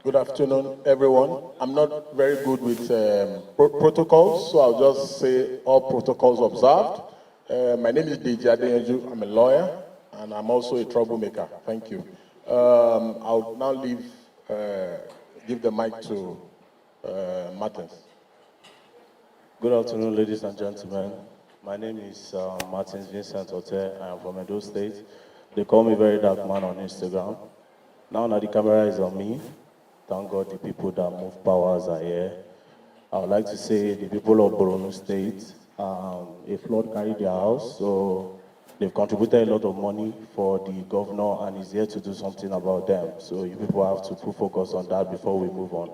Good afternoon, everyone. I'm not very good with protocols, so I'll just say all protocols observed. My name is Disgr. I'm a lawyer, and I'm also a troublemaker. Thank you. I'll now give the mic to Martins. Good afternoon, ladies and gentlemen. My name is Martins Vincent Ote. I am from Edo State. They call me VeryDarkMan on Instagram. Now that the camera is on me, thank God the people that move powers are here. I would like to say the people of Borno State, a flood carried their house, so they've contributed a lot of money for the governor and he's here to do something about them. So you people have to put focus on that before we move on.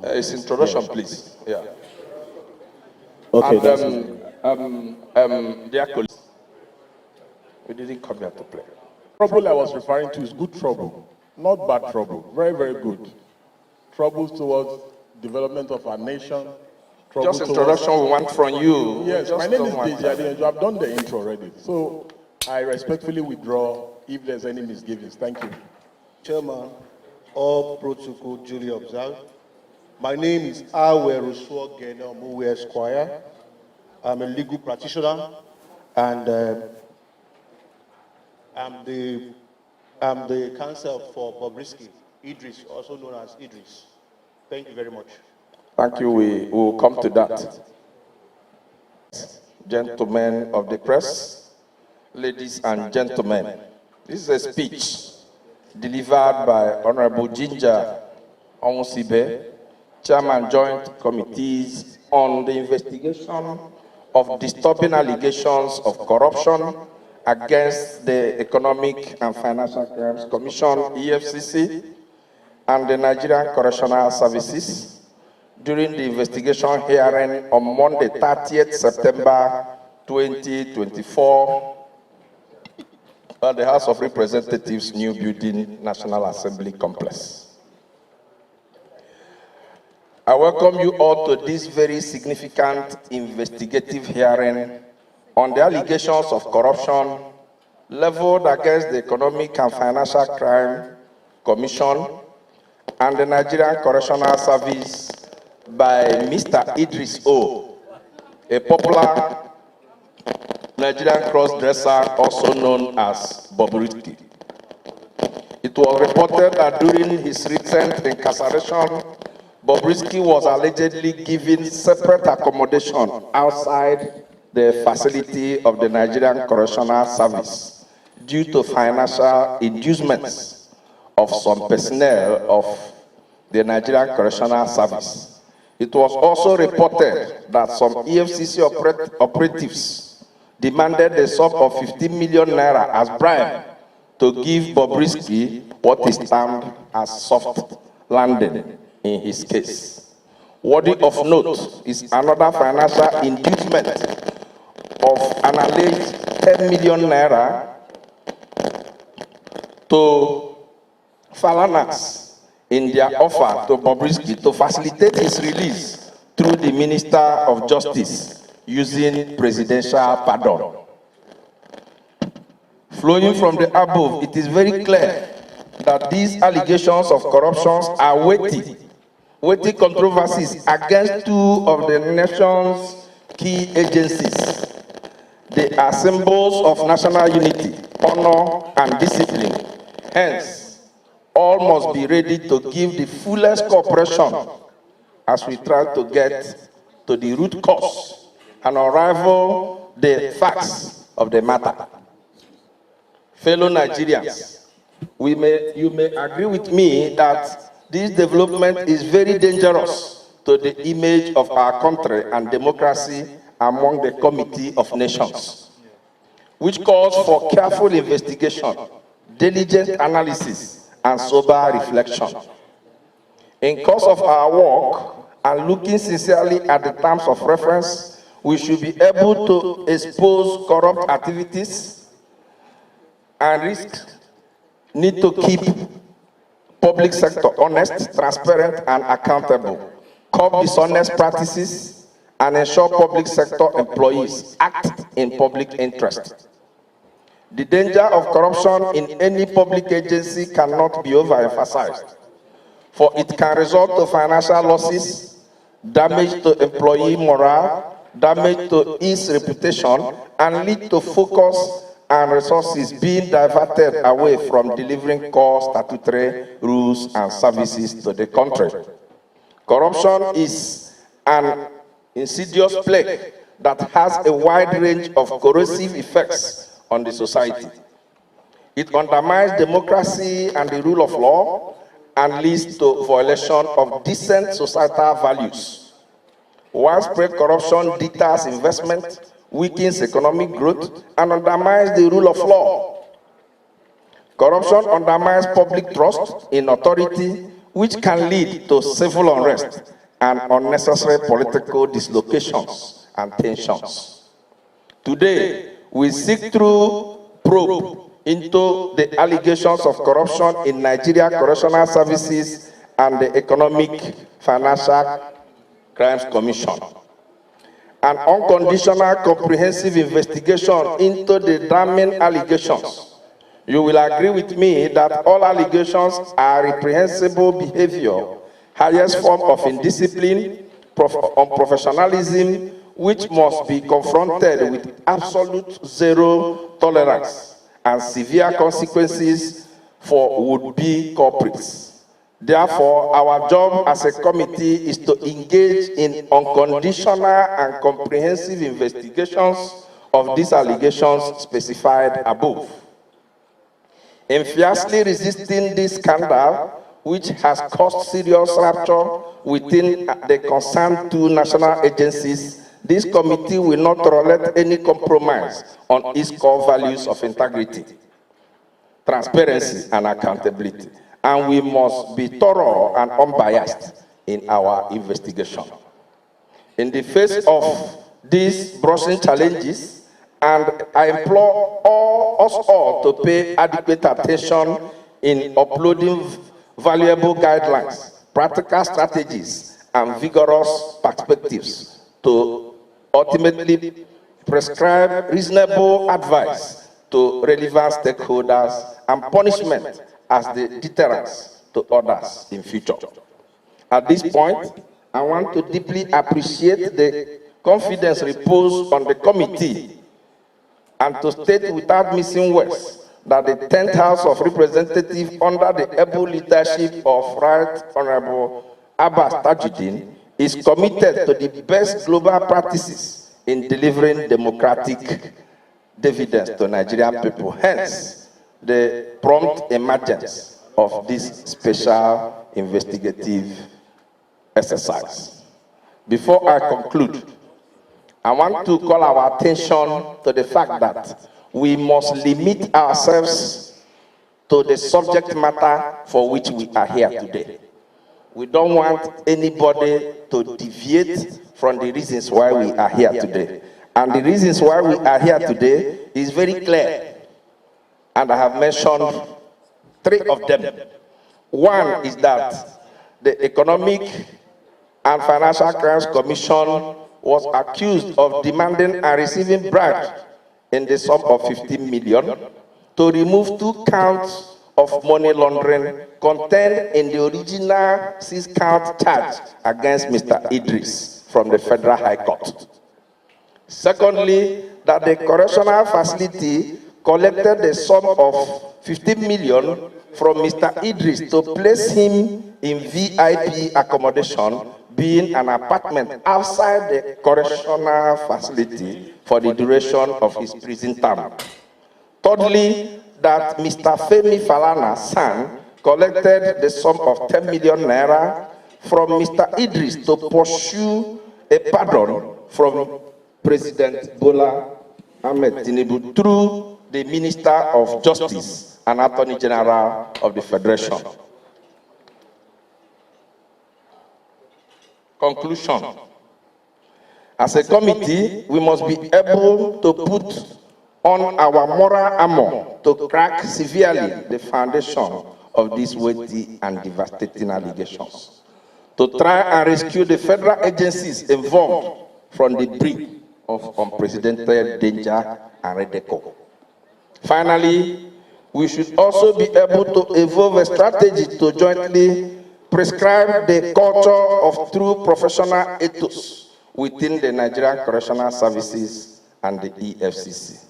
It's introduction, please. Yeah. Okay. Dear colleagues, we didn't come here to play. Trouble I was referring to is good trouble, not bad trouble. Very, very good. Troubles towards development of our nation. Just introduction we want from you. Yes, my name is Disgr. I've done the intro already. So I respectfully withdraw if there's any misgivings. Thank you. Chairman, all protocol duly observed. My name is Aweruswo Genomuwe Esquire. I'm a legal practitioner and I'm the counsel for Bobrisky, Idris, also known as Idris. Thank you very much. Thank you. We will come to that. Gentlemen of the press, ladies and gentlemen, this is a speech delivered by Honorable Ginger Onwusibe, Chairman Joint Committees on the investigation of disturbing allegations of corruption against the Economic and Financial Crimes Commission, EFCC, and the Nigerian Correctional Services during the investigation hearing on Monday, 30th September 2024 at the House of Representatives, New Building, National Assembly Complex. I welcome you all to this very significant investigative hearing on the allegations of corruption leveled against the Economic and Financial Crime Commission and the Nigerian Correctional Service by Mr. Idris O, a popular Nigerian cross-dresser also known as Bobrisky. It was reported that during his recent incarceration, Bobrisky was allegedly given separate accommodation outside the facility of the Nigerian Correctional Service due to financial inducements of some personnel of the Nigerian Correctional Service. It was also reported that some EFCC operatives demanded a sum of 15 million naira as bribe to give Bobrisky what is termed as soft landing in his case. Worthy of note is another financial inducement of an alleged 10 million naira to Falanas in their offer to Bobrisky to facilitate his release through the Minister of Justice using presidential pardon. Flowing from the above, it is very clear that these allegations of corruption are weighty controversies against two of the nation's key agencies. They are symbols of national unity, honor, and discipline. Hence, all must be ready to give the fullest cooperation as we try to get to the root cause and unravel the facts of the matter. Fellow Nigerians, you may agree with me that this development is very dangerous to the image of our country and democracy among the Committee of Nations, which calls for careful investigation, diligent analysis, and sober reflection. In course of our work, and looking sincerely at the terms of reference, we should be able to expose corrupt activities and risks. Need to keep public sector honest, transparent, and accountable, curb dishonest practices, and ensure public sector employees act in public interest. The danger of corruption in any public agency cannot be overemphasized, for it can result to financial losses, damage to employee morale, damage to its reputation, and lead to focus and resources being diverted away from delivering core statutory rules and services to the country. Corruption is an insidious plague that has a wide range of corrosive effects on the society. It undermines democracy and the rule of law and leads to violation of decent societal values. Widespread corruption deters investment, weakens economic growth, and undermines the rule of law. Corruption undermines public trust in authority, which can lead to civil unrest and unnecessary political dislocations and tensions. Today, we seek through probe into the allegations of corruption in Nigeria Correctional Services and the Economic Financial Crimes Commission. An unconditional comprehensive investigation into the damning allegations. You will agree with me that all allegations are reprehensible behavior, highest form of indiscipline, unprofessionalism, which must be confronted with absolute zero tolerance and severe consequences for would-be culprits. Therefore, our job as a committee is to engage in unconditional and comprehensive investigations of these allegations specified above. In fiercely resisting this scandal, which has caused serious rupture within the concerned two national agencies, this committee will not tolerate any compromise on its core values of integrity, transparency, and accountability. And we must be thorough and unbiased in our investigation. In the face of these brushing challenges, and I implore us all to pay adequate attention in uploading valuable guidelines, practical strategies, and vigorous perspectives to ultimately prescribe reasonable advice to relevant stakeholders and punishment as the deterrence to others in future. At this point, I want to deeply appreciate the confidence reposed on the committee and to state without missing words that the 10th House of Representatives under the able leadership of Right Honorable Abbas Tajuddin is committed to the best global practices in delivering democratic dividends to Nigerian people. Hence, the prompt emergence of this special investigative exercise. Before I conclude, I want to call our attention to the fact that we must limit ourselves to the subject matter for which we are here today. We don't want anybody to deviate from the reasons why we are here today. And the reasons why we are here today is very clear. And I have mentioned three of them. One is that the Economic and Financial Crimes Commission was accused of demanding and receiving bribes in the sum of 15 million to remove 2 counts of money laundering contained in the original 6-count charge against Mr. Idris from the Federal High Court. Secondly, that the correctional facility collected the sum of 15 million from Mr. Idris to place him in VIP accommodation, being an apartment outside the correctional facility for the duration of his prison term. Thirdly, that Mr. Femi Falana's son collected the sum of 10 million naira from Mr. Idris to pursue a pardon from President Bola Ahmed Tinubu through the Minister of Justice and Attorney General of the Federation. Conclusion. As a committee, we must be able to put on our moral armor to crack severely the foundation of these weighty and devastating allegations, to try and rescue the federal agencies involved from the brink of unprecedented danger and ridicule. Finally, we should also be able to evolve a strategy to jointly prescribe the culture of true professional ethos within the Nigerian Correctional Services and the EFCC.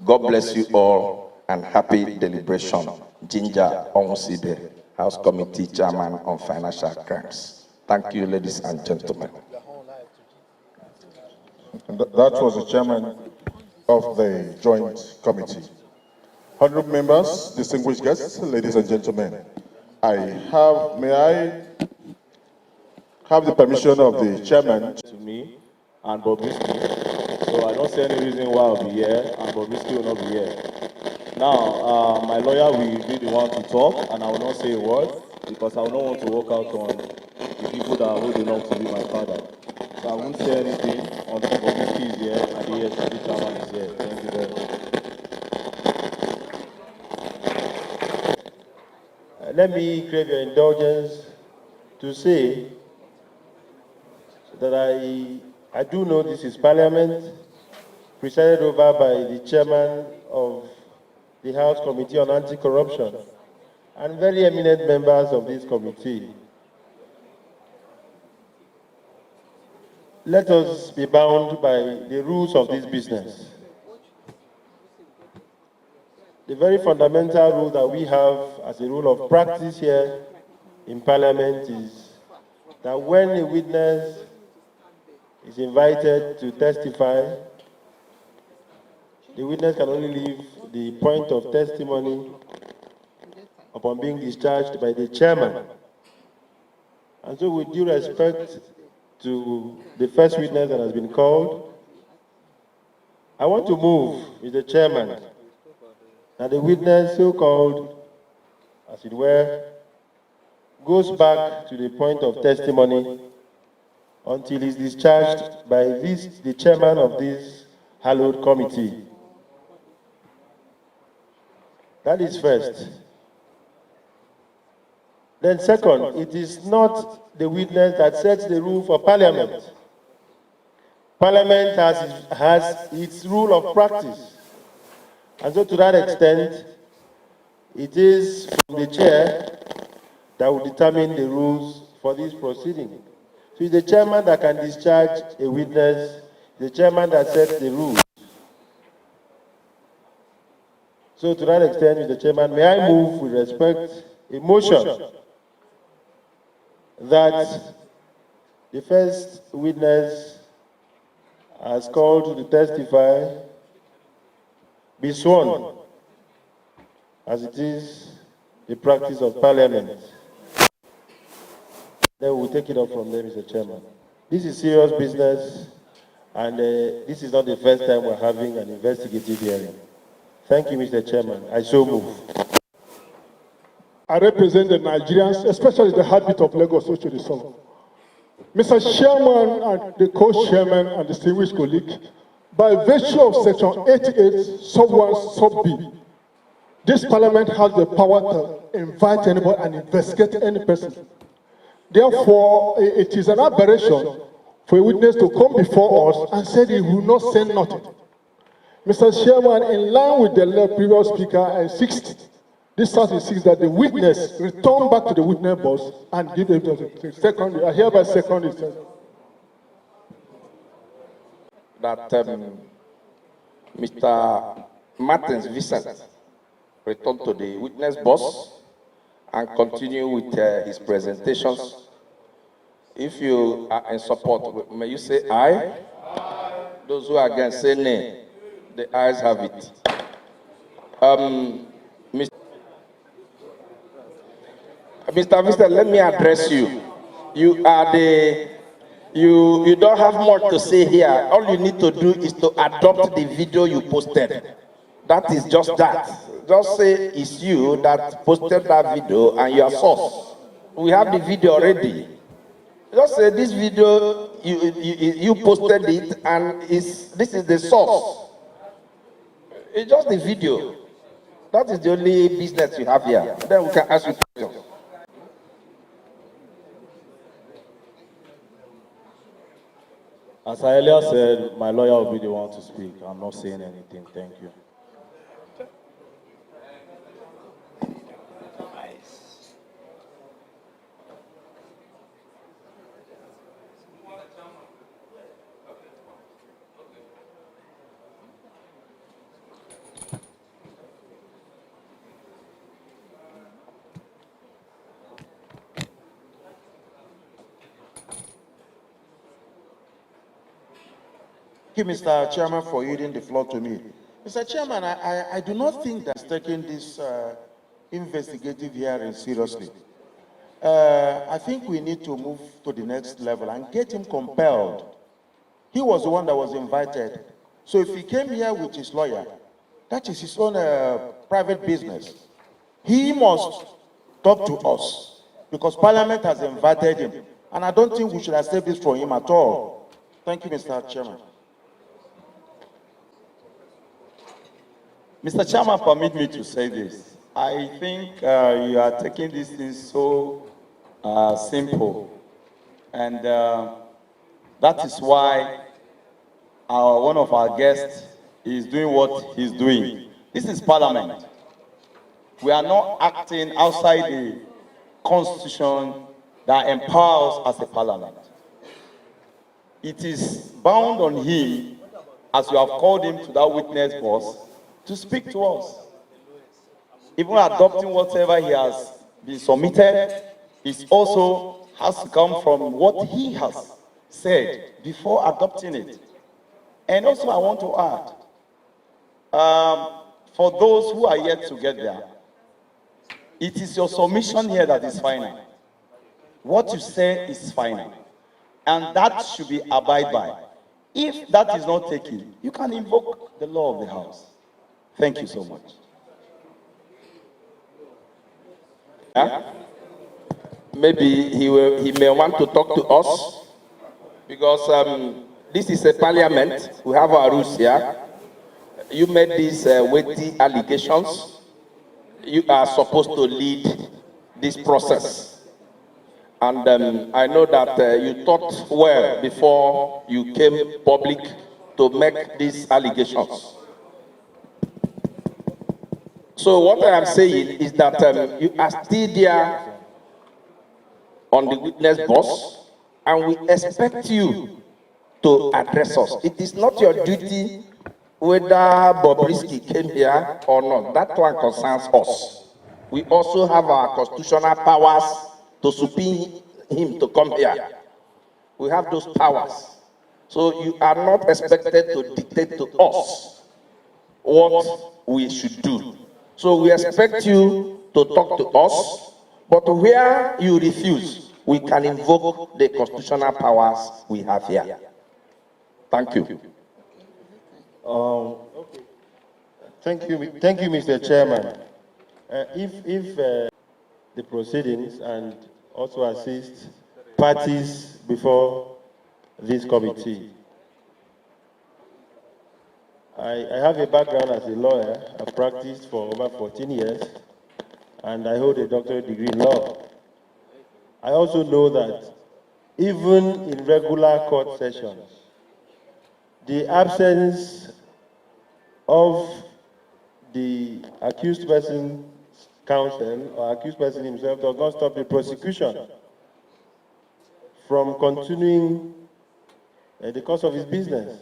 God bless you all and happy deliberation. Ginger Onwusibe, House Committee Chairman on Financial Crimes. Thank you, ladies and gentlemen. And that was the chairman of the Joint Committee. Honorable members, distinguished guests, ladies and gentlemen, may I have the permission of the chairman To me and Bobrisky, so I don't see any reason why I'll be here and Bobrisky will not be here. Now, my lawyer will be the one to talk, and I will not say a word because I will not want to walk out on the people that are old enough to be my father. So I won't say anything until Bobrisky is here and the EFCC chairman is here. Thank you very much. Let me crave your indulgence to say that I do know this is Parliament, presided over by the chairman of the House Committee on Anti-Corruption, and very eminent members of this committee. Let us be bound by the rules of this business. The very fundamental rule that we have as a rule of practice here in Parliament is that when a witness is invited to testify, the witness can only leave the point of testimony upon being discharged by the chairman. And so with due respect to the first witness that has been called, I want to move with the chairman that the witness so called, as it were, goes back to the point of testimony until he is discharged by the chairman of this hallowed committee. That is first. Then second, it is not the witness that sets the rule for Parliament. Parliament has its rule of practice. And so to that extent, it is from the chair that will determine the rules for this proceeding. So it's the chairman that can discharge a witness, the chairman that sets the rules. So to that extent, Mr. Chairman, may I move with respect a motion that the first witness as called to testify be sworn, as it is the practice of Parliament. Then we'll take it up from there, Mr. Chairman. This is serious business, and this is not the first time we're having an investigative hearing. Thank you, Mr. Chairman. I so move. I represent the Nigerians, especially the heartbeat of Lagos, which is song. Mr. Chairman and the co-chairman and distinguished colleague, by virtue of Section 88, Sub 1, Sub B, this Parliament has the power to invite anybody and investigate any person. Therefore, it is an aberration for a witness to come before us and say he will not say nothing. Mr. Chairman, in line with the previous speaker, I insist, this House insists that the witness return back to the witness box and give evidence. Secondly, I hereby second it. That Mr. Martins Vincent return to the witness box and continue with his presentations. If you are in support, may you say aye? Aye. Those who are against, say nay. The ayes have it. Mr. Vincent, let me address you. You are you don't have much to say here. All you need to do is to adopt the video you posted. That is just that. Just say it's you that posted that video and your source. We have the video already. Just say this video, you posted it and this is the source. It's just the video. That is the only business you have here. Then we can ask you questions. As I earlier said, my lawyer will be the one to speak. I'm not saying anything. Thank you. Thank you, Mr. Chairman, for yielding the floor to me. Mr. Chairman, I do not think that taking this investigative hearing seriously. I think we need to move to the next level and get him compelled. He was the one that was invited. So if he came here with his lawyer, that is his own private business. He must talk to us because Parliament has invited him. And I don't think we should accept this from him at all. Thank you, Mr. Chairman. Mr. Chairman, permit me to say this. I think you are taking this thing so simple, and that is why one of our guests is doing what he's doing. This is Parliament. We are not acting outside the Constitution that empowers us as a Parliament. It is bound on him, as you have called him to that witness box, to speak to us. Even adopting whatever he has been submitted, it also has to come from what he has said before adopting it. And also I want to add, for those who are yet to get there, it is your submission here that is final. What you say is final. And that should be abided by. If that is not taken, you can invoke the law of the House. Thank you so much. Maybe he may want to talk to us because this is a parliament. We have our rules here. You made these weighty allegations. You are supposed to lead this process. And I know that you thought well before you came public to make these allegations. So what I am saying is that you are still there on the witness box, and we expect you to address us. It is not your duty whether Bobrisky came here or not. That one concerns us. We also have our constitutional powers to subpoena him to come here. We have those powers. So you are not expected to dictate to us what we should do. So we expect you to talk to us, but where you refuse, we can invoke the constitutional powers we have here. Thank you. Thank you, Mr. Chairman. If the proceedings and also assist parties before this committee. I have a background as a lawyer. I've practiced for over 14 years, and I hold a doctorate degree in law. I also know that even in regular court sessions, the absence of the accused person's counsel or accused person himself does not stop the prosecution from continuing the course of his business.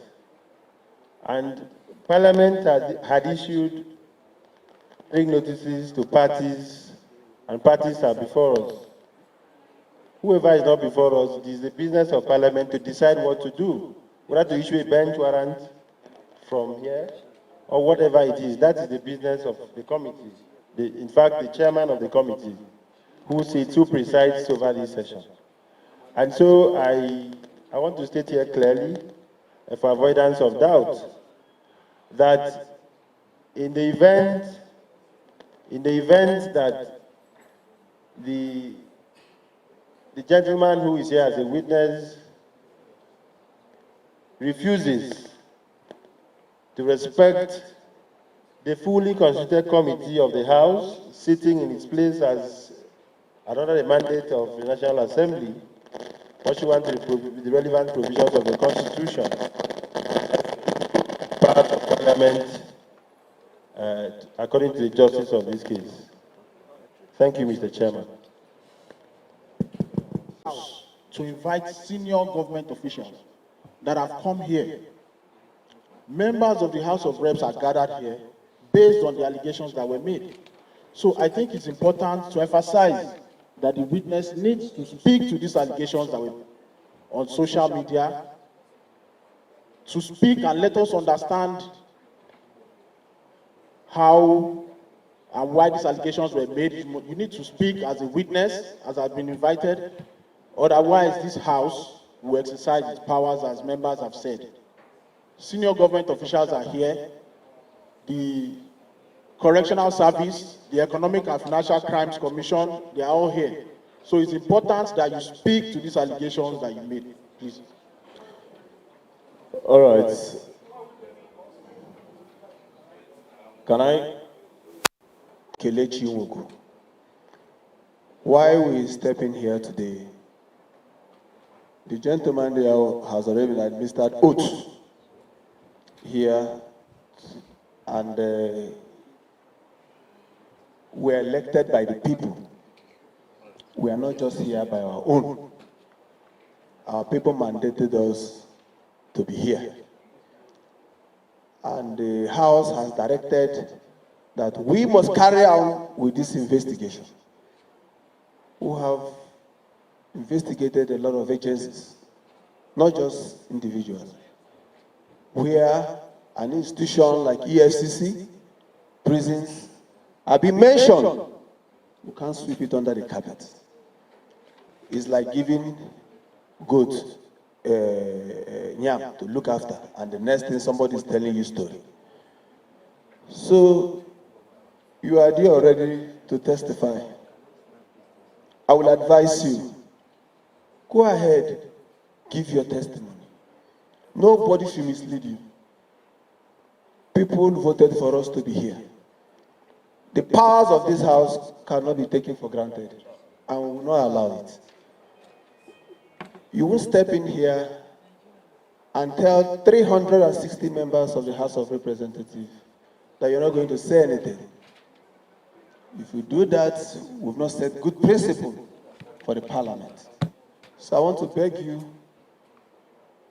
And Parliament had issued 3 notices to parties, and parties are before us. Whoever is not before us, it is the business of Parliament to decide what to do, whether to issue a bench warrant from here or whatever it is. That is the business of the committee. In fact, the chairman of the committee, who presides over this session. And so I want to state here clearly, for avoidance of doubt, that in the event that the gentleman who is here as a witness refuses to respect the fully constituted committee of the House, sitting in its place as under the mandate of the National Assembly, pursuant to the relevant provisions of the Constitution, part of Parliament, according to the justice of this case. Thank you, Mr. Chairman. To invite senior government officials that have come here. Members of the House of Reps are gathered here based on the allegations that were made. So I think it's important to emphasize that the witness needs to speak to these allegations that were on social media to speak and let us understand how and why these allegations were made. You need to speak as a witness, as I've been invited. Otherwise, this House will exercise its powers as members have said. Senior government officials are here. The Correctional Service, the Economic and Financial Crimes Commission, they are all here. So it's important that you speak to these allegations that you made, please. All right. Can I? Kelechi Nwoko. Why we stepping here today? The gentleman there has already been administered oath here, and we are elected by the people. We are not just here by our own. Our people mandated us to be here. And the House has directed that we must carry on with this investigation. We have investigated a lot of agencies, not just individuals. Where an institution like EFCC, prisons, have been mentioned, you can't sweep it under the carpet. It's like giving goat yam to look after, and the next thing somebody is telling you a story. So you are there already to testify. I will advise you, go ahead, give your testimony. Nobody should mislead you. People voted for us to be here. The powers of this House cannot be taken for granted, and we will not allow it. You will step in here and tell 360 members of the House of Representatives that you're not going to say anything. If we do that, we've not set good principle for the Parliament. So I want to beg you,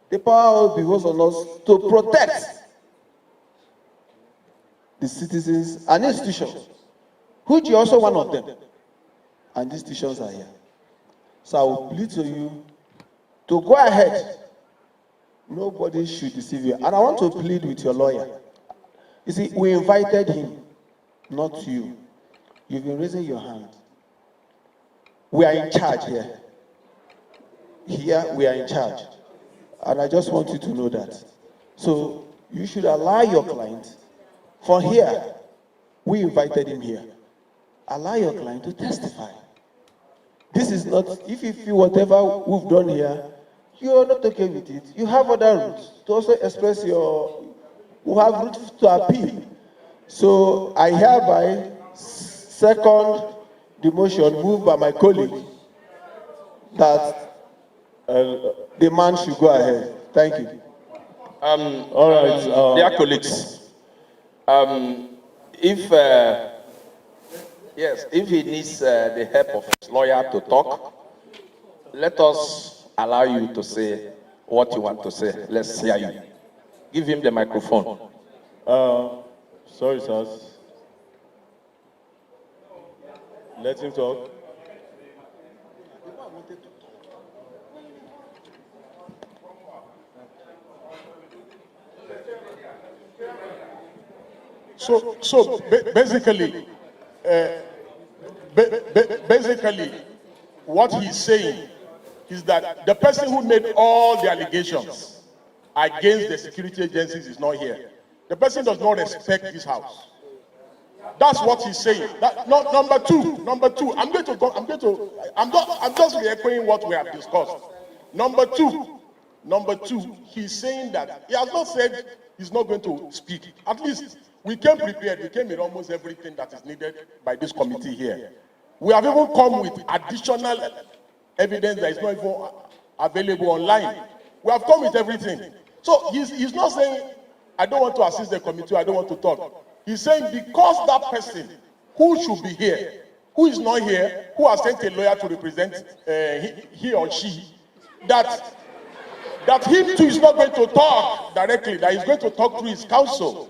the power behoves on us to protect the citizens and institutions, which you're also one of them, and these institutions are here. So I will plead to you to go ahead. Nobody should deceive you. And I want to plead with your lawyer. You see, we invited him, not you. You've been raising your hand. We are in charge here. Here, we are in charge. And I just want you to know that. So you should allow your client, for here, we invited him here. Allow your client to testify. This is not, if you feel whatever we've done here, you are not okay with it. You have other routes to also express your, you have routes to appeal. So I hereby second the motion moved by my colleague that the man should go ahead. Thank you. All right, dear colleagues, if he needs the help of his lawyer to talk, let us allow you to say what you want to say. Let's hear you. Give him the microphone. Sorry, sirs. Let him talk. Basically, what he's saying is that the person who made all the allegations against the security agencies is not here. The person does not respect this House. That's what he's saying. Number two, I'm just re-echoing what we have discussed. Number two, he's saying that he has not said he's not going to speak. At least we came prepared. We came with almost everything that is needed by this committee here. We have even come with additional evidence that is not even available online. We have come with everything. So he's not saying, I don't want to assist the committee, I don't want to talk. He's saying because that person who should be here, who is not here, who has sent a lawyer to represent he or she, that he too is not going to talk directly, that he's going to talk through his counsel.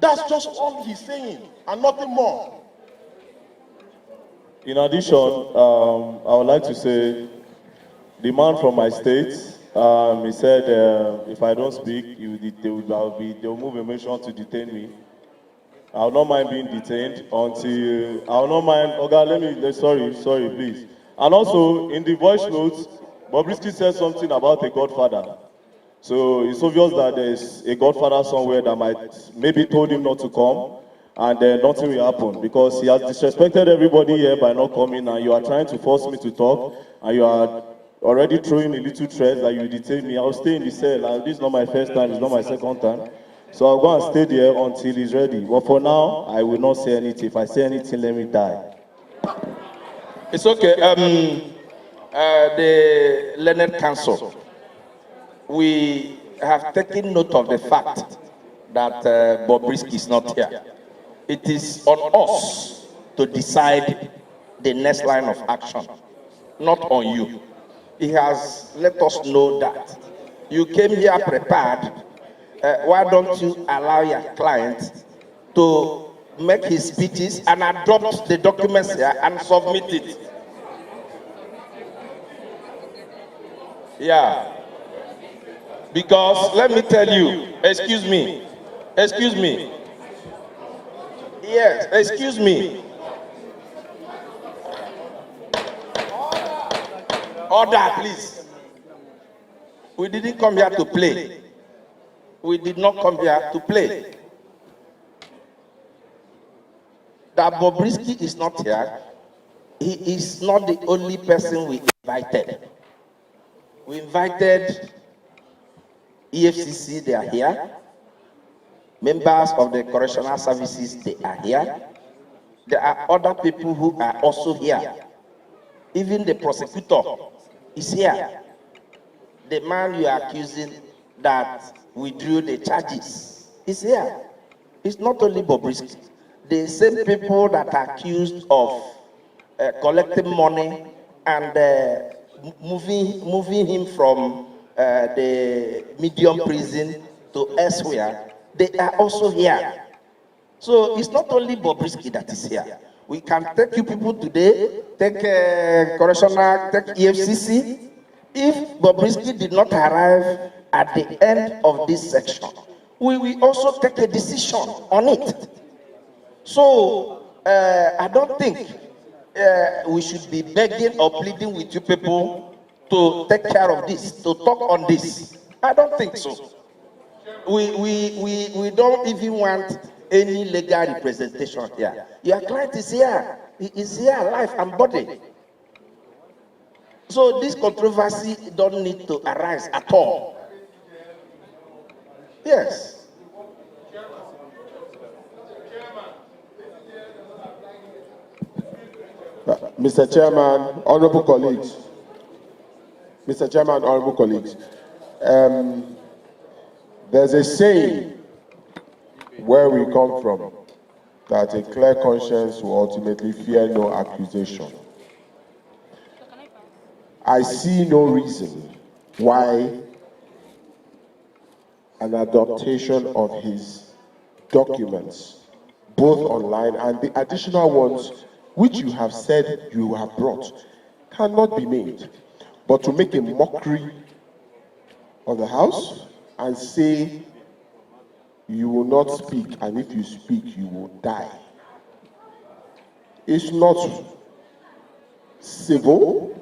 That's just all he's saying, and nothing more. In addition, I would like to say, the man from my state He said if I don't speak, they'll move a motion to detain me. I will not mind being detained until, I will not mind, Oga, sorry, please. And also, in the voice notes, Bobrisky said something about a godfather. So it's obvious that there's a godfather somewhere that might maybe told him not to come, and nothing will happen because he has disrespected everybody here by not coming, and you are trying to force me to talk, and you are already throwing a little threat that you detain me. I'll stay in the cell, and this is not my first time, it's not my second time. So I'll go and stay there until he's ready. But for now, I will not say anything. If I say anything, let me die. It's okay. The Learned Council, we have taken note of the fact that Bobrisky is not here. It is on us to decide the next line of action, not on you. He has let us know that you came here prepared. Why don't you allow your client to make his speeches and adopt the documents here and submit it? Yeah. Because let me tell you, excuse me. Yes, excuse me. Order, please. We didn't come here to play. We did not come here to play. That Bobrisky is not here. He is not the only person we invited. We invited EFCC, they are here. Members of the correctional services, they are here. There are other people who are also here. Even the prosecutor is here. The man you are accusing that withdrew the charges is here. It's not only Bobrisky. The same people that are accused of collecting money and moving him from the medium prison to elsewhere, they are also here. So it's not only Bobrisky that is here. We can take you people today, take correctional, take EFCC. If Bobrisky did not arrive at the end of this section, we will also take a decision on it. So I don't think we should be begging or pleading with you people to take care of this, to talk on this. I don't think so. We don't even want any legal representation here. Your client is here. He is here, life and body. So this controversy don't need to arise at all. Yes. Mr. Chairman, honorable colleagues. Mr. Chairman, honorable colleagues. There's a saying where we come from that a clear conscience will ultimately fear no accusation. I see no reason why an adaptation of his documents, both online and the additional ones which you have said you have brought, cannot be made. But to make a mockery of the House and say you will not speak, and if you speak, you will die, is not civil,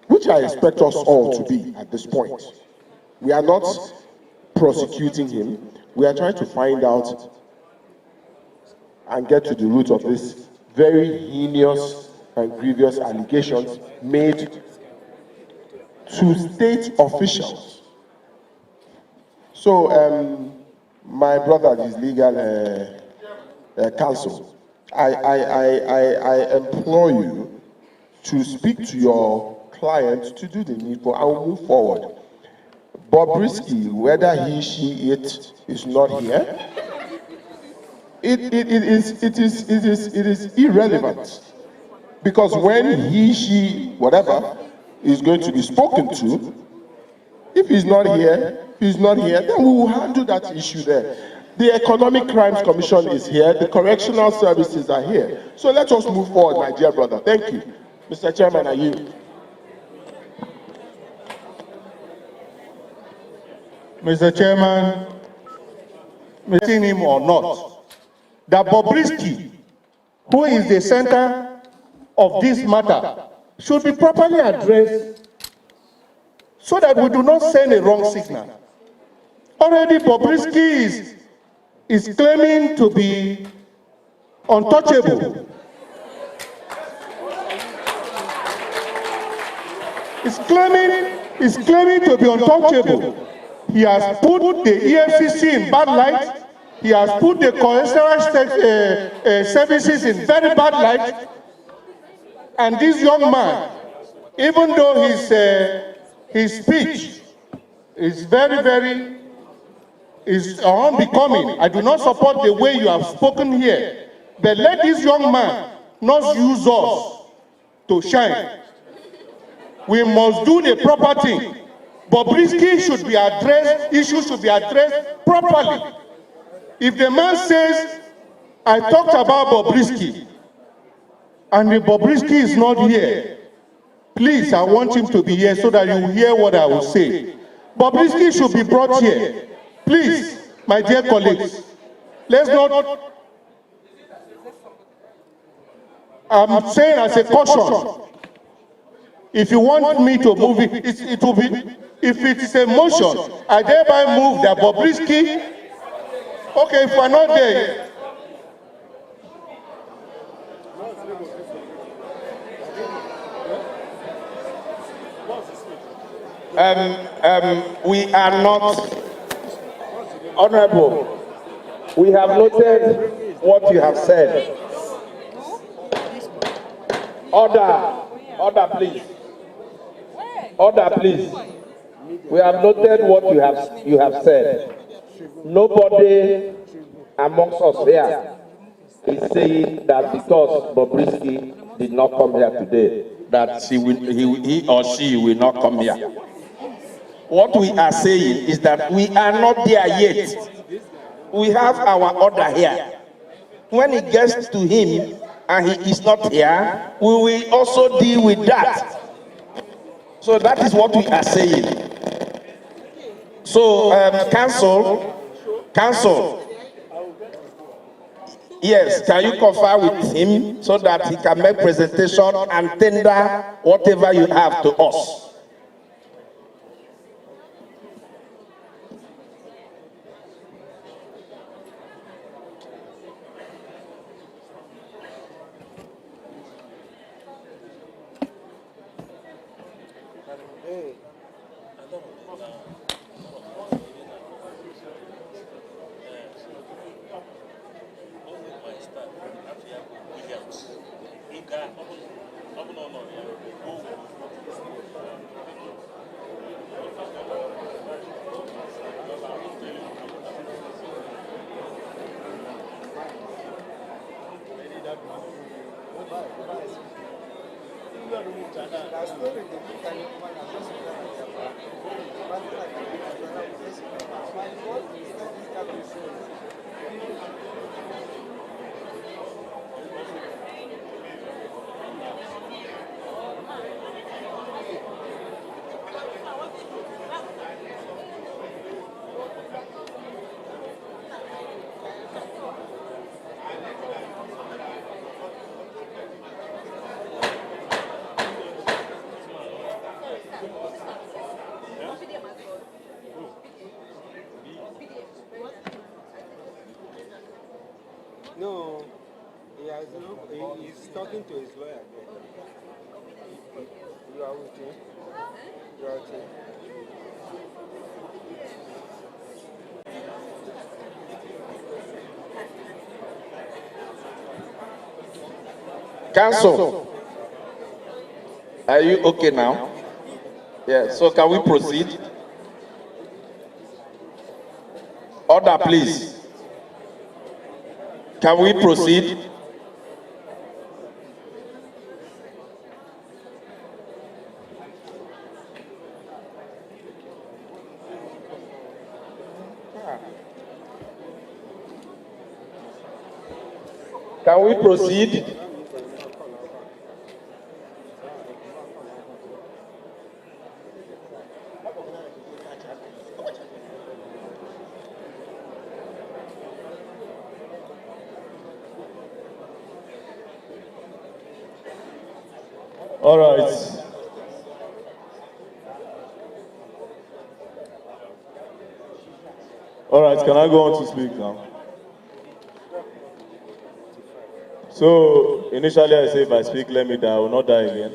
which I expect us all to be at this point. We are not prosecuting him. We are trying to find out and get to the root of this very heinous and grievous allegations made to state officials. So, my brother is legal counsel. I implore you to speak to your client to do the needful and move forward. Bobrisky, whether he, she, it is not here, it is irrelevant, because when he, she, whatever is going to be spoken to, if he's not here, then we will handle that issue there. The Economic Crimes Commission is here, the correctional services are here. So let us move forward, my dear brother. Thank you. Mr. Chairman, are you? Mr. Chairman, meeting him or not, that Bobrisky, who is the center of this matter, should be properly addressed so that we do not send a wrong signal. Already Bobrisky is claiming to be untouchable. He's claiming to be untouchable. He has put the EFCC in bad light. He has put the correctional services in very bad light. And this young man, even though his speech is is unbecoming, I do not support the way you have spoken here. But let this young man not use us to shine. We must do the proper thing. Bobrisky should be addressed, issues should be addressed properly. If the man says, I talked about Bobrisky, and the Bobrisky is not here, please, I want him to be here so that you hear what I will say. Bobrisky should be brought here. Please, my dear colleagues, let's not, I'm saying as a caution, if you want me to move it, it will be, if it is a motion, I thereby move that Bobrisky, okay, if we're not there, we are not honorable. We have noted what you have said. Order, please. Order, please. We have noted what you have said. Nobody amongst us here is saying that because Bobrisky did not come here today, that he or she will not come here. What we are saying is that we are not there yet. We have our order here. When it gets to him and he is not here, we will also deal with that. So that is what we are saying. So, council, yes, can you confer with him so that he can make presentation and tender whatever you have to us? No, he's talking to his lawyer. You are with him? You are with him? Council, are you okay now? Yes, so can we proceed? Order, please. Can we proceed? Can we proceed? All right. All right, can I go on to speak now? So, initially I say if I speak, let me die, I will not die again.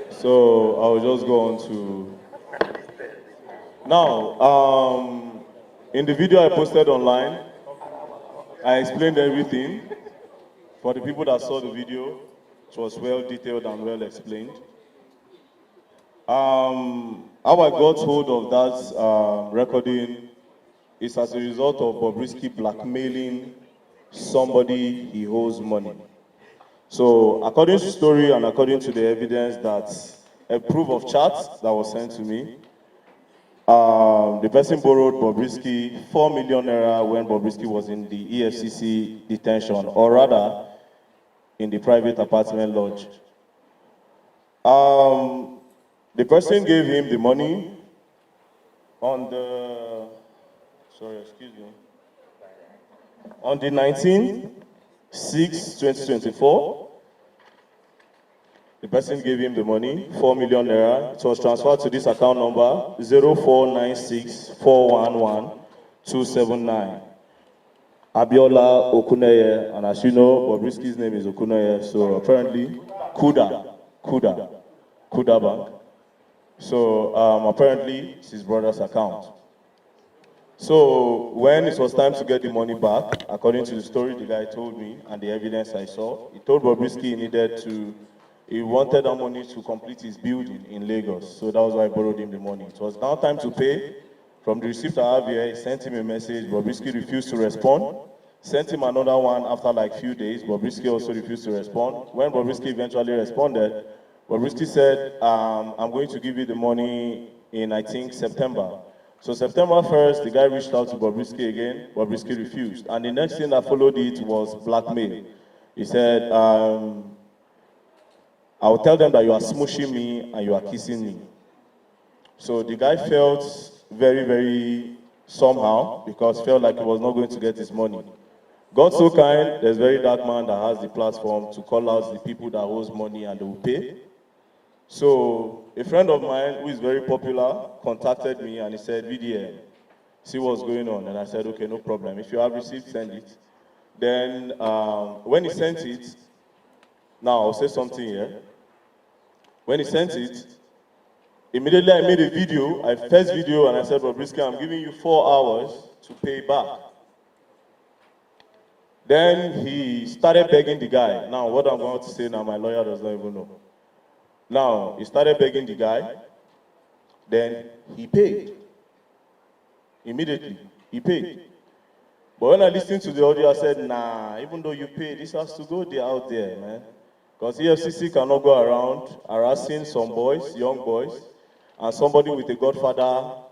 So, I will just go on to... Now, in the video I posted online, I explained everything. For the people that saw the video, it was well detailed and well explained. How I got hold of that recording is as a result of Bobrisky blackmailing somebody he owes money. So according to the story and according to the evidence that a proof of chats that was sent to me, the person borrowed Bobrisky 4 million naira when Bobrisky was in the EFCC detention, or rather, in the private apartment lodge. The person gave him the money on the, on the 19/6/2024. The person gave him the money, 4 million naira. It was transferred to this account number, 0496411279. Abiola Okuneye, and as you know, Bobrisky's name is Okuneye, so apparently, Kuda Bank. So apparently, it's his brother's account. So when it was time to get the money back, according to the story the guy told me and the evidence I saw, he told Bobrisky he wanted that money to complete his building in Lagos. So that was why I borrowed him the money. It was now time to pay. From the receipt I have here, he sent him a message. Bobrisky refused to respond. Sent him another one after like few days. Bobrisky also refused to respond. When Bobrisky eventually responded, Bobrisky said, I'm going to give you the money in, I think, September. So September 1st, the guy reached out to Bobrisky again. Bobrisky refused. And the next thing that followed it was blackmail. He said, I will tell them that you are smooshing me and you are kissing me. So the guy felt very, very somehow because felt like he was not going to get his money. God so kind, there's VeryDarkMan that has the platform to call out the people that owes money and they will pay. So a friend of mine who is very popular contacted me and he said, VDM, see what's going on. And I said, okay, no problem. If you have received, send it. Then when he sent it, now I'll say something here. When he sent it, immediately I made a video, first video, and I said, Bobrisky, I'm giving you 4 hours to pay back. Then he started begging the guy. Now, what I'm going to say now, my lawyer does not even know. Now, he started begging the guy. Then he paid. Immediately, he paid. But when I listened to the audio, I said, nah, even though you pay, this has to go there out there, man. Because EFCC cannot go around harassing some boys, young boys, and somebody with a godfather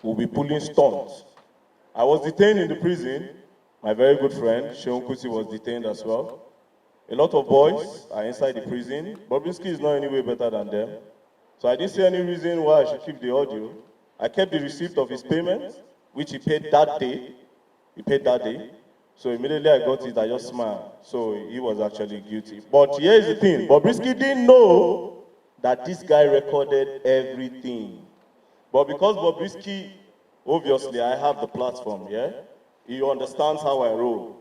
will be pulling stunts. I was detained in the prison. My very good friend, Sheon Kuti, was detained as well. A lot of boys are inside the prison. Bobrisky is not any way better than them. So I didn't see any reason why I should keep the audio. I kept the receipt of his payment, which he paid that day. He paid that day. So immediately I got it, I just smiled. So he was actually guilty. But here's the thing, Bobrisky didn't know that this guy recorded everything. But because Bobrisky, obviously I have the platform, yeah? He understands how I roll.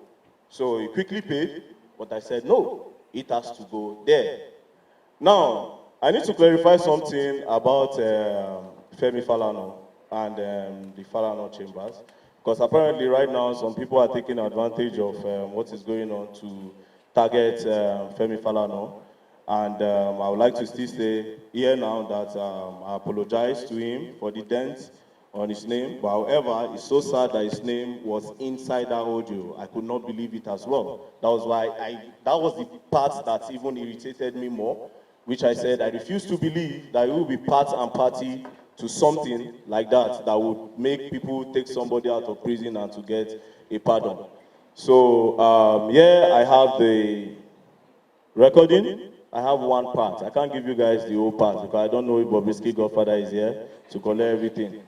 So he quickly paid, but I said, no, it has to go there. Now, I need to clarify something about Femi Falana and the Falana chambers. Because apparently right now, some people are taking advantage of what is going on to target Femi Falana. And I would like to still say here now that I apologize to him for the dent on his name. But however, it's so sad that his name was inside that audio. I could not believe it as well. That was why that was the part that even irritated me more, which I said I refuse to believe that it will be part and party to something like that that would make people take somebody out of prison and to get a pardon. So yeah, I have the recording. I have one part. I can't give you guys the whole part because I don't know if Bobrisky Godfather is here to collect everything.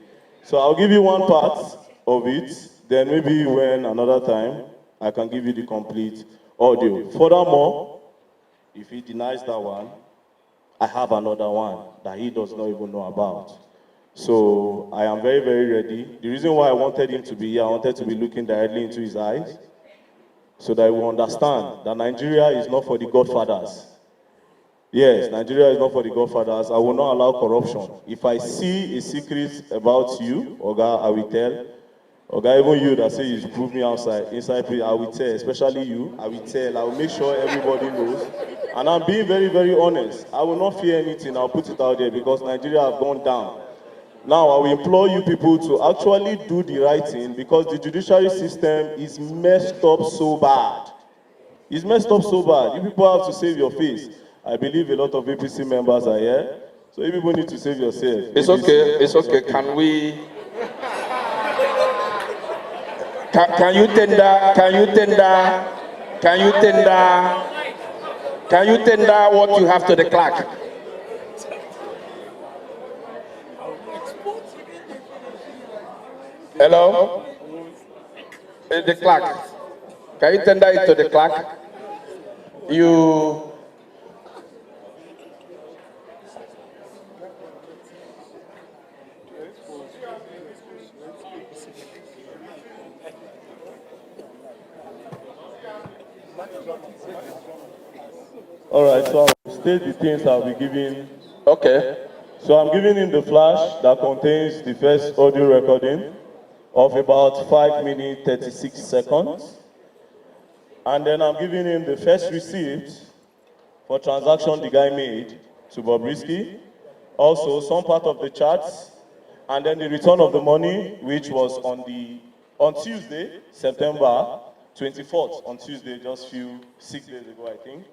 So I'll give you one part of it, then maybe when another time, I can give you the complete audio. Furthermore, if he denies that one, I have another one that he does not even know about. So I am very, very ready. The reason why I wanted him to be here, I wanted to be looking directly into his eyes so that he will understand that Nigeria is not for the godfathers. Yes, Nigeria is not for the godfathers. I will not allow corruption. If I see a secret about you, Oga, I will tell. Oga, even you that say you prove me inside, I will tell, especially you, I will tell. I will make sure everybody knows. And I'm being very, very honest. I will not fear anything. I'll put it out there because Nigeria have gone down. Now, I will implore you people to actually do the right thing because the judiciary system is messed up so bad. It's messed up so bad. You people have to save your face. I believe a lot of APC members are here. So you people need to save yourself. It's okay, it's okay. Can we... Can you tender what you have to the clerk? Hello? The clerk. Can you tender it to the clerk? You... All right, so I'll state the things I'll be giving. Okay. So I'm giving him the flash that contains the first audio recording of about 5 minutes, 36 seconds. And then I'm giving him the first receipt for transaction the guy made to Bobrisky. Also, some part of the charts, and then the return of the money, which was on Tuesday, September 24th, on Tuesday, just 6 days ago, I think.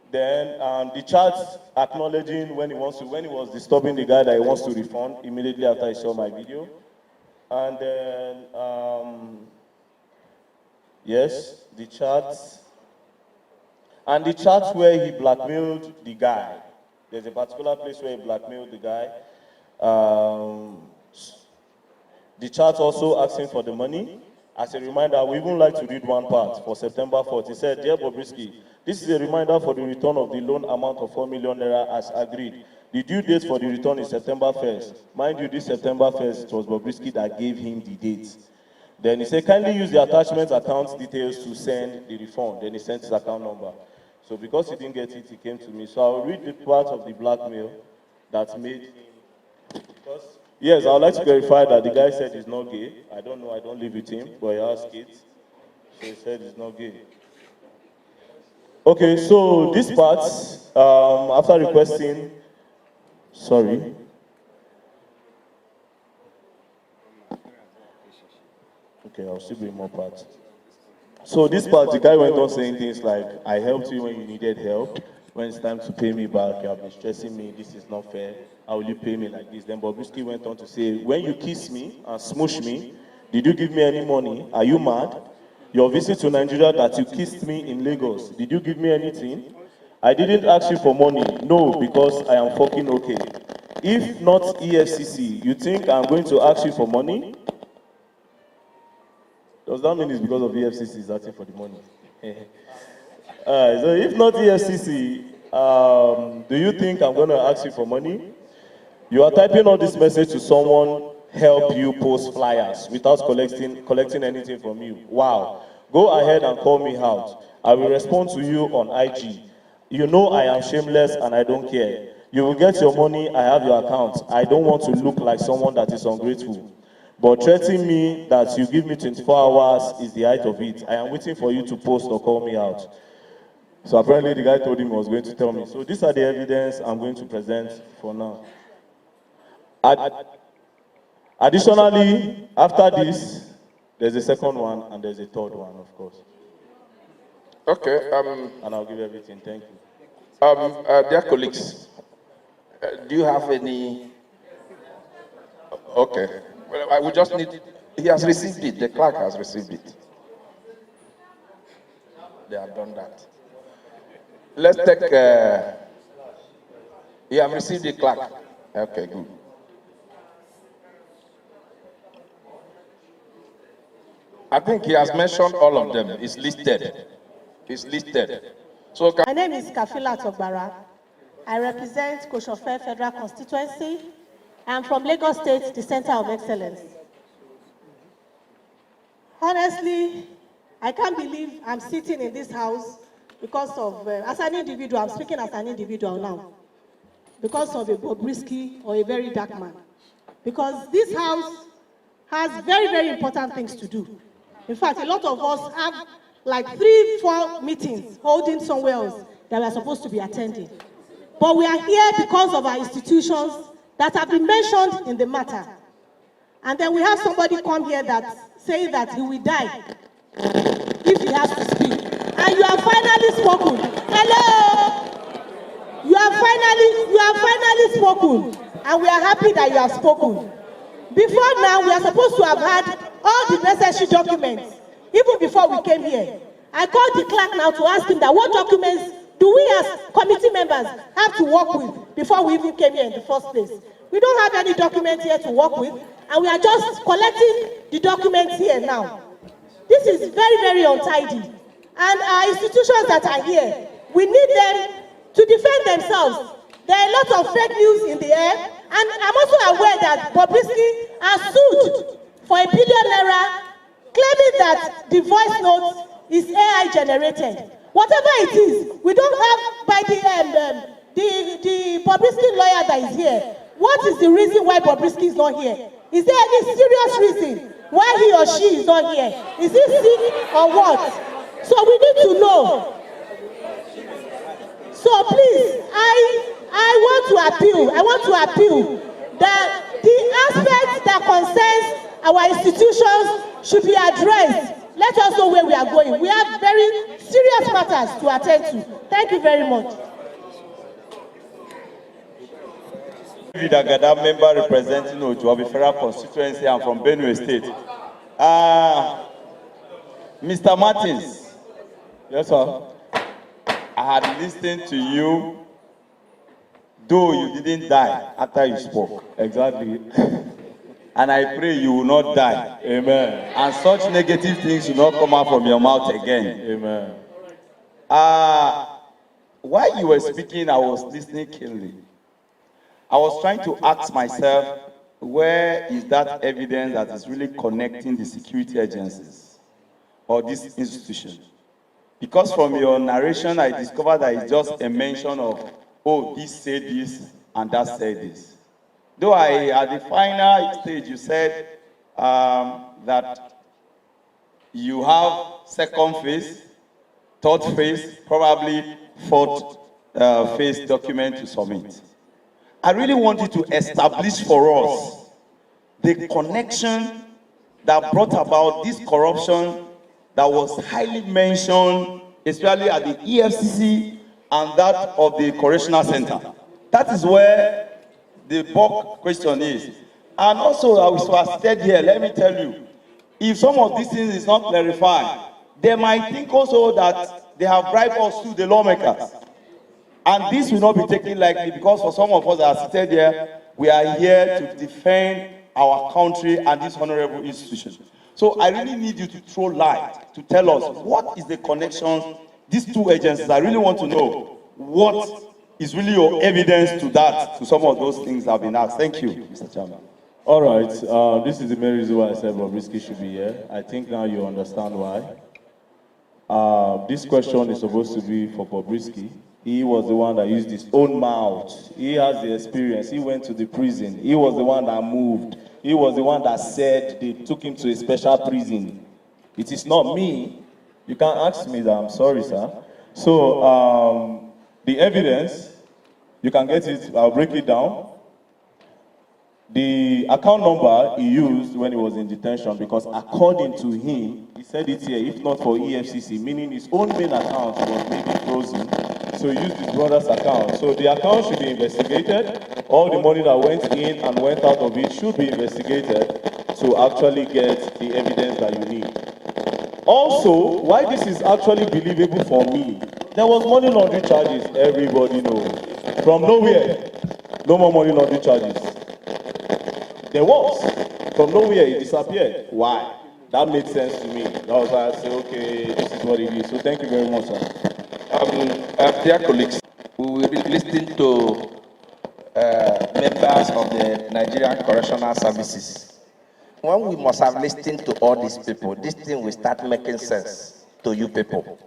Then the charts acknowledging when he was disturbing the guy that he wants to refund immediately after he saw my video. And then, yes, the charts. And the charts where he blackmailed the guy. There's a particular place where he blackmailed the guy. The charts also asking for the money. As a reminder, we even like to read one part for September 4th. He said, "Dear Bobrisky, this is a reminder for the return of the loan amount of 4 million naira as agreed. The due date for the return is September 1st. Mind you, this September 1st, it was Bobrisky that gave him the date. Then he said, kindly use the attachment account details to send the refund. Then he sent his account number. So because he didn't get it, he came to me. So I'll read the part of the blackmail that made him. Yes, I would like to verify that the guy said he's not gay. I don't know, I don't live with him, but he has kids. So he said he's not gay. Okay, so this part, after requesting, sorry. Okay, I'll still bring more parts. So this part, the guy went on saying things like, I helped you when you needed help. When it's time to pay me back, you have been stressing me, this is not fair. How will you pay me like this? Then Bobrisky went on to say, when you kiss me and smoosh me, did you give me any money? Are you mad? Your visit to Nigeria that you kissed me in Lagos, did you give me anything? I didn't ask you for money, no, because I am fucking okay. If not EFCC, you think I'm going to ask you for money? Does that mean it's because of EFCC is asking for the money? So if not EFCC, do you think I'm going to ask you for money? You are typing all this message to someone, help you post flyers without collecting anything from you. Wow. Go ahead and call me out. I will respond to you on IG. You know I am shameless and I don't care. You will get your money, I have your account. I don't want to look like someone that is ungrateful. But threatening me that you give me 24 hours is the height of it. I am waiting for you to post or call me out. So apparently the guy told him he was going to tell me. So these are the evidence I'm going to present for now. Additionally, after this, there's a second one and there's a third one, of course. Okay. And I'll give everything. Thank you. Dear colleagues, do you have any? Okay. Well, I will just need. He has received it. The clerk has received it. They have done that. Let's take. He has received the clerk. Okay, good. I think he has mentioned all of them. It's listed. It's listed. So my name is Kafila Togbara. I represent Koshofe Federal Constituency. I'm from Lagos State, the Center of Excellence. Honestly, I can't believe I'm sitting in this house because of, as an individual, I'm speaking as an individual now, because of a Bobrisky or a very dark man. Because this house has very, very important things to do. In fact, a lot of us have like 3-4 meetings holding somewhere else that we're supposed to be attending. But we are here because of our institutions that have been mentioned in the matter. And then we have somebody come here that say that he will die if he has to speak. And you have finally spoken. Hello! You have finally spoken. And we are happy that you have spoken. Before now, we are supposed to have had all the necessary documents, even before we came here. I called the clerk now to ask him that what documents do we as committee members have to work with before we even came here in the first place. We don't have any documents here to work with, and we are just collecting the documents here now. This is very, very untidy. And our institutions that are here, we need them to defend themselves. There are a lot of fake news in the air, and I'm also aware that Bobrisky has sued for ₦1 billion, claiming that the voice note is AI generated. Whatever it is, we don't have by the Bobrisky lawyer that is here. What is the reason why Bobrisky is not here? Is there any serious reason why he or she is not here? Is he sick or what? So we need to know. So please, I want to appeal that the aspects that concerns our institutions should be addressed. Let us know where we are going. We have very serious matters to attend to. Thank you very much. Vidagada, member representing Ojuabi Federal Constituency. I'm from Benue State. Mr. Martins. Yes, sir. I had listened to you, though you didn't die after you spoke. Exactly. And I pray you will not die. Amen. And such negative things will not come out from your mouth again. Amen. While you were speaking, I was listening keenly. I was trying to ask myself, where is that evidence that is really connecting the security agencies or this institution? Because from your narration, I discovered that it's just a mention of, oh, this said this and that said this. Though at the final stage, you said that you have second phase, third phase, probably fourth phase document to submit. I really want you to establish for us the connection that brought about this corruption that was highly mentioned, especially at the EFCC and that of the Correctional Center. That is where the bulk question is. And also, as I said here, let me tell you, if some of these things is not clarified, they might think also that they have bribed us to the lawmakers. And this will not be taken lightly, because for some of us that are seated here, we are here to defend our country and this honorable institution. So I really need you to throw light to tell us what is the connection, these two agencies. I really want to know what is really your evidence to that, to some of those things that have been asked. Thank you, Mr. Chairman. All right, this is the main reason why I said Bobrisky should be here. I think now you understand why. This question is supposed to be for Bobrisky. He was the one that used his own mouth. He has the experience. He went to the prison. He was the one that moved. He was the one that said they took him to a special prison. It is not me. You can ask me that. I'm sorry, sir. So the evidence, you can get it. I'll break it down. The account number he used when he was in detention, because according to him, he said it here, if not for EFCC, meaning his own main account was maybe frozen. So he used his brother's account. So the account should be investigated. All the money that went in and went out of it should be investigated to actually get the evidence that you need. Also, why this is actually believable for me, there was money laundering charges, everybody knows. From nowhere, no more money laundering charges. There was. From nowhere, it disappeared. Why? That made sense to me. That was why I said, okay, this is what it is. So thank you very much, sir. Dear colleagues, we will listening to members of the Nigerian Correctional Services. When we must have listened to all these people, this thing will start making sense to you people.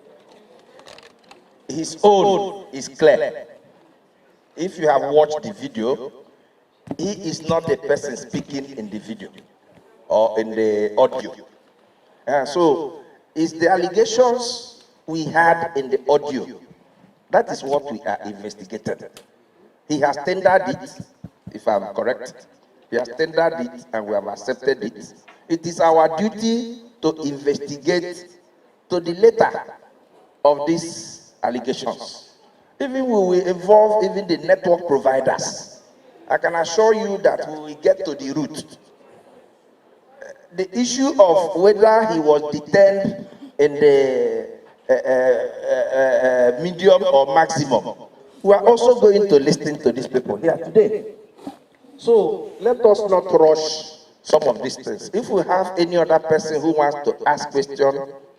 His own is clear. If you have watched the video, he is not the person speaking in the video or in the audio. So it's the allegations we had in the audio. That is what we are investigating. He has tendered it, if I'm correct. He has tendered it and we have accepted it. It is our duty to investigate to the letter of these allegations. Even we will involve even the network providers. I can assure you that we will get to the root. The issue of whether he was detained in the medium or maximum, we are also going to listen to these people here today. So let us not rush some of these things. If we have any other person who wants to ask questions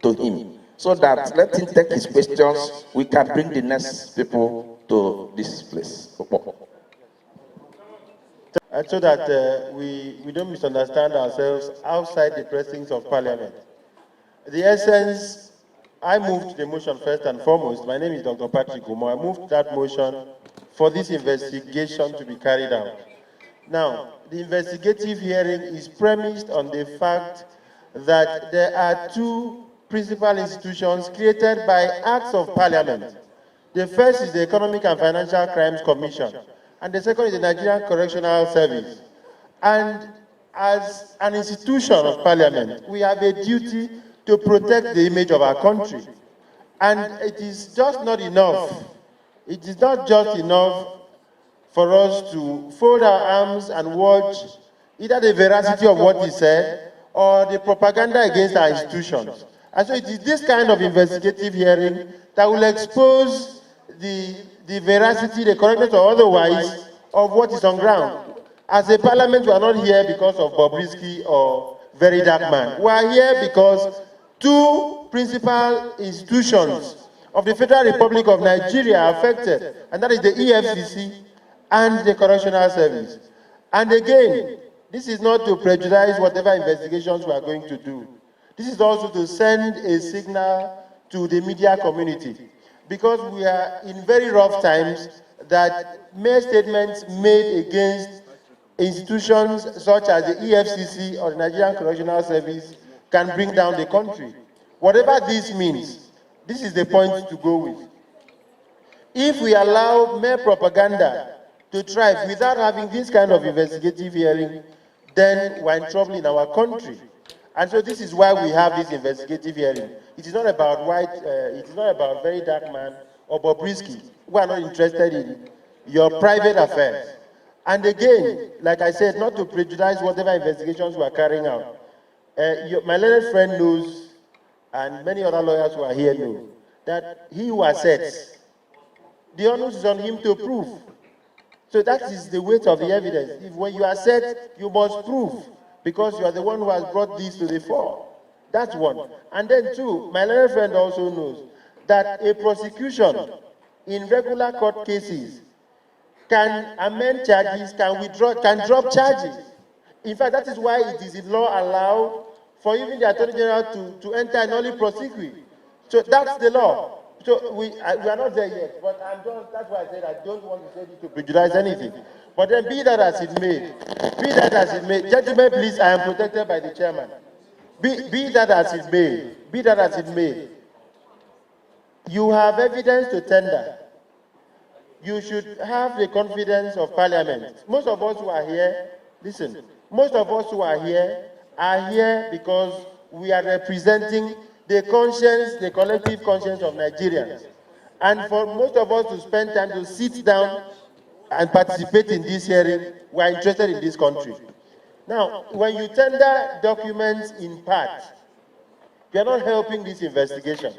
to him, so that let him take his questions, we can bring the next people to this place. And so that we don't misunderstand ourselves outside the precincts of Parliament. The essence, I moved the motion first and foremost. My name is Dr. Patrick Umo. I moved that motion for this investigation to be carried out. Now, the investigative hearing is premised on the fact that there are two principal institutions created by acts of Parliament. The first is the Economic and Financial Crimes Commission, and the second is the Nigerian Correctional Service. And as an institution of Parliament, we have a duty to protect the image of our country. And it is just not enough. It is not just enough for us to fold our arms and watch either the veracity of what is said or the propaganda against our institutions. And so it is this kind of investigative hearing that will expose the veracity, the correctness or otherwise of what is on ground. As a parliament, we are not here because of Bobrisky or VeryDarkMan. We are here because two principal institutions of the Federal Republic of Nigeria are affected, and that is the EFCC and the Correctional Service. And again, this is not to prejudice whatever investigations we are going to do. This is also to send a signal to the media community, because we are in very rough times, that mere statements made against institutions such as the EFCC or the Nigerian Correctional Service can bring down the country. Whatever this means, this is the point to go with. If we allow mere propaganda to thrive without having this kind of investigative hearing, then we're in trouble in our country. And so this is why we have this investigative hearing. It is not about it is not about VeryDarkMan or Bobrisky. We are not interested in your private affairs. And again, like I said, not to prejudice whatever investigations we are carrying out. My learned friend knows, and many other lawyers who are here know, that he who assets, the onus is on him to prove. So that is the weight of the evidence. If when you assert, you must prove, because you are the one who has brought this to the fore. That's one. And then two, my learned friend also knows that a prosecution in regular court cases can amend charges, can drop charges. In fact, that is why it is in law allowed for even the Attorney General to enter an early prosecution. So that's the law. So we are not there yet, but that's why I said I don't want to say this to prejudice anything. But then be that as it may, gentlemen, please, I am protected by the chairman. Be that as it may, you have evidence to tender. You should have the confidence of Parliament. Most of us who are here, listen, most of us who are here because we are representing the conscience, the collective conscience of Nigerians. And for most of us to spend time to sit down and participate in this hearing, we are interested in this country. Now, when you tender documents in part, you are not helping this investigation.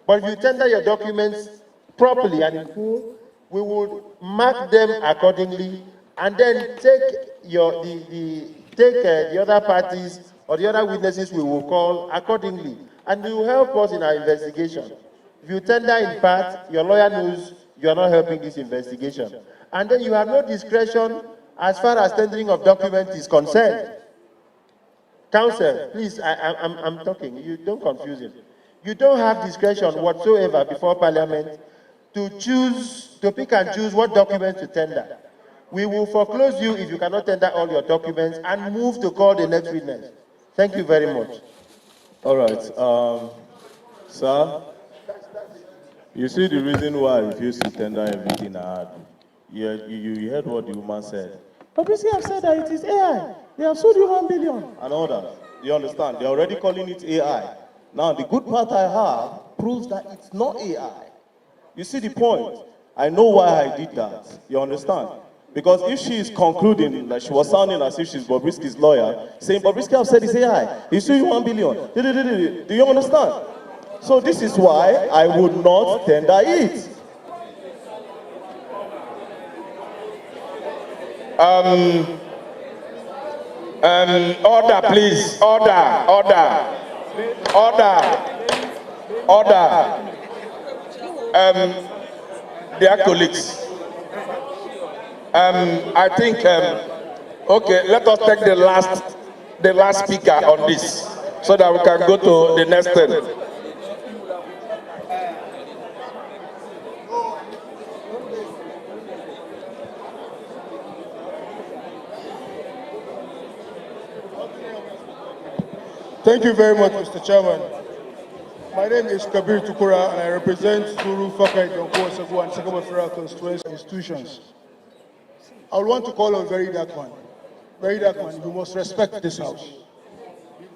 But if you tender your documents properly and in full, we would mark them accordingly, and then take the other parties or the other witnesses we will call accordingly, and it will help us in our investigation. If you tender in part, your lawyer knows you are not helping this investigation. And then you have no discretion as far as tendering of documents is concerned. Counsel, please, I'm talking. You don't confuse it. You don't have discretion whatsoever before Parliament to pick and choose what documents to tender. We will foreclose you if you cannot tender all your documents and move to call the next witness. Thank you very much. All right, sir, you see the reason why I refused to tender everything I had. You heard what the woman said. Bobrisky have said that it is AI. They have sold you 1 billion and all that. You understand? They're already calling it AI. Now, the good part I have proves that it's not AI. You see the point? I know why I did that. You understand? Because if she is concluding, like she was sounding as if she's Bobrisky's lawyer, saying Bobrisky have said it's AI, he sued you 1 billion. Do you understand? So this is why I would not tender it. Order, please. Order. Dear colleagues, I think, okay, let us take the last speaker on this so that we can go to the next thing. Thank you very much, Mr. Chairman. My name is Kabir Tukura, and I represent Suru, Fakai, Donko, Sagu, and Sakaba Federal Constituency institutions. I would want to call on VeryDarkMan. VeryDarkMan, you must respect this House.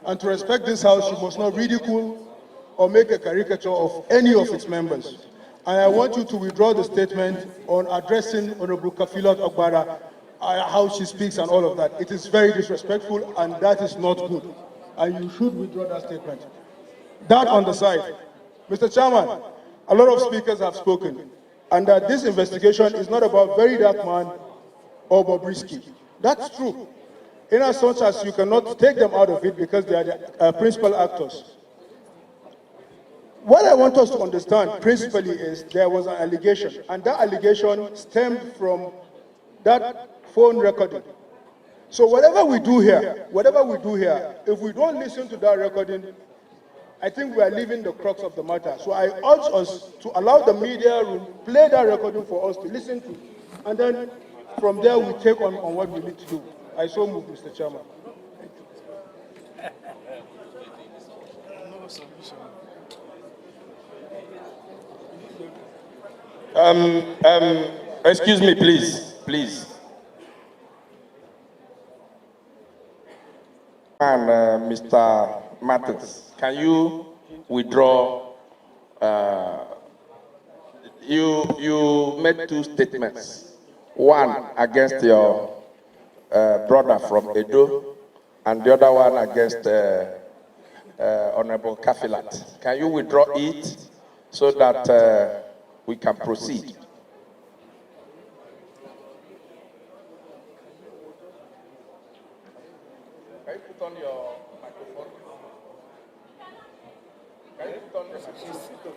And to respect this House, you must not ridicule or make a caricature of any of its members. And I want you to withdraw the statement on addressing Honorable Kafilat Ogbara, how she speaks and all of that. It is very disrespectful, and that is not good. And you should withdraw that statement. That on the side. Mr. Chairman, a lot of speakers have spoken, and that this investigation is not about VeryDarkMan or Bobrisky. That's true. In as much as you cannot take them out of it because they are the principal actors. What I want us to understand principally is there was an allegation, and that allegation stemmed from that phone recording. So whatever we do here, if we don't listen to that recording, I think we are leaving the crux of the matter. So I urge us to allow the media to play that recording for us to listen to, and then from there we take on what we need to do. I so move, Mr. Chairman. Excuse me, please. And Mr. Martins, can you withdraw? You made two statements. One against your brother from Edo, and the other one against Honorable Kafilat. Can you withdraw it so that we can proceed? Can you put on your microphone? Can you put on your microphone?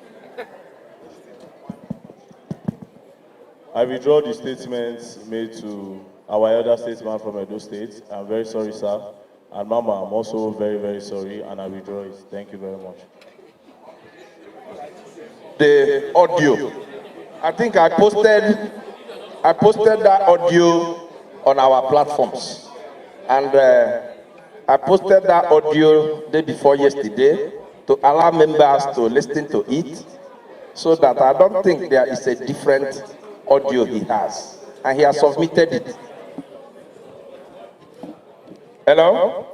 I withdraw the statements made to our elder statesman from Edo State. I'm very sorry, sir. And Mama, I'm also very, very sorry, and I withdraw it. Thank you very much. The audio. I think I posted that audio on our platforms. And I posted that audio day before yesterday to allow members to listen to it, so that I don't think there is a different audio he has. And he has submitted it. Hello?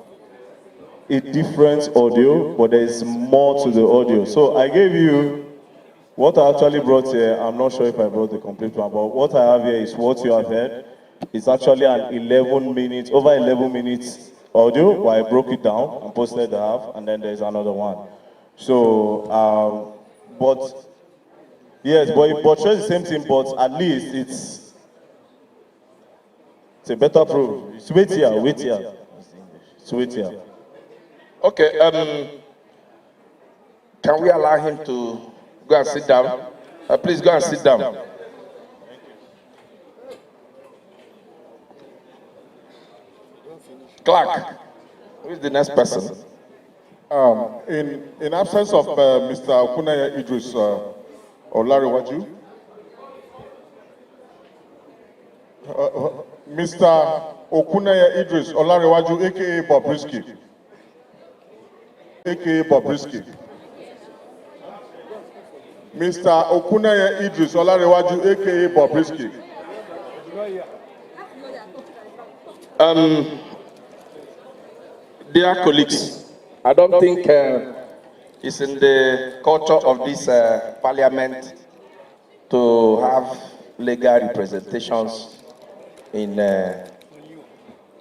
A different audio, but there is more to the audio. So I gave you what I actually brought here. I'm not sure if I brought the complete one, but what I have here is what you have heard. It's actually an over 11 minutes audio, where I broke it down and posted the half, and then there's another one. So, but yes, but it portrays the same thing, but at least it's a better proof. It's wait here. It's wait here. Okay, can we allow him to go and sit down? Please go and sit down. Clerk, who is the next person? In absence of Mr. Okunaya Idris Olarewaju, Mr. Okunaya Idris Olarewaju, aka Bobrisky, Mr. Okunaya Idris Olarewaju, aka Bobrisky. Dear colleagues, I don't think it's in the culture of this parliament to have legal representations in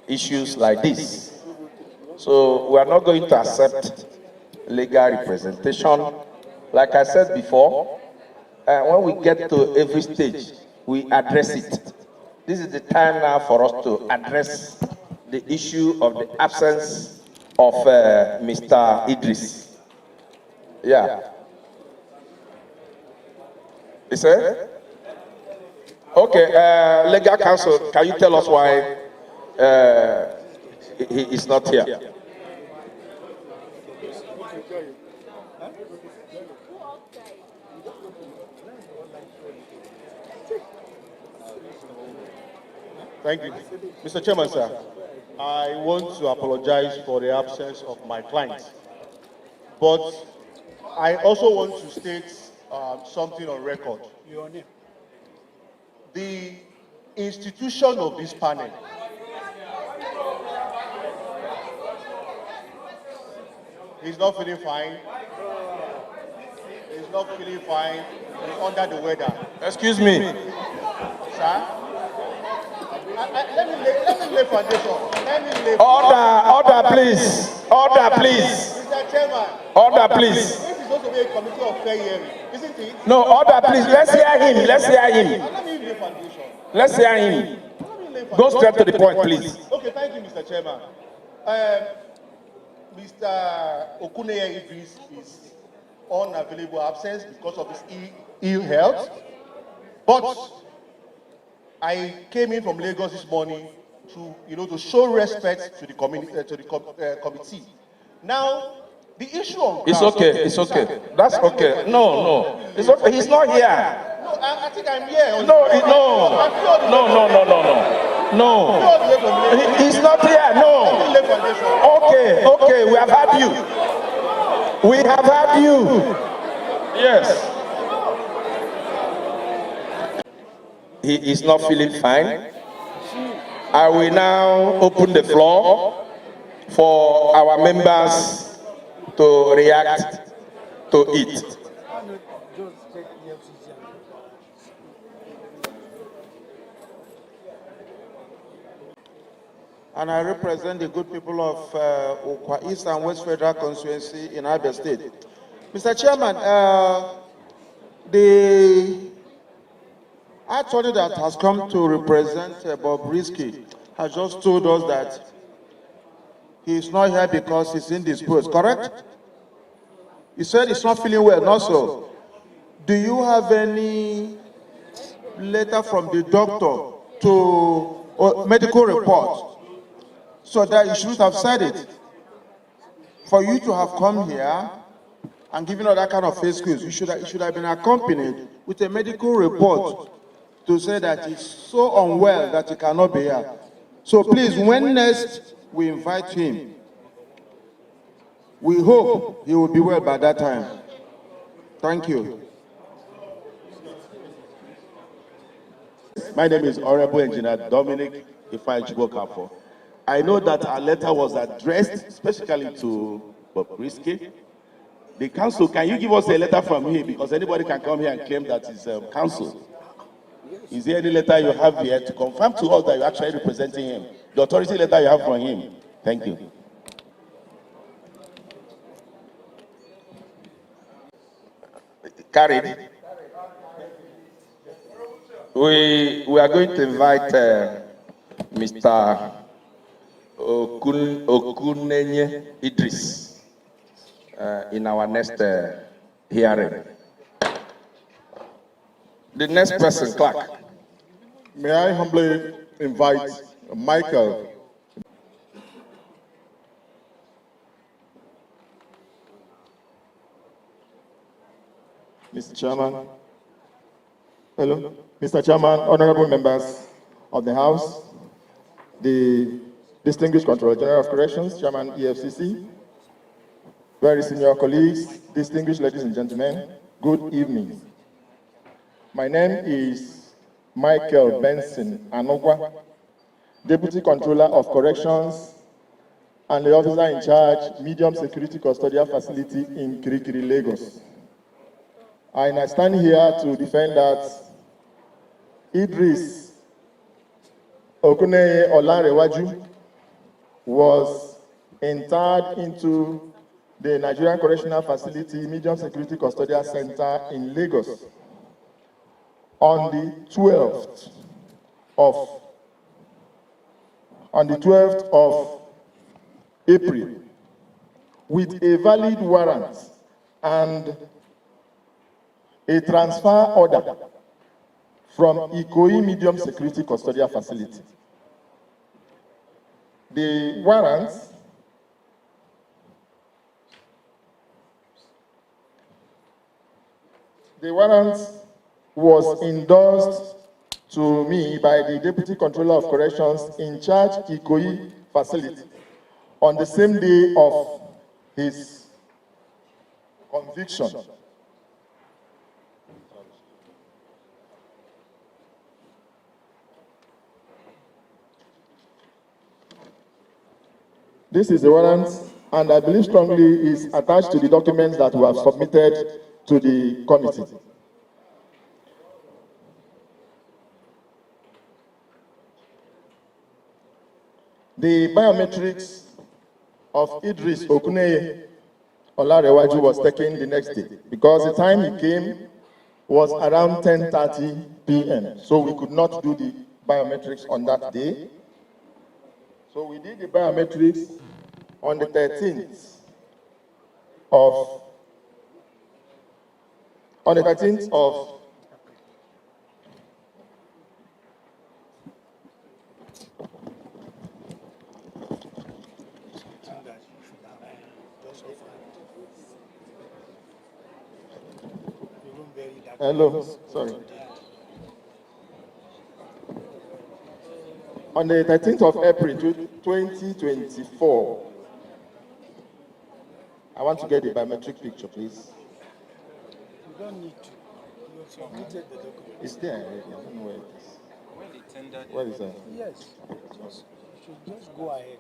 issues like this. So we are not going to accept legal representation. Like I said before, when we get to every stage, we address it. This is the time now for us to address the issue of the absence of Mr. Idris. Yeah. Is it? Okay, legal counsel, can you tell us why he is not here? Thank you. Mr. Chairman, sir, I want to apologize for the absence of my client. But I also want to state something on record. The institution of this panel is not feeling fine. He's not feeling fine. He's under the weather. Excuse me. Sir? Let me lay foundation. Order, please. Order, please. Mr. Chairman. Order, please. This is supposed to be a committee of fair hearing, isn't it? No, order, please. Let's hear him. Let's hear him. Let me lay foundation. Let's hear him. Go straight to the point, please. Okay, thank you, Mr. Chairman. Mr. Okuneye Idris is on available absence because of his ill health. But I came in from Lagos this morning to show respect to the committee. Now, the issue on It's okay. It's okay. That's okay. No. It's okay. He's not here. No, I think I'm here. No. He's not here. No. Okay. We have had you. We have had you. Yes. He is not feeling fine. I will now open the floor for our members to react to it. And I represent the good people of Okwa East and West Federal Constituency in Abia State. Mr. Chairman, the attorney that has come to represent Bobrisky has just told us that he is not here because he's indisposed, correct? He said he's not feeling well, not so. Do you have any letter from the doctor or medical report? So that you shouldn't have said it. For you to have come here and given all that kind of excuse, you should have been accompanied with a medical report to say that he's so unwell that he cannot be here. So please, when next we invite him, we hope he will be well by that time. Thank you. My name is Honorable Engineer Dominic Ifeanyi. I know that our letter was addressed specifically to Bobrisky. The council, can you give us a letter from him? Because anybody can come here and claim that it's council. Is there any letter you have here to confirm to us that you're actually representing him? The authority letter you have from him. Thank you. Carried. We are going to invite Mr. Okuneye Idris in our next hearing. The next person, clerk. May I humbly invite Michael. Mr. Chairman. Hello, Mr. Chairman, honorable members of the House, the distinguished Controller General of Corrections, Chairman EFCC, very senior colleagues, distinguished ladies and gentlemen, good evening. My name is Michael Benson Anogwa, Deputy Controller of Corrections and the officer in charge, Medium Security Custodial Facility in Kirikiri, Lagos. I stand here to defend that Idris Okuneye Olanrewaju was interred into the Nigerian Correctional Facility Medium Security Custodial Center in Lagos on the 12th of April with a valid warrant and a transfer order from Ikoyi Medium Security Custodial Facility. The warrant was endorsed to me by the Deputy Controller of Corrections in charge Ikoyi facility on the same day of his conviction. This is the warrant, and I believe strongly is attached to the documents that we have submitted to the committee. The biometrics of Idris Okuneye Olanrewaju was taken the next day because the time he came was around 10:30 p.m. So we could not do the biometrics on that day. So we did the biometrics on the 13th of Hello, sorry. On the 13th of April 2024, I want to get the biometric picture, please. You don't need to. You have submitted the document. It's there already. I don't know where it is. Where is that? Yes. You should just go ahead.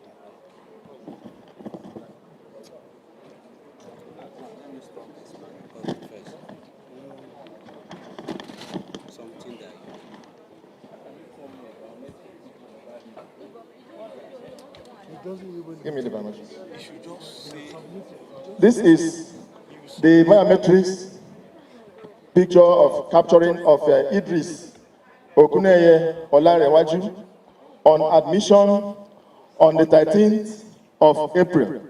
Something that Give me the biometrics. This is the biometrics picture of capturing of Idris Okuneye Olanrewaju on admission on the 13th of April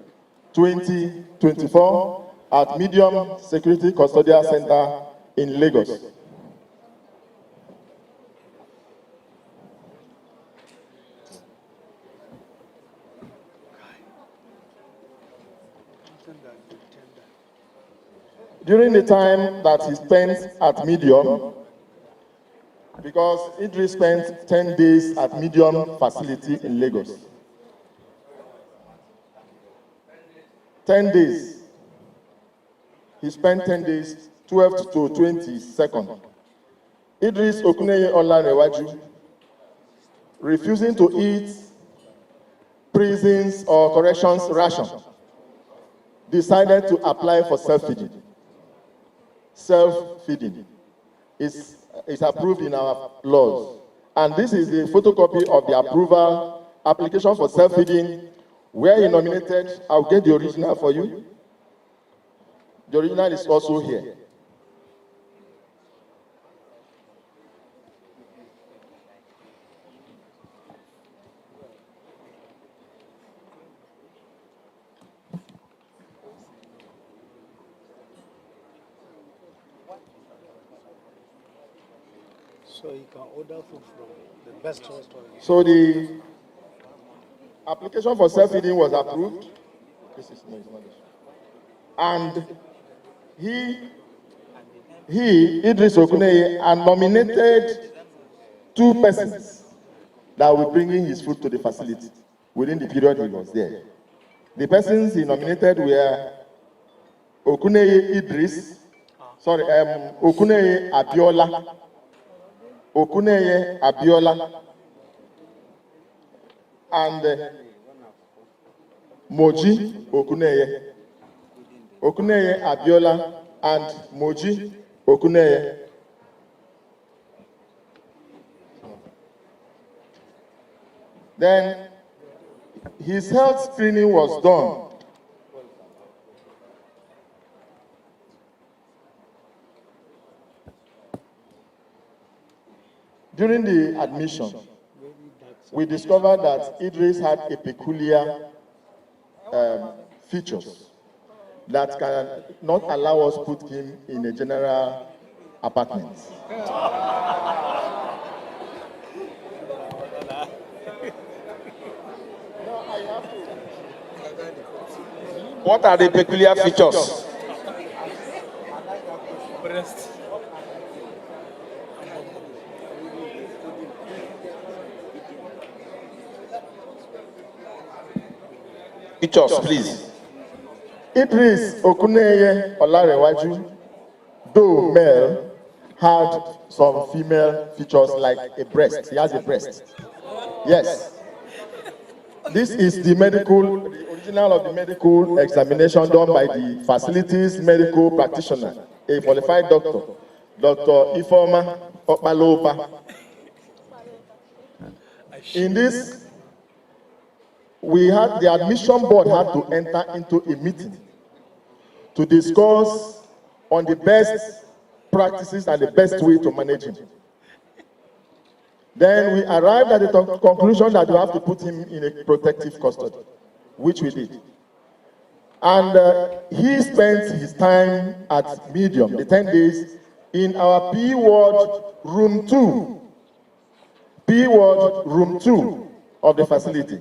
2024 at Medium Security Custodial Center in Lagos. During the time that he spent at Medium, because Idris spent 10 days at Medium facility in Lagos. 10 days. He spent 10 days, 12th to 22nd. Idris Okuneye Olanrewaju, refusing to eat prisons or corrections ration, decided to apply for self-feeding. Self-feeding is approved in our laws. And this is the photocopy of the approval application for self-feeding where he nominated. I'll get the original for you. The original is also here. so you can order food from the best restaurant. So the application for self-feeding was approved. This is no, it's not this. And he, Idris Okuneye, nominated 2 persons that will bring in his food to the facility within the period he was there. The persons he nominated were Okuneye Idris, Okuneye Abiola, and Moji Okuneye. Okuneye Abiola and Moji Okuneye. Then his health screening was done. During the admission, we discovered that Idris had a peculiar features that can not allow us to put him in a general apartment. What are the peculiar features? Features, please. Idris Okuneye Olarewaju, though male, had some female features like a breast. He has a breast. Yes. This is the original of the medical examination done by the facility's medical practitioner, a qualified doctor, Dr. Ifeoma Opalopa. In this, the admission board had to enter into a meeting to discuss on the best practices and the best way to manage him. Then we arrived at the conclusion that we have to put him in a protective custody, which we did. And he spent his time at Medium, the 10 days, in our P ward room 2. P ward room 2 of the facility.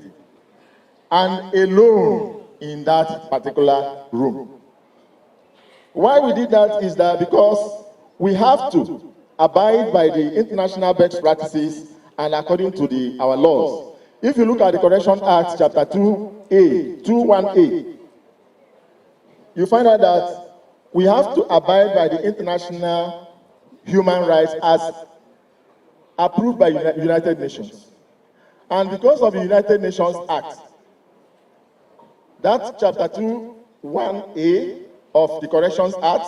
And alone in that particular room. Why we did that is that because we have to abide by the international best practices and according to our laws. If you look at the Correction Act, Chapter 2A, 21A, you find out that we have to abide by the international human rights as approved by United Nations. And because of the United Nations Act, that Chapter 21A of the Corrections Act,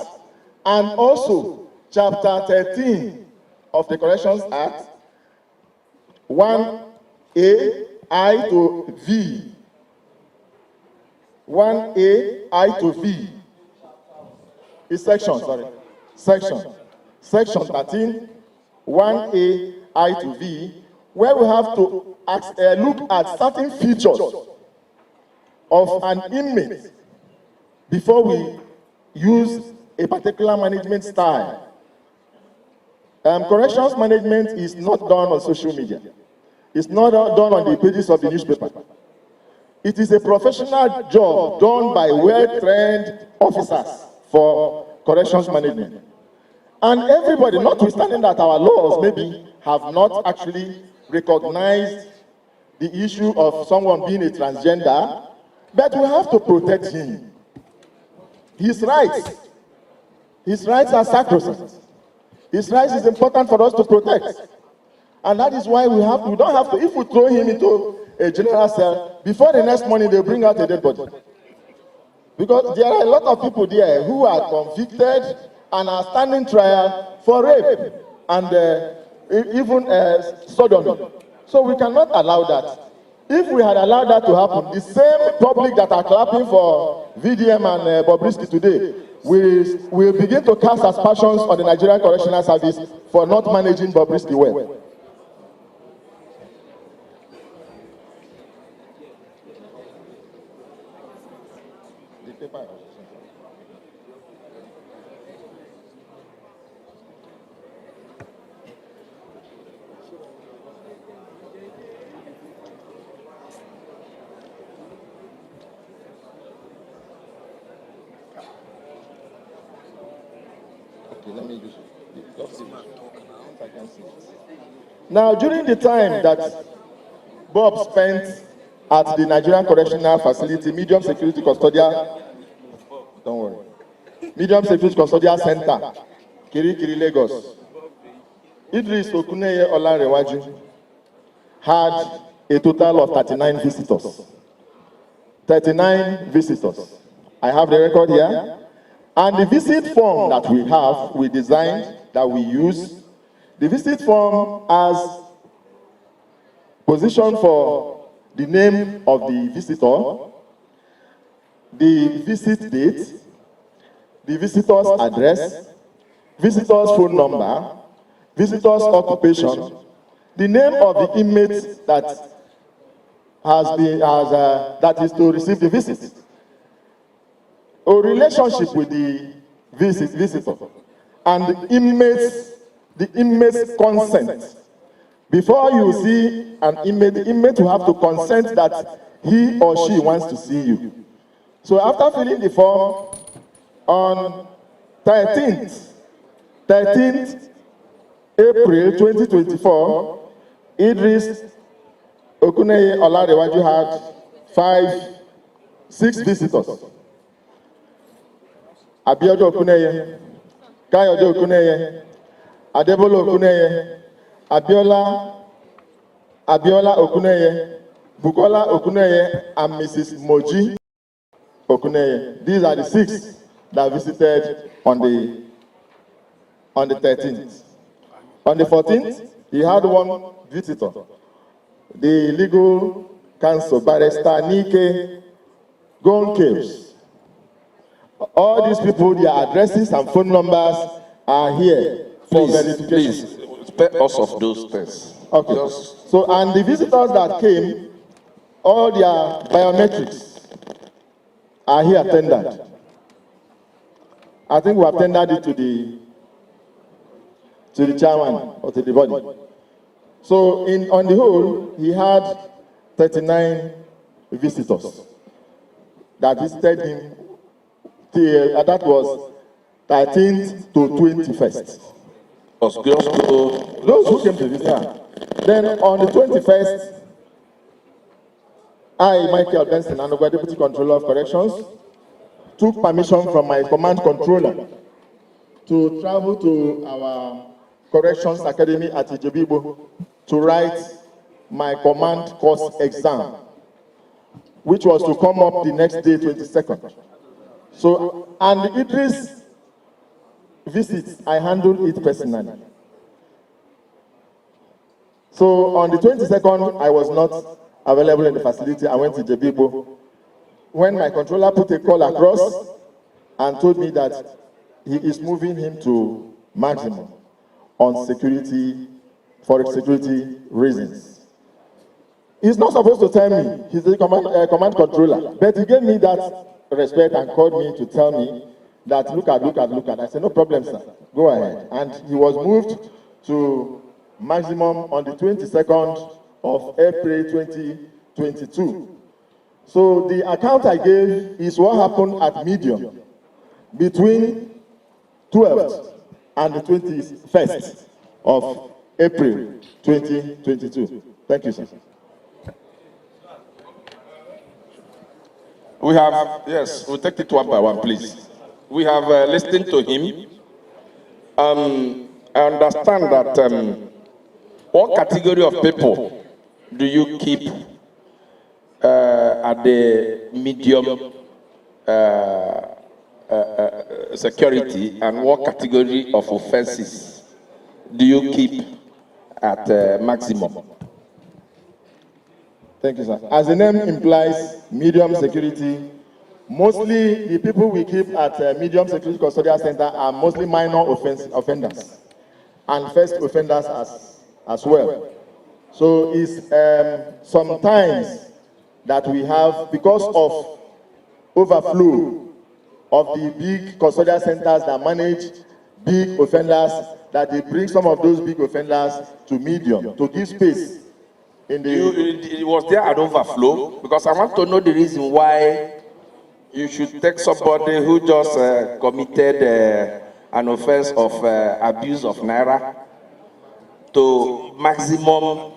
and also Chapter 13 of the Corrections Act, 1A, I to V. 1A, I to V. Is section 13, 1A, I to V, where we have to look at certain features of an inmate before we use a particular management style. Corrections management is not done on social media. It's not done on the pages of the newspaper. It is a professional job done by well-trained officers for corrections management. And everybody, notwithstanding that our laws maybe have not actually recognized the issue of someone being a transgender, but we have to protect him. His rights are sacrosanct. His rights is important for us to protect. And that is why we don't have to, if we throw him into a general cell, before the next morning they bring out a dead body. Because there are a lot of people there who are convicted and are standing trial for rape and even sodomy. So we cannot allow that. If we had allowed that to happen, the same public that are clapping for VDM and Bobrisky today will begin to cast aspersions on the Nigerian Correctional Service for not managing Bobrisky well. Okay, let me use it. Now, during the time that Bob spent at the Nigerian Correctional Facility, Medium Security Custodial, don't worry, Medium Security Custodial Center, Kirikiri, Lagos, Idris Okuneye Olarewaju had a total of 39 visitors. 39 visitors. I have the record here. And the visit form that we have, we designed, that we use, the visit form has position for the name of the visitor, the visit date, the visitor's address, visitor's phone number, visitor's occupation, the name of the inmate that that is to receive the visit, a relationship with the visitor, and the inmate's consent. Before you see an inmate, the inmate will have to consent that he or she wants to see you. So after filling the form on 13th April 2024, Idris Okuneye Olarewaju had 6 visitors. Abiodo Okuneye, Kayode Okuneye, Adebolo Okuneye, Abiola Okuneye, Bukola Okuneye, and Mrs. Moji Okuneye. These are the 6 that visited on the 13th. On the 14th, he had 1 visitor, the legal counsel, Barrister Nike Gonkews. All these people, their addresses and phone numbers are here for verification. Please, spare us of those things. Okay. So, and the visitors that came, all their biometrics are here tendered. I think we have tendered it to the chairman or to the body. So, on the whole, he had 39 visitors that visited him. That was 13th to 21st. Those who came to visit. Yeah. Then on the 21st, I, Michael Benson, Anogwa Deputy Controller of Corrections, took permission from my command controller to travel to our Corrections Academy at Ijebibo to write my command course exam, which was to come up the next day, 22nd. So, and the Idris visit, I handled it personally. So on the 22nd, I was not available in the facility. I went to Jebibo. When my controller put a call across and told me that he is moving him to maximum on security, for security reasons. He's not supposed to tell me, he's the command controller, but he gave me that respect and called me to tell me that look at. I said, no problem, sir, go ahead. And he was moved to maximum on the 22nd of April 2022. So the account I gave is what happened at medium between 12th and the 21st of April 2022. Thank you, sir. We have, yes, we'll take it one by one, please. We have listened to him. I understand that what category of people do you keep at the medium security, and what category of offenses do you keep at maximum? Thank you, sir. As the name implies, medium security, mostly the people we keep at medium security custodial center are mostly minor offenders and first offenders as well. So it's sometimes that we have, because of overflow of the big custodial centers that manage big offenders, that they bring some of those big offenders to medium to give space. Was there an overflow? Because I want to know the reason why you should take somebody who just committed an offense of abuse of naira to maximum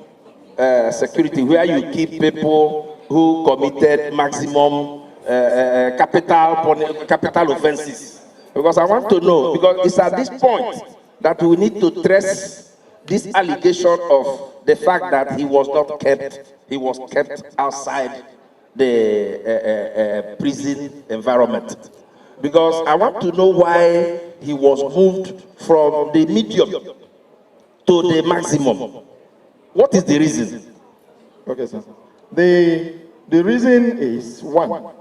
security, where you keep people who committed maximum capital offenses. Because I want to know, because it's at this point that we need to trace this allegation of the fact that he was kept outside the prison environment. Because I want to know why he was moved from the medium to the maximum. What is the reason? Okay, sir. The reason is, one,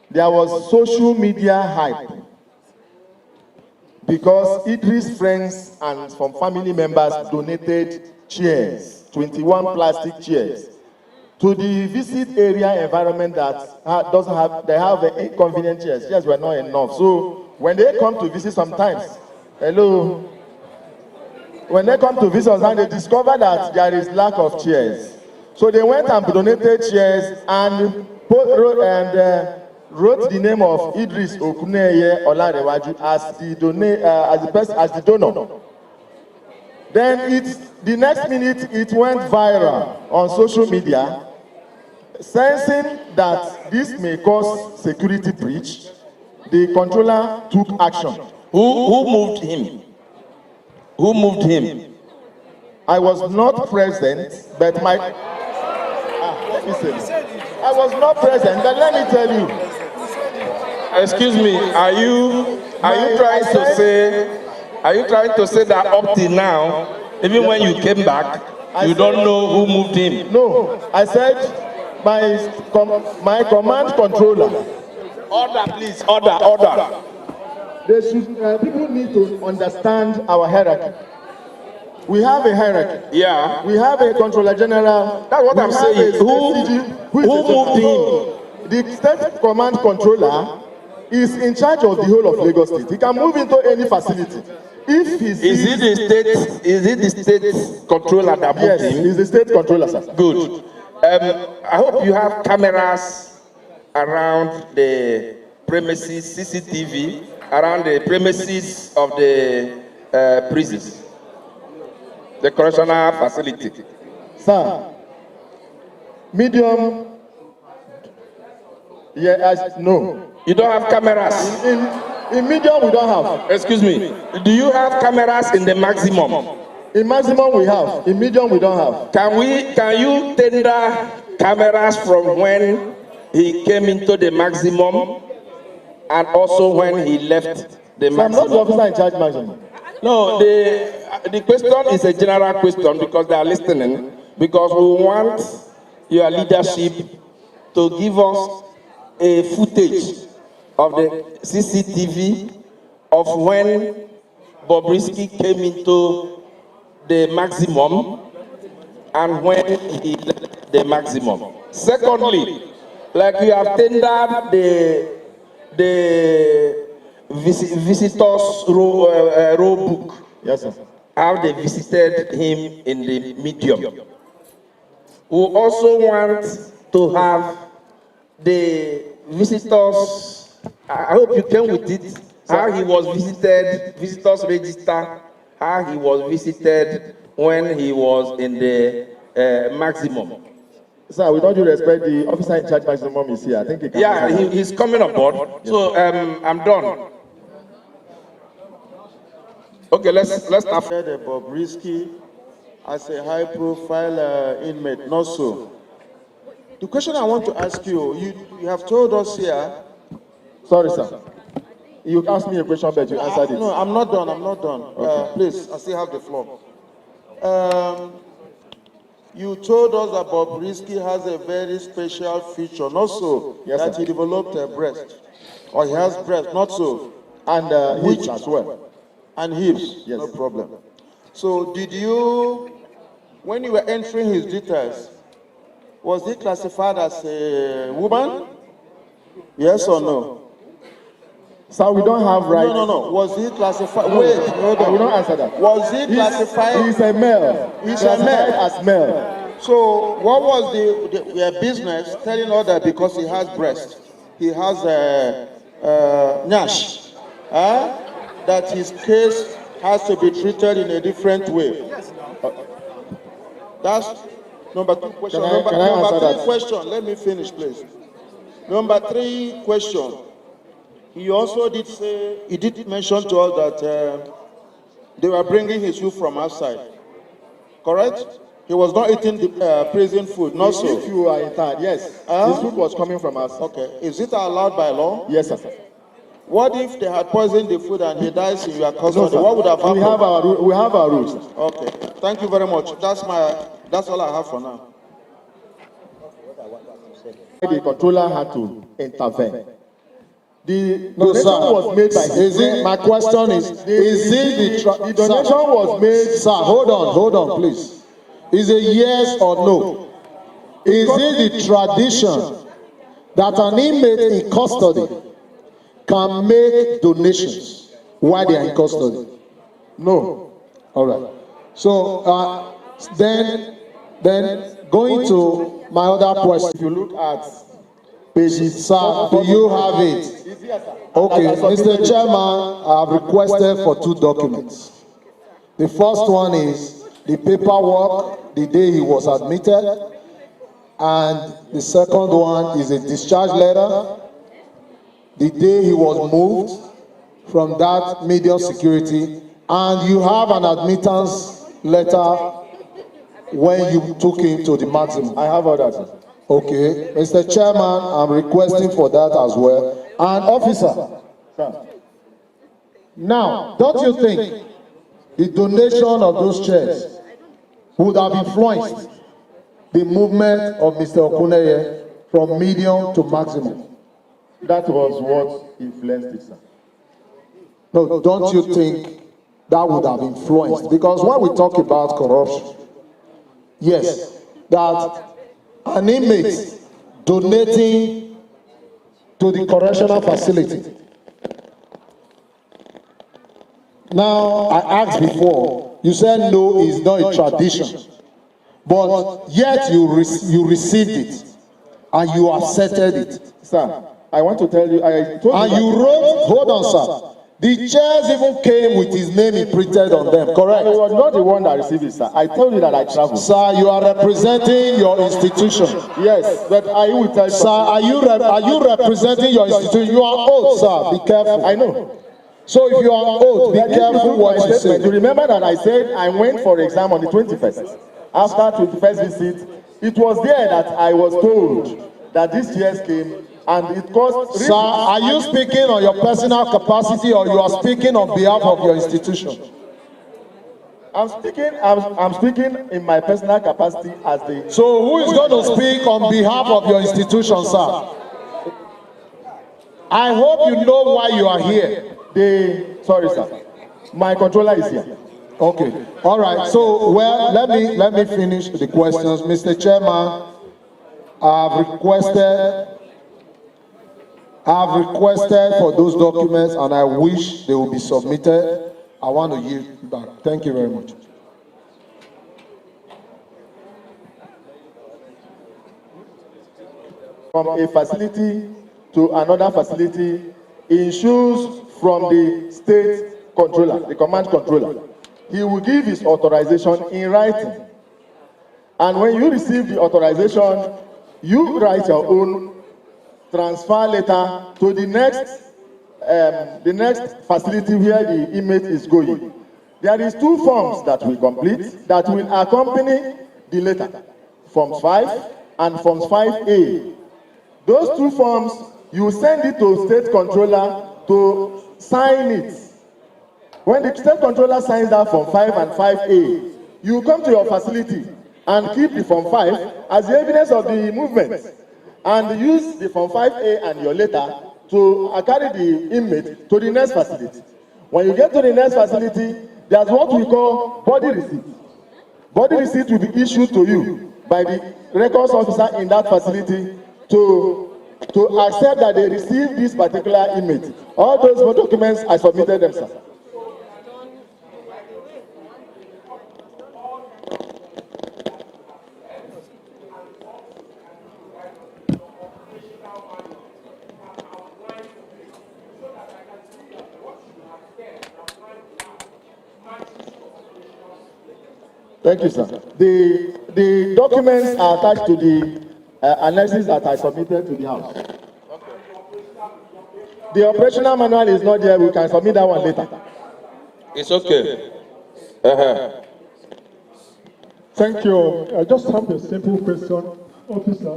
there was social media hype because Idris' friends and some family members donated chairs, 21 plastic chairs, to the visit area environment that doesn't have, they have inconvenient chairs. Chairs were not enough. So when they come to visit sometimes, when they come to visit us, they discover that there is lack of chairs. So they went and donated chairs and wrote the name of Idris Okuneye Olarewaju as the donor. Then the next minute it went viral on social media, sensing that this may cause security breach. The controller took action. Who moved him? Who moved him? I was not present, but let me say, I was not present, but let me tell you. Excuse me, are you trying to say that up till now, even when you came back, you don't know who moved him? No, I said my command controller. Order, please, order. They should, people need to understand our hierarchy. We have a hierarchy. Yeah. We have a controller general. That's what I'm saying. Who moved him? The state command controller is in charge of the whole of Lagos State. He can move into any facility. If he sees, is it the state controller that moved him? Yes, he's the state controller, sir. Good. I hope you have cameras around the premises, CCTV, around the premises of the prisons, the correctional facility. Sir, medium, no. You don't have cameras? In medium, we don't have. Excuse me. Do you have cameras in the maximum? In maximum, we have. In medium, we don't have. Can you tender cameras from when he came into the maximum and also when he left the maximum? I'm not the officer in charge maximum. No, the question is a general question because they are listening, because we want your leadership to give us a footage of the CCTV of when Bobrisky came into the maximum and when he left the maximum. Secondly, like we have tendered the visitors row book. Yes, sir. How they visited him in the medium. We also want to have the visitors, I hope you came with it, how he was visited, visitors register, how he was visited when he was in the maximum. Sir, with all due respect, the officer in charge maximum is here. I think he can. Yeah, he's coming aboard. Yes. So I'm done. Okay, let's start. Bobrisky as a high-profile inmate, not so. The question I want to ask you, you have told us here. Sorry, sir. You asked me a question, but you answered it. No, I'm not done. Okay. Please, I still have the floor. You told us that Bobrisky has a very special feature, not so, yes, that he developed a breast, or he has breast, not so, and hips as well. And hips, yes, no problem. So did you, when you were entering his details, was he classified as a woman? Yes or no? Sir, we don't have rights. No. Was he classified? Wait, hold on. We don't answer that. Was he classified? He's a male. He's a male. As male. So what was the business telling us that because he has breast, he has a nyash? Huh? that his case has to be treated in a different way. That's number 2 question. Number 3 question, let me finish, please. Number 3 question, he also did say, he did mention to us that they were bringing his food from outside, correct? He was not eating the prison food, not so. If you are in town, yes. This food was coming from us. Okay, is it allowed by law? Yes, sir. What if they had poisoned the food and he dies in your custody? No, sir. What would have happened? We have our rules. Okay, thank you very much. That's all I have for now. The controller had to intervene. The donation was made by my question is the donation was made. Sir, hold on, please. Is it yes or no? Is it the tradition that an inmate in custody can make donations while they are in custody? No. All right. So then going to my other question. If you look at pages, sir, do you have it? Okay, Mr. Chairman, I have requested for 2 documents. The first one is the paperwork the day he was admitted, and the second one is a discharge letter the day he was moved from that medium security, and you have an admittance letter when you took him to the maximum. I have all that. Okay, Mr. Chairman, I'm requesting for that as well. And officer, Sir. now, don't you think the donation of those chairs would have influenced the movement of Mr. Okuneye from medium to maximum? That was what influenced it, sir. No, don't you think that would have influenced? Because when we talk about corruption, yes, that an inmate donating to the correctional facility. Now, I asked before, you said no, it's not a tradition, but yet you received it and you accepted it. Sir, I want to tell you, and you wrote, hold on, sir. The chairs even came with his name imprinted on them, correct? I was not the one that received it, sir. I told you that I traveled. Sir, you are representing your institution. Yes, but I will tell you. Sir, are you representing your institution? You are old, sir. Be careful. I know. So if you are old, be careful what you say. You remember that I said I went for exam on the 21st. After 21st visit, it was there that I was told that these chairs came. And it cost. Sir, are you speaking on your personal capacity or you are speaking on behalf of your institution? I'm speaking in my personal capacity as the. So who is going to speak on behalf of your institution, sir? I hope you know why you are here. Sorry, sir. My controller is here. Okay. All right. So well, let me finish the questions, Mr. Chairman. I've requested for those documents and I wish they will be submitted. I want to yield back. Thank you very much. From a facility to another facility, issues from the state controller, the command controller. He will give his authorization in writing. And when you receive the authorization, you write your own transfer letter to the next facility where the inmate is going. There is 2 forms that we complete that will accompany the letter, Forms 5 and Forms 5A. Those 2 forms, you send it to state controller to sign it. When the state controller signs that Form 5 and 5A, you come to your facility and keep the Form 5 as the evidence of the movement. And use the Form 5A and your letter to carry the inmate to the next facility. When you get to the next facility, there's what we call body receipt. Body receipt will be issued to you by the records officer in that facility to accept that they received this particular inmate. All those documents, I submitted them, sir. Thank you, sir. The documents are attached to the annexes that I submitted to the House. The operational manual is not there. We can submit that one later. It's okay. Thank you. I just have a simple question, officer.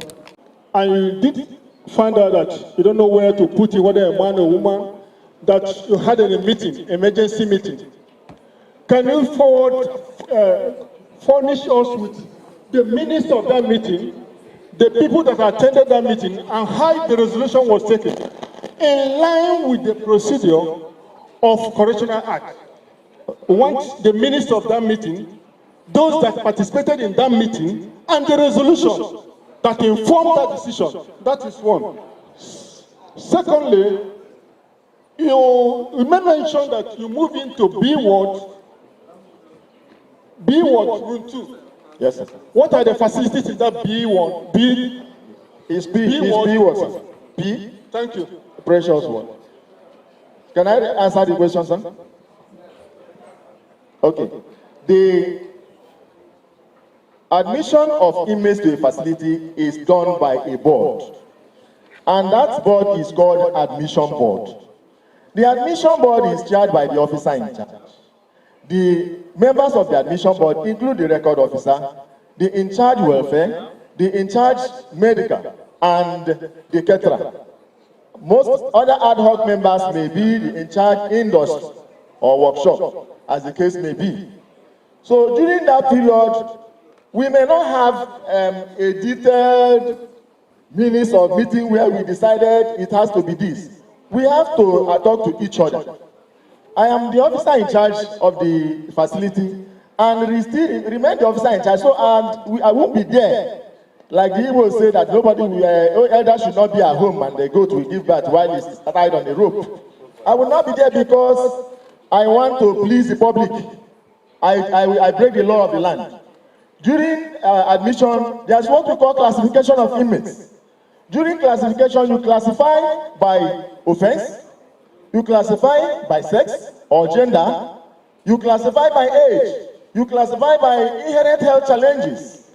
And you did find out that you don't know where to put it, whether a man or woman, that you had a meeting, emergency meeting. Can you furnish us with the minutes of that meeting, the people that attended that meeting, and how the resolution was taken, in line with the procedure of Correctional Act? We want the minutes of that meeting, those that participated in that meeting, and the resolution that informed that decision. That is one. Secondly, you may mention that you move into B ward room 2. Yes, sir. What are the facilities in that B ward? B ward, sir. B? Thank you. Precious one. Can I answer the question, sir? Okay. The admission of inmates to a facility is done by a board. And that board is called admission board. The admission board is chaired by the officer in charge. The members of the admission board include the record officer, the in-charge welfare, the in-charge medical, and the caterer. Most other ad hoc members may be the in-charge industry or workshop, as the case may be. So during that period, we may not have a detailed minutes of meeting where we decided it has to be this. We have to talk to each other. I am the officer in charge of the facility and still remain the officer in charge. So I won't be there. Like the Igbo say that elders should not be at home and the goat will give birth while it's tied on a rope. I will not be there because I want to please the public. I break the law of the land. During admission, there's what we call classification of inmates. During classification, you classify by offense, you classify by sex or gender, you classify by age, you classify by inherent health challenges,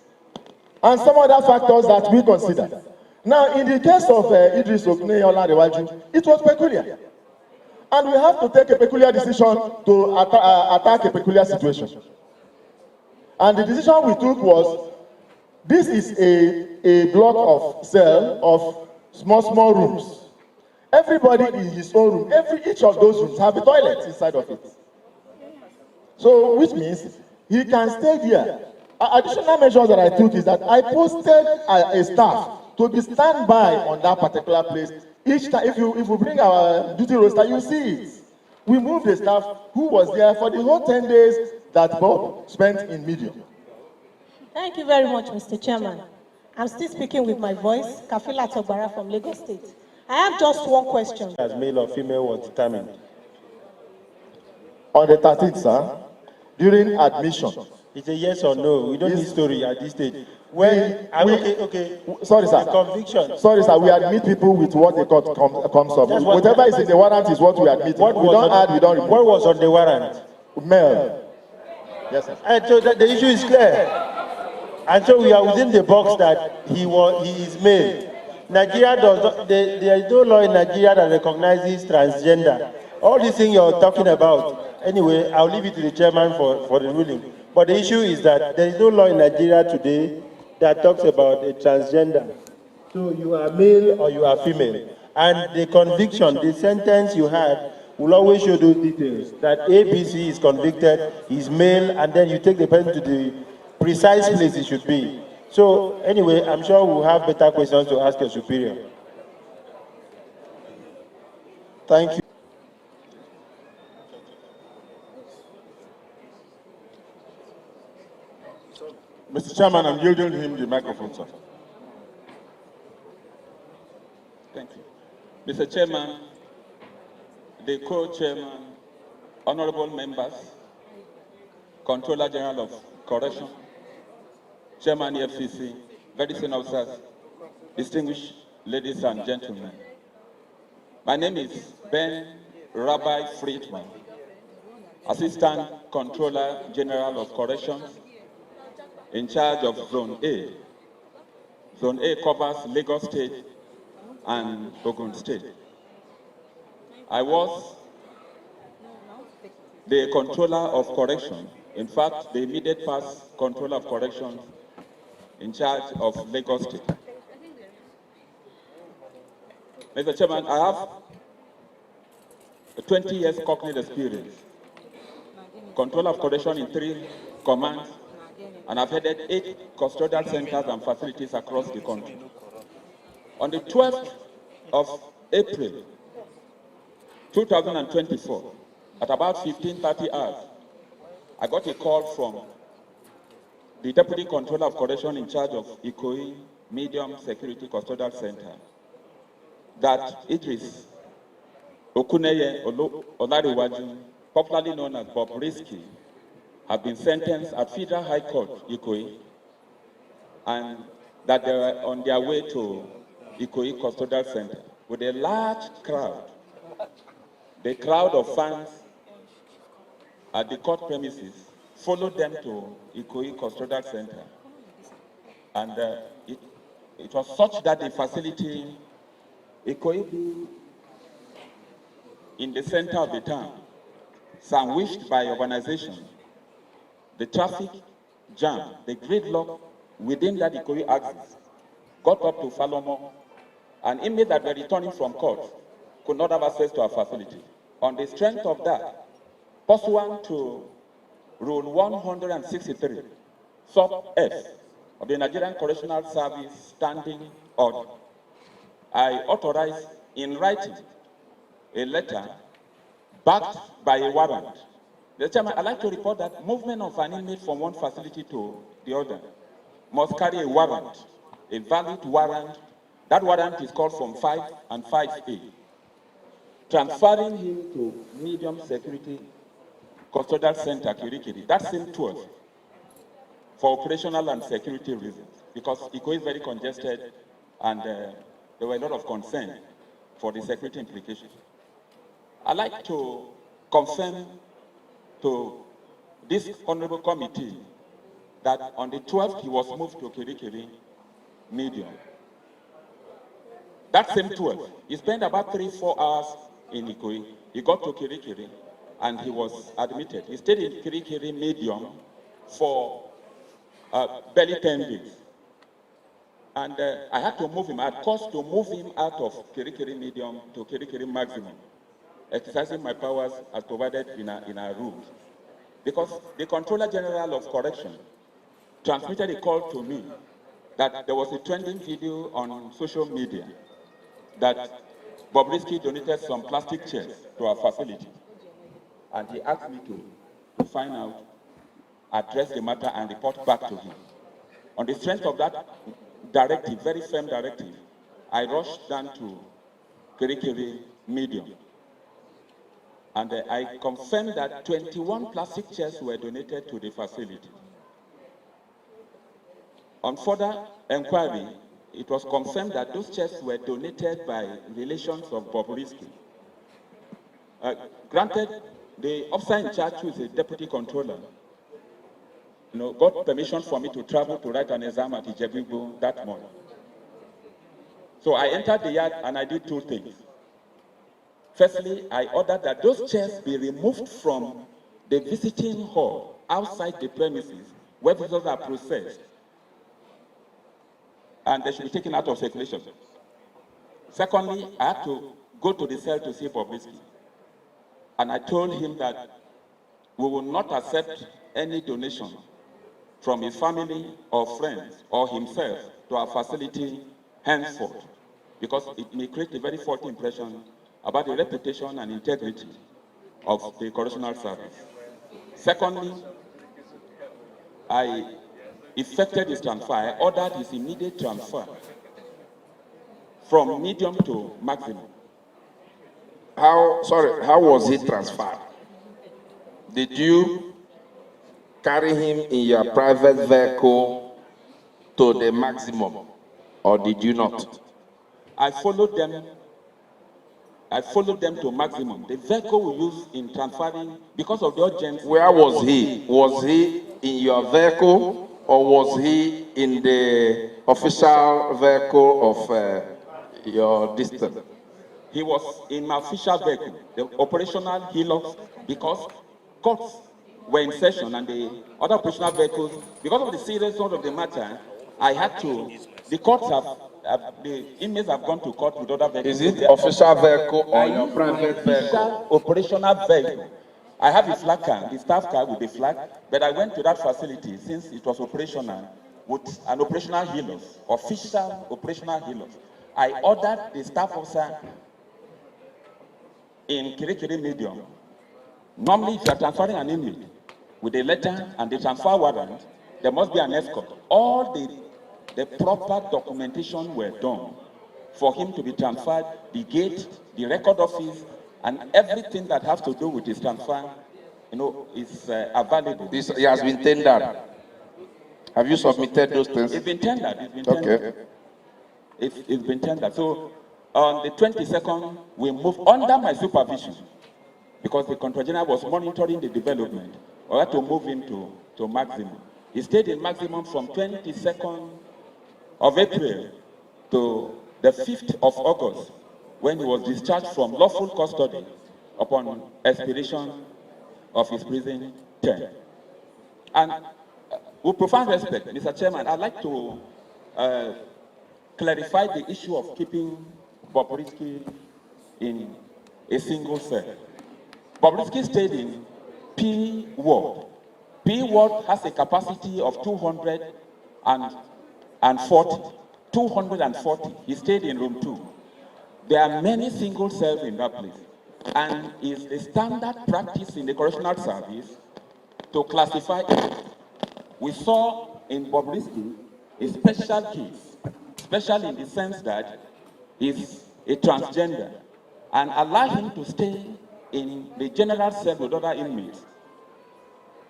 and some other factors that we consider. Now, in the case of Idris Okune Olarewaju, it was peculiar. And we have to take a peculiar decision to attack a peculiar situation. And the decision we took was, this is a block of cell of small rooms. Everybody in his own room, each of those rooms have a toilet inside of it. So, which means he can stay there. Additional measures that I took is that I posted a staff to be standby on that particular place. Each time, if we bring our duty roster, you see it. We moved the staff who was there for the whole 10 days that Bob spent in medium. Thank you very much, Mr. Chairman. I'm still speaking with my voice, Kafila Togbara from Lagos State. I have just one question. As male or female was determined. On the 13th, sir, during admission. It's a yes or no. We don't need story at this stage. Sorry, sir. Conviction. Sorry, sir. We admit people with what the court comes up with. Whatever is in the warrant is what we admit. We don't add, we don't remove. What was on the warrant? Male. Yes, sir. And so the issue is clear. And so we are within the box that he is male. Nigeria does not, there is no law in Nigeria that recognizes transgender. All these things you're talking about, anyway, I'll leave it to the chairman for the ruling. But the issue is that there is no law in Nigeria today that talks about a transgender. So you are male or you are female. And the conviction, the sentence you had, will always show those details. That ABC is convicted, he's male, and then you take the person to the precise place it should be. So anyway, I'm sure we'll have better questions to ask your superior. Thank you. Mr. Chairman, I'm yielding him the microphone, sir. Thank you. Mr. Chairman, the co-chairman, honorable members, Controller General of Correction, Chairman EFCC, very senior officers, distinguished ladies and gentlemen. My name is Ben Rabbi Friedman, Assistant Controller General of Corrections, in charge of Zone A. Zone A covers Lagos State and Ogun State. I was the controller of correction. In fact, the immediate past controller of correction in charge of Lagos State. Mr. Chairman, I have 20 years cognate experience, controller of correction in 3 commands, and I've headed 8 custodial centers and facilities across the country. On the 12th of April, 2024, at about 15:30 hours, I got a call from the Deputy Controller of Correction in charge of Ikoyi Medium Security Custodial Center that Idris Okuneye Olariwaju, popularly known as Bobrisky, have been sentenced at Federal High Court, Ikoyi, and that they were on their way to Ikoyi Custodial Center with a large crowd. The crowd of fans at the court premises followed them to Ikoyi Custodial Center. And it was such that the facility, Ikoyi, in the center of the town, sandwiched by urbanization, the traffic jam, the gridlock within that Ikoyi axis, got up to Falomo, and inmates that were returning from court could not have access to our facility. On the strength of that, pursuant to Rule 163, Sub F of the Nigerian Correctional Service Standing Order, I authorized in writing a letter backed by a warrant. Mr. Chairman, I'd like to report that movement of an inmate from one facility to the other must carry a warrant, a valid warrant. That warrant is called Form 5 and 5A. Transferring him to Medium Security Custodial Center, Kirikiri, that same 12, for operational and security reasons, because Ikoyi is very congested and there were a lot of concern for the security implications. I'd like to confirm to this honorable committee that on the 12th he was moved to Kirikiri Medium. That same 12th, he spent about 3-4 hours in Ikoyi. He got to Kirikiri and he was admitted. He stayed in Kirikiri Medium for barely 10 days. And I had to move him. I had caused to move him out of Kirikiri Medium to Kirikiri Maximum, exercising my powers as provided in our rules. Because the Controller General of Correction transmitted a call to me that there was a trending video on social media that Bobrisky donated some plastic chairs to our facility. And he asked me to find out, address the matter, and report back to him. On the strength of that directive, very firm directive, I rushed down to Kirikiri Medium. And I confirmed that 21 plastic chairs were donated to the facility. On further inquiry, it was confirmed that those chairs were donated by relations of Bobrisky. Granted, the officer in charge, who is a deputy controller, got permission for me to travel to write an exam at Ijebu that morning. So I entered the yard and I did 2 things. Firstly, I ordered that those chairs be removed from the visiting hall outside the premises where visitors are processed, and they should be taken out of circulation. Secondly, I had to go to the cell to see Bobrisky, and I told him that we will not accept any donation from his family or friends or himself to our facility henceforth, because it may create a very faulty impression about the reputation and integrity of the correctional service. Secondly, I effected his transfer. I ordered his immediate transfer from medium to maximum. How was he transferred? Did you carry him in your private vehicle to the maximum, or did you not? I followed them to maximum. The vehicle we use in transferring, because of the urgency. Where was he? Was he in your vehicle or was he in the official vehicle of your district? He was in my official vehicle, the operational helix, because courts were in session and the other operational vehicles, because of the seriousness of the matter, I had to, the courts the inmates have gone to court with other vehicles. Is it official vehicle or your private official vehicle? Operational vehicle. I have a flag car, the staff car with the flag, but I went to that facility since it was operational with an operational helix, official operational helix. I ordered the staff officer in Kirikiri medium. Normally, if you are transferring an inmate with a letter and the transfer warrant, there must be an escort. All the proper documentation were done for him to be transferred, the gate, the record office, and everything that has to do with his transfer, is available. He has been tendered. Have you submitted those things? It's been tendered. It's been tendered. Okay. It's been tendered. So on the 22nd, we moved under my supervision because the Controller General was monitoring the development. We had to move him to maximum. He stayed in maximum from 22nd of April to the 5th of August, when he was discharged from lawful custody upon expiration of his prison term. And with profound respect, Mr. Chairman, I'd like to clarify the issue of keeping Bobrisky in a single cell. Bobrisky stayed in P ward. P ward has a capacity of 240. 240. He stayed in room 2. There are many single cells in that place. And it's the standard practice in the correctional service to classify it. We saw in Bobrisky a special case, special in the sense that he's a transgender, and allow him to stay in the general cell with other inmates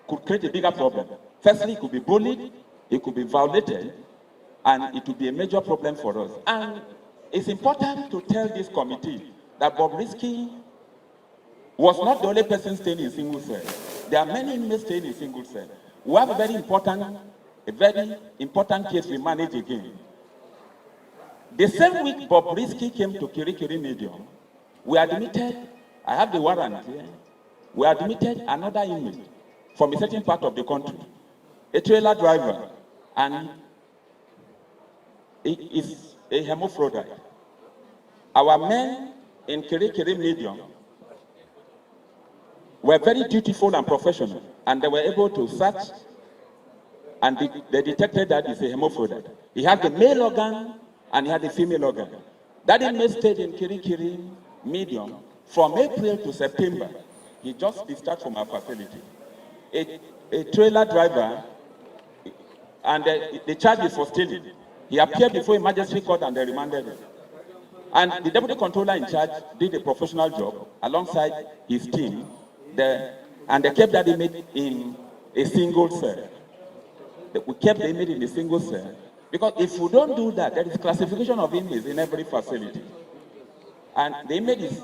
could create a bigger problem. Firstly, he could be bullied, he could be violated, and it would be a major problem for us. And it's important to tell this committee that Bobrisky was not the only person staying in single cell. There are many inmates staying in single cell. We have a very important case we manage again. The same week Bobrisky came to Kirikiri Medium, we admitted, I have the warrant here, we admitted another inmate from a certain part of the country, a trailer driver, and he is a hermaphrodite. Our men in Kirikiri Medium were very dutiful and professional, and they were able to search, and they detected that he's a hermaphrodite. He had the male organ and he had the female organ. That inmate stayed in Kirikiri Medium from April to September. He just discharged from our facility. A trailer driver, and the charge is for stealing. He appeared before a magistrate court and they remanded him. And the deputy controller in charge did a professional job alongside his team, and they kept that inmate in a single cell. We kept the inmate in a single cell, because if we don't do that, there is classification of inmates in every facility. And the inmate is,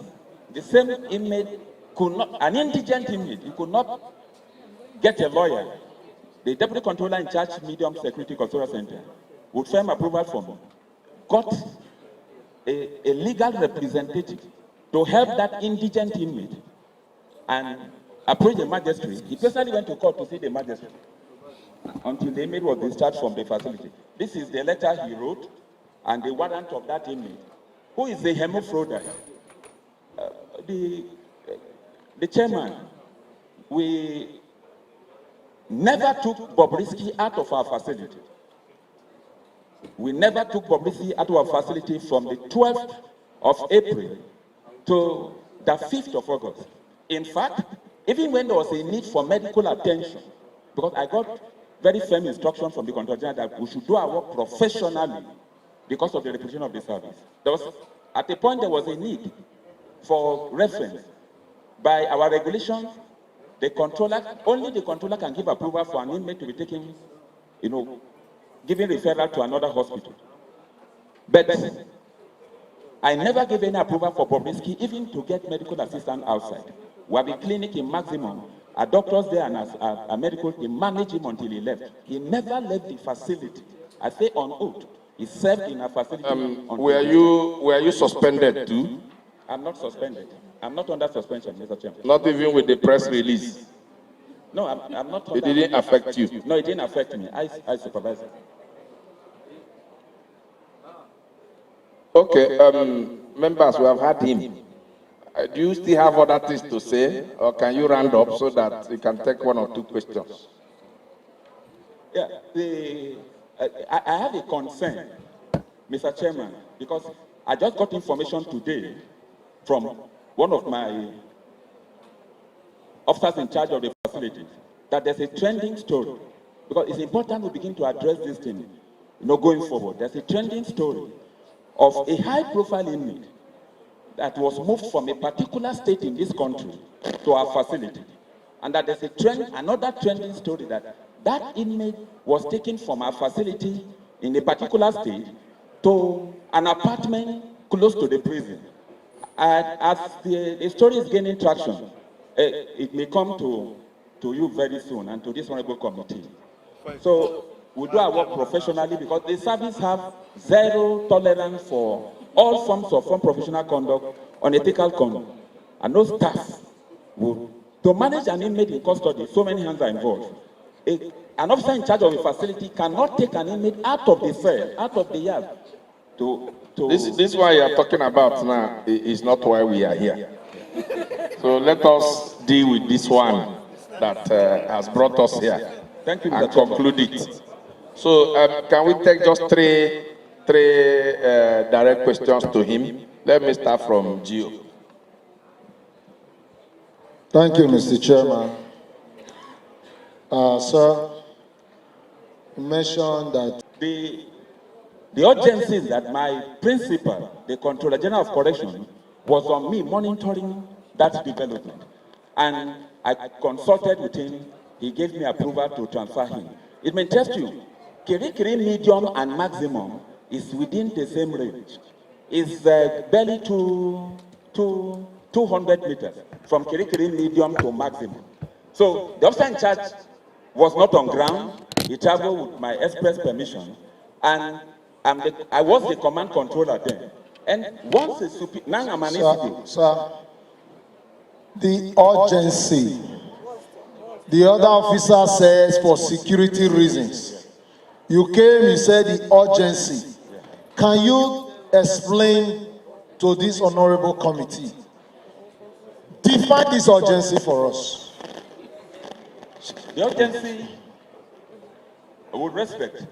the same inmate could not, an indigent inmate, he could not get a lawyer. The deputy controller in charge, Medium Security Custodial Center, would firm approval for me, got a legal representative to help that indigent inmate and approach the magistrate. He personally went to court to see the magistrate until the inmate was discharged from the facility. This is the letter he wrote and the warrant of that inmate, who is a hermaphrodite. The chairman, we never took Bobrisky out of our facility. We never took Bobrisky out of our facility from the 12th of April to the 5th of August. In fact, even when there was a need for medical attention, because I got very firm instruction from the Controller General that we should do our work professionally because of the reputation of the service. There was, at a point, there was a need for reference. By our regulations, the controller, only the controller can give approval for an inmate to be taken, giving referral to another hospital. But I never gave any approval for Bobrisky even to get medical assistance outside. We have a clinic in maximum, are doctors there and a medical team managed him until he left. He never left the facility. I say on oath. He served in a facility. Were you suspended too? I'm not suspended. I'm not under suspension, Mr. Chairman. Not even with the press release? No, I'm not. It didn't affect you? No, it didn't affect me. I supervise it. Okay, members, we have had him. Do you still have other things to say, or can you round up so that you can take one or two questions? Yeah, I have a concern, Mr. Chairman, because I just got information today from one of my officers in charge of the facility that there's a trending story, because it's important we begin to address this thing, going forward. There's a trending story of a high-profile inmate that was moved from a particular state in this country to our facility, and that there's another trending story that inmate was taken from our facility in a particular state to an apartment close to the prison. And as the story is gaining traction, it may come to you very soon and to this honorable committee. So we do our work professionally because the service have zero tolerance for all forms of unprofessional conduct, unethical conduct, and no staff will. To manage an inmate in custody, so many hands are involved. An officer in charge of a facility cannot take an inmate out of the cell, out of the yard. This what you are talking about now is not why we are here. So let us deal with this one that has brought us here. Thank you, and conclude it. So can we take just three direct questions to him? Let me start from Gio. Thank you, Mr. Chairman. Sir, you mentioned that the urgency that my principal, the Controller General of Correction, was on me monitoring that development. And I consulted with him. He gave me approval to transfer him. It may test you. Kirikiri medium and maximum is within the same range. It's barely 200 meters from Kirikiri medium to maximum. So the officer in charge was not on ground. He traveled with my express permission, and I was the command controller then. And once now I'm an Sir, the urgency. The other officer says for security reasons. You came, you said the urgency. Can you explain to this honorable committee? Define this urgency for us. The urgency, with respect,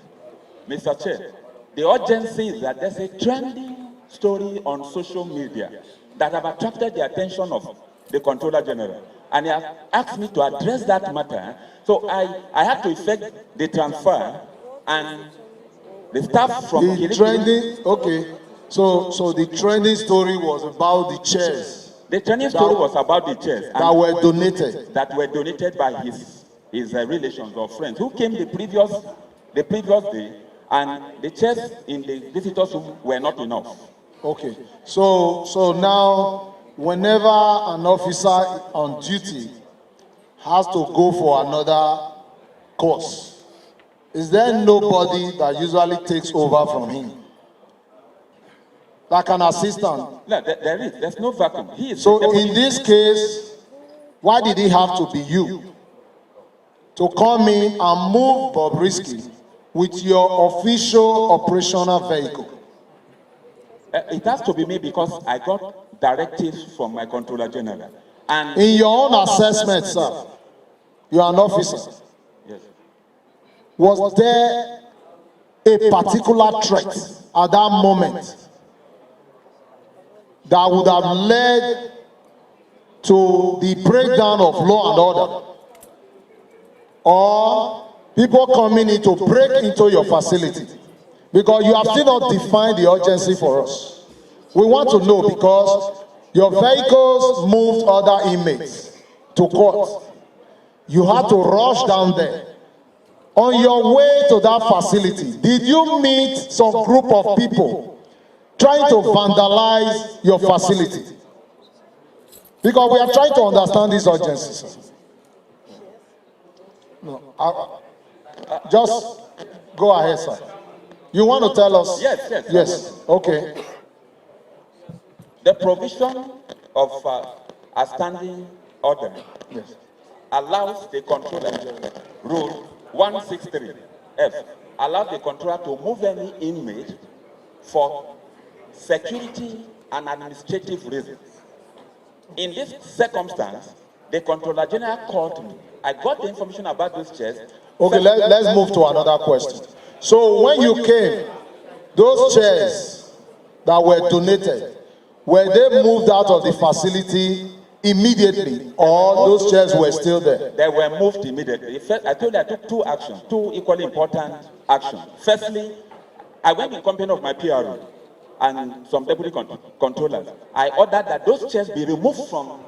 Mr. Chair, the urgency is that there's a trending story on social media that have attracted the attention of the Controller General. And he has asked me to address that matter. So I had to effect the transfer, and the staff from the trending, okay. So the trending story was about the chairs. The trending story was about the chairs that were donated. That were donated by his relations or friends who came the previous day, and the chairs in the visitors' room were not enough. Okay. So now, whenever an officer on duty has to go for another course, is there nobody that usually takes over from him? Like an assistant? No, there is. There's no vacuum. So in this case, why did it have to be you to come in and move Bobrisky with your official operational vehicle? It has to be me because I got directives from my Controller General. And in your own assessment, sir, you are an officer. Yes. Was there a particular threat at that moment that would have led to the breakdown of law and order? Or people coming in to break into your facility? Because you have still not defined the urgency for us. We want to know because your vehicles moved other inmates to court. You had to rush down there. On your way to that facility, did you meet some group of people trying to vandalize your facility? Because we are trying to understand this urgency, sir. No. Just go ahead, sir. You want to tell us? Yes. Yes. Okay. The provision of a standing order allows the controller, rule 163F, allows the controller to move any inmate for security and administrative reasons. In this circumstance, the controller general called me. I got the information about those chairs. Okay, let's move to another question. So when you came, those chairs that were donated, were they moved out of the facility immediately, or those chairs were still there? They were moved immediately. First, I told you I took two actions, two equally important actions. Firstly, I went in company of my PRO and some deputy controllers. I ordered that those chairs be removed from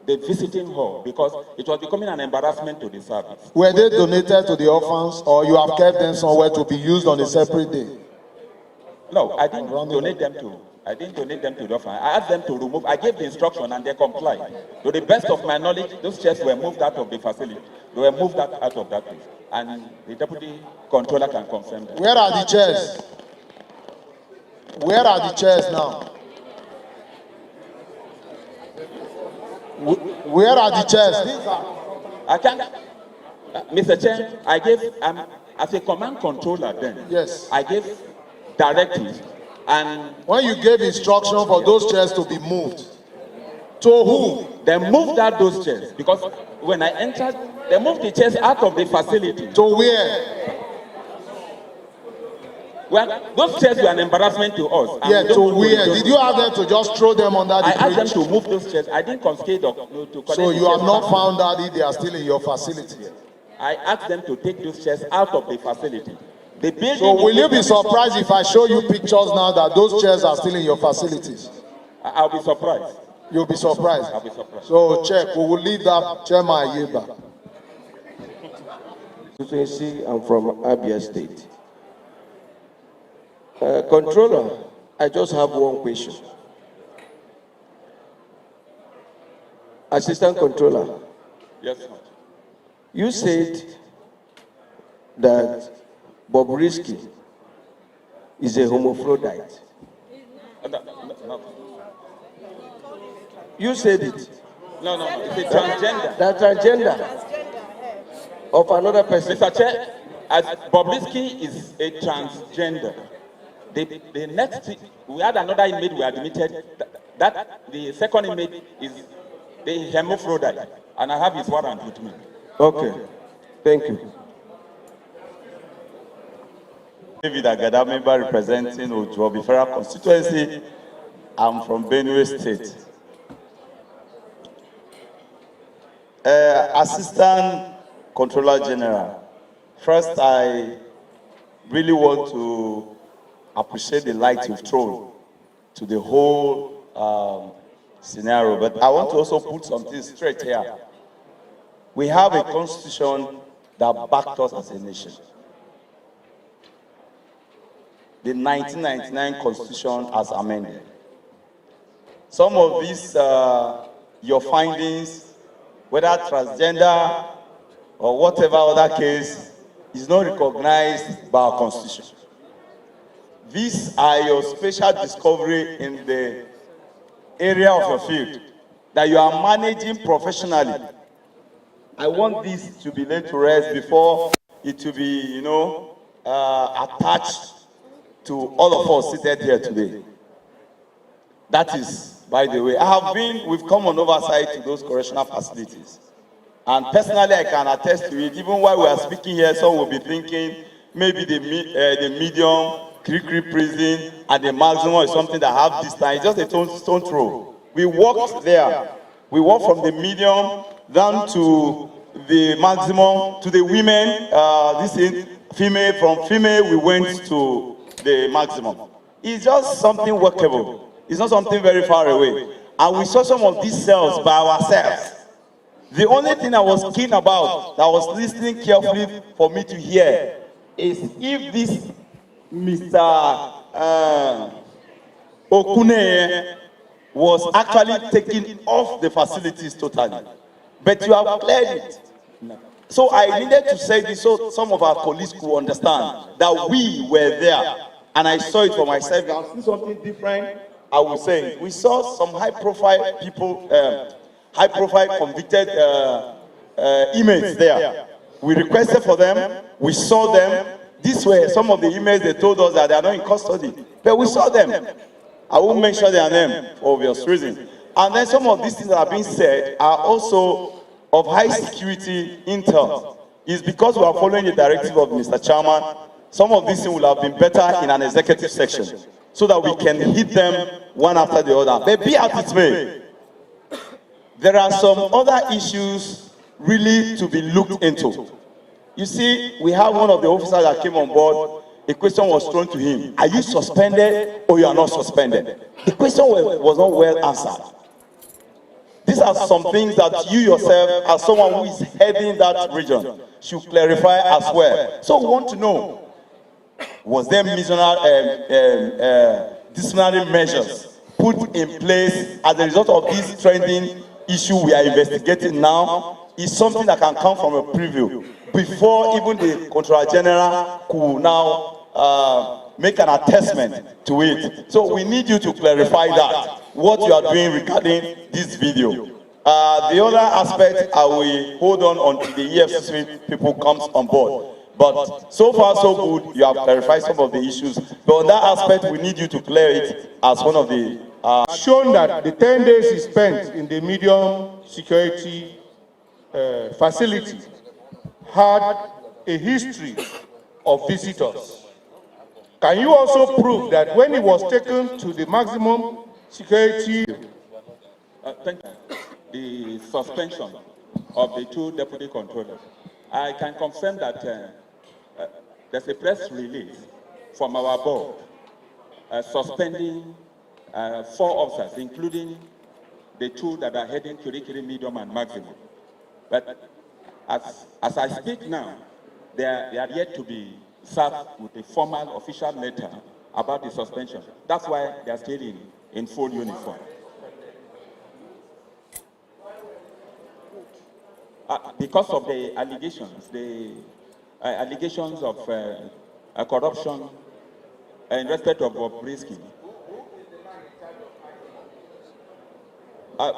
the visiting hall because it was becoming an embarrassment to the service. Were they donated to the orphans, or you have kept them somewhere to be used on a separate day? No, I didn't donate them to. I didn't donate them to the orphan. I asked them to remove. I gave the instruction and they complied. To the best of my knowledge, those chairs were moved out of the facility. They were moved out of that place, and the deputy controller can confirm that. Where are the chairs? Where are the chairs now? Where are the chairs? I can't, Mr. Chair, I gave, as a command controller then, yes, I gave directives, and when you gave instruction for those chairs to be moved, to who? They moved out those chairs because when I entered, they moved the chairs out of the facility. To where? Well, those chairs were an embarrassment to us. Yeah, to where? Did you have them to just throw them under the bridge? I asked them to move those chairs. I didn't confiscate to collect. So you have not found out if they are still in your facility? I asked them to take those chairs out of the facility. The building. So will you be surprised if I show you pictures now that those chairs are still in your facilities? I'll be surprised. You'll be surprised. I'll be surprised. So check. We will leave that. Chairman, I yield back. I'm from Abia State. Controller, I just have one question. Assistant Controller. Yes, sir. You said that Bobrisky is a hermaphrodite. No. You said it. No. It's a transgender. That transgender of another person. Mr. Chair, as Bobrisky is a transgender. The next, we had another inmate we admitted, that the second inmate is the hermaphrodite, and I have his warrant with me. Okay, thank you. David Agada, member representing Ojuobi Federal Constituency. I'm from Benue State. Assistant Controller General, first I really want to appreciate the light you've thrown to the whole scenario, but I want to also put something straight here. We have a constitution that backed us as a nation. The 1999 constitution as amended. Some of these, your findings, whether transgender or whatever other case, is not recognized by our constitution. These are your special discovery in the area of your field that you are managing professionally. I want this to be laid to rest before it to be, attached to all of us seated here today. That is, by the way, we've come on oversight to those correctional facilities. And personally, I can attest to it. Even while we are speaking here, some will be thinking maybe the medium, Kirikiri prison, and the maximum is something that have this time. It's just a stone throw. We walked there. We walked from the medium down to the maximum, to the women, from female, we went to the maximum. It's just something workable. It's not something very far away. And we saw some of these cells by ourselves. The only thing I was keen about, that I was listening carefully for me to hear, is if this Mr. Okune was actually taken off the facilities totally. But you have cleared it. So I needed to say this so some of our colleagues could understand that we were there, and I saw it for myself. If I see something different, I will say it. We saw some high-profile people, high-profile convicted inmates there. We requested for them. We saw them. These were some of the emails they told us that they are not in custody, but we saw them. I won't mention their name for obvious reasons. And then some of these things that are being said are also of high security intel. It's because we are following the directive of Mr. Chairman. Some of these things will have been better in an executive section so that we can hit them one after the other. But be as it may, there are some other issues really to be looked into. You see, we have one of the officers that came on board. A question was thrown to him. Are you suspended or you are not suspended? The question was not well answered. These are some things that you yourself, as someone who is heading that region, should clarify as well. So we want to know, was there disciplinary measures put in place as a result of this trending issue we are investigating now? Is something that can come from a preview before even the Controller General could now make an attestment to it. So we need you to clarify that, what you are doing regarding this video. The other aspect, I will hold on until the EFCC people comes on board. But so far so good, you have clarified some of the issues. But on that aspect, we need you to clear it as one of the... shown that the 10 days is spent in the medium security facility had a history of visitors. Can you also prove that when he was taken to the maximum security... Thank you. The suspension of the two deputy controllers. I can confirm that there's a press release from our board suspending 4 officers, including the 2 that are heading Kirikiri Medium and Maximum. But as I speak now, they are yet to be served with a formal official letter about the suspension. That's why they are still in full uniform. Because of the allegations of corruption in respect of Bobrisky.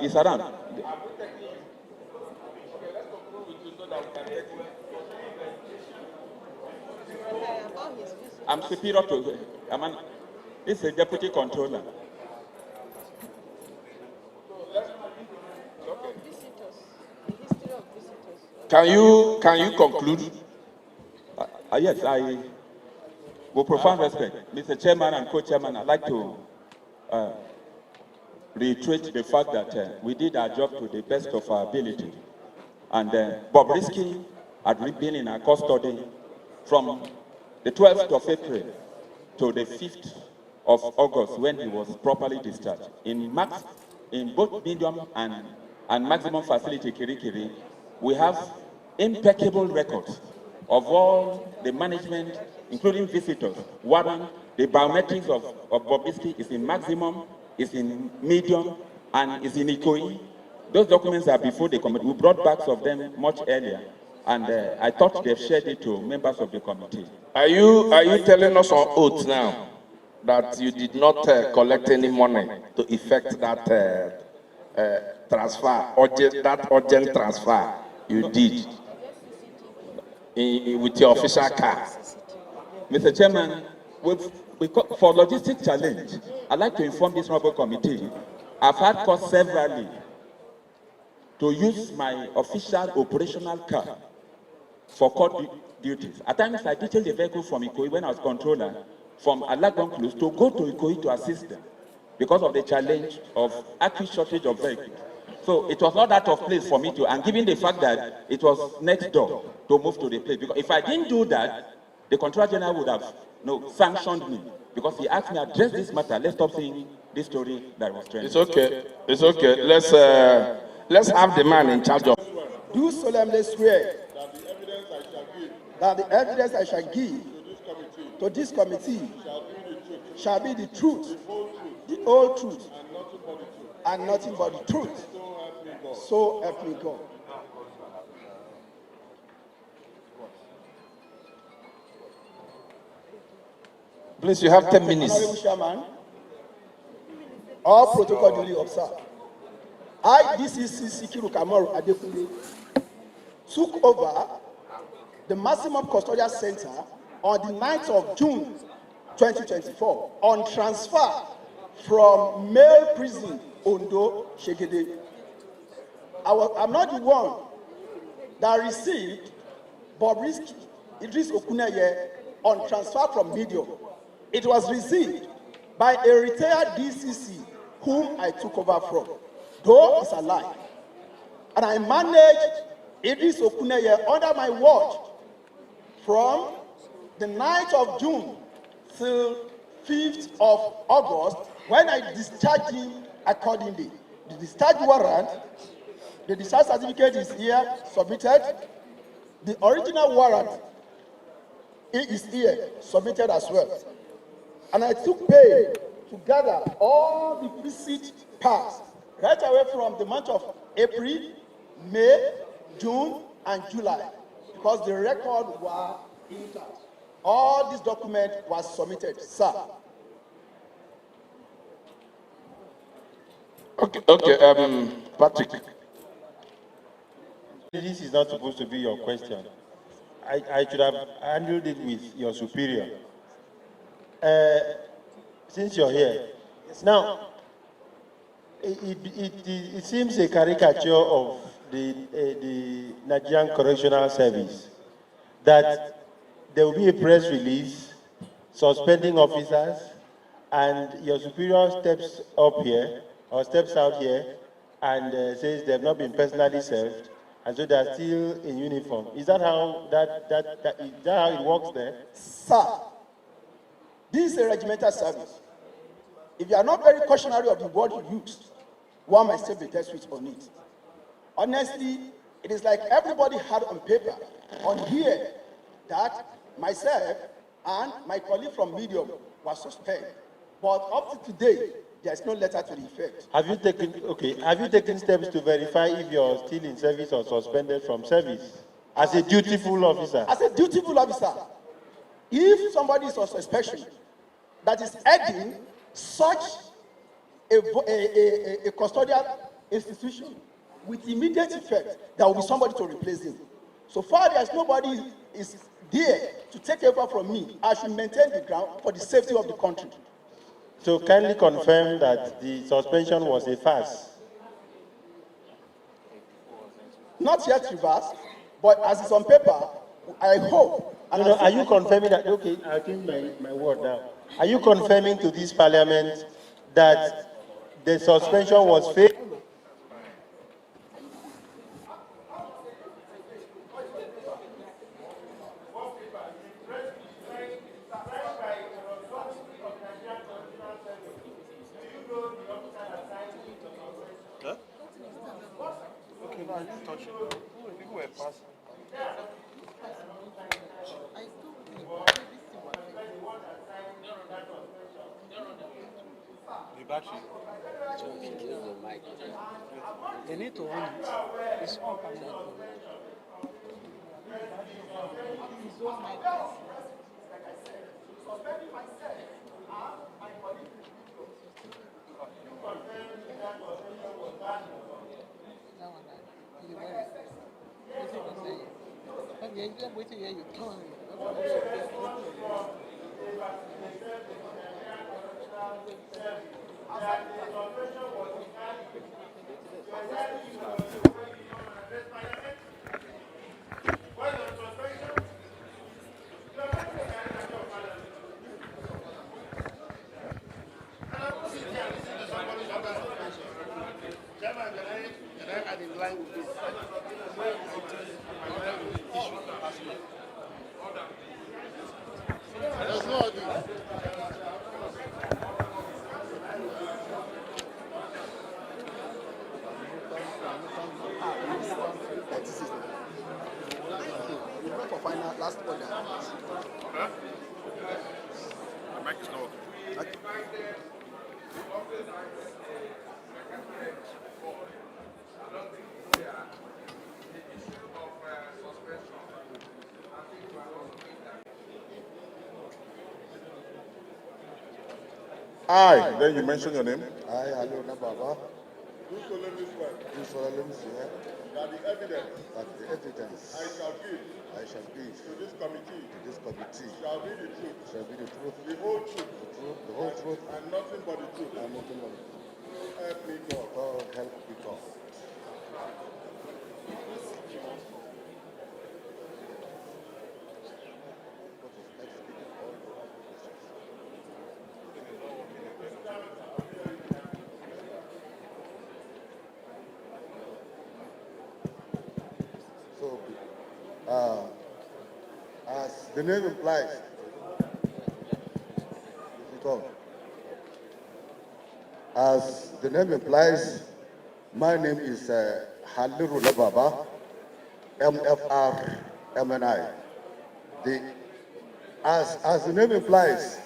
It's around. I'm superior to this is a deputy controller. Can you conclude? Yes, I with profound respect, Mr. Chairman and Co-Chairman, I'd like to reiterate the fact that we did our job to the best of our ability. And Bobrisky had been in our custody from the 12th of April to the 5th of August when he was properly discharged. In both medium and maximum facility Kirikiri, we have impeccable records of all the management, including visitors, warrant, the biometrics of Bobrisky is in maximum, is in medium, and is in Ikoyi. Those documents are before the committee. We brought backs of them much earlier, and I thought they've shared it to members of the committee. Are you telling us on oath now that you did not collect any money to effect that transfer, that urgent transfer you did with your official car? Mr. Chairman, for logistic challenge, I'd like to inform this honorable committee, I've had cause severally to use my official operational car for court duties. At times, I detailed the vehicle from Ikoyi when I was controller, from Alagbon Close to go to Ikoyi to assist them because of the challenge of acute shortage of vehicles. So it was not that of place for me to, and given the fact that it was next door to move to the place, because if I didn't do that, the Controller General would have sanctioned me because he asked me to address this matter. Let's stop saying this story that was trending. It's okay. It's okay. Let's have the man in charge of. Do solemnly swear that the evidence I shall give to this committee shall be the truth, the whole truth, and nothing but the truth. So help me God. Please, you have 10 Honorable minutes. Chairman, all protocol duly observed. I, DCC Sikiru Kamaru Adekunle, took over the Maximum Custodial Center on the 9th of June 2024 on transfer from male prison Ondo Shegede. I'm not the one that received Bobrisky Idris Okuneye on transfer from Medium. It was received by a retired DCC whom I took over from, though it's alive. And I managed Idris Okuneye under my watch from the 9th of June till 5th of August, when I discharged him accordingly. The discharge warrant, the discharge certificate is here, submitted. The original warrant is here, submitted as well. And I took pain to gather all the receipt parts right away from the month of April, May, June, and July, because the record were intact. All this document was submitted, sir. Okay, Patrick. This is not supposed to be your question. I should have handled it with your superior. Since you're here, now, it seems a caricature of the Nigerian Correctional Service that there will be a press release suspending officers, and your superior steps up here or steps out here and says they have not been personally served, and so they're still in uniform. Is that how is that how it works there? Sir, this is a regimental service. If you are not very cautionary of the word you used, one might still be test switch on it. Honestly, it is like everybody had on paper, on here, that myself and my colleague from Medium was suspended. But up to today, there is no letter to the effect. Have you taken steps to verify if you're still in service or suspended from service as a dutiful officer? As a dutiful officer, if somebody is on suspension that is heading such a custodial institution with immediate effect, there will be somebody to replace him. So far as nobody is there to take over from me, I should maintain the ground for the safety of the country. So kindly confirm that the suspension was a farce. Not yet reversed, but as it's on paper, I hope. No, are you confirming that? Okay, I'll give my word now. Are you confirming to this parliament that the suspension was fake? They need to own it. It's all permanent. For final last order. Huh? The mic is not working. I, then you mention your name. I, Haruna Baba, Do solemnly swear do solemnly swear that the evidence that the evidence I shall give to to this committee shall be the truth, be the whole truth, the whole truth, and nothing but the truth. and nothing but the truth. So help me God. God help me God. So, as the name implies, as the name implies, my name is Haliru Baba, MFR MNI. As the name implies,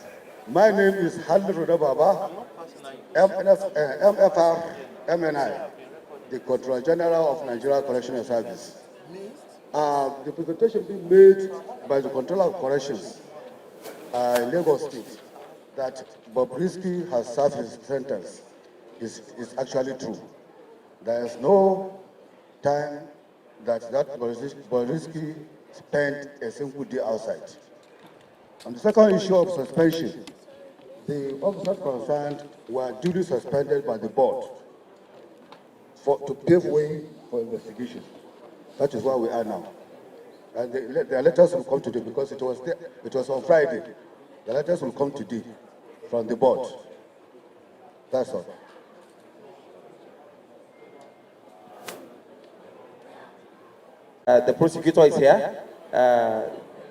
my name is Haliru Baba, MFR MNI, the Controller General of Nigeria Correctional Service. The presentation being made by the Controller of Corrections in Lagos State that Bobrisky has served his sentence is actually true. There is no time that Bobrisky spent a single day outside. On the second issue of suspension, the officers concerned were duly suspended by the board to pave way for investigation. That is where we are now. And the letters will come today because it was on Friday. The letters will come today from the board. That's all. The prosecutor is here.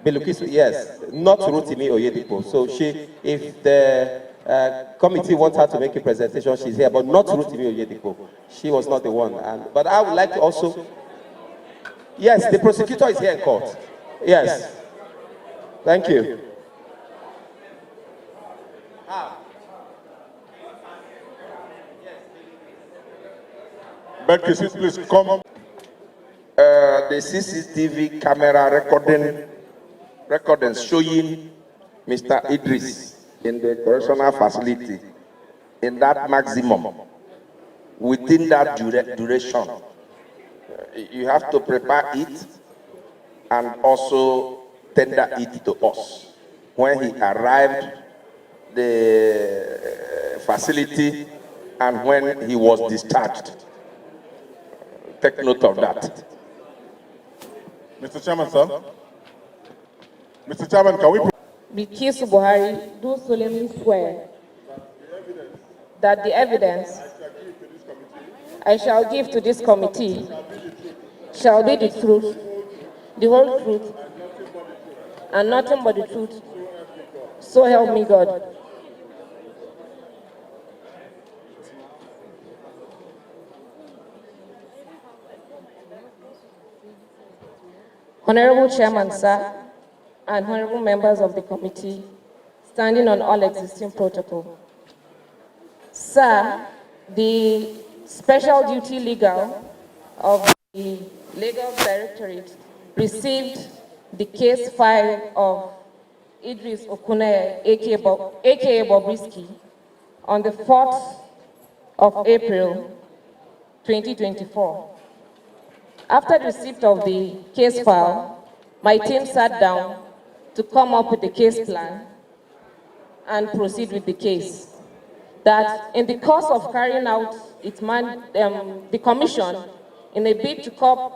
Belukisu, yes, not Rotimi Oyedipo. So if the committee wants her to make a presentation, she's here, but not Rotimi Oyedipo. She was not the one. But I would like to also, yes, the prosecutor is here in court. Yes. Thank you. But please come. The CCTV camera recording showing Mr. Idris in the correctional facility in that maximum within that duration. You have to prepare it and also tender it to us. When he arrived the facility and when he was discharged. Take note of that. Mr. Chairman, sir. Mr. Chairman, can we... Bilkisu Buhari, do solemnly swear that the evidence I shall give to this committee shall be the truth, the whole truth, and nothing but the truth. So help me God. Honorable Chairman, sir, and honorable members of the committee, standing on all existing protocol. Sir, the Special Duty Legal of the Lagos Directorate received the case file of Idris Okuneye, aka Bobrisky, on the 4th of April, 2024. After the receipt of the case file, my team sat down to come up with the case plan and proceed with the case. That in the course of carrying out the commission, in a bid to curb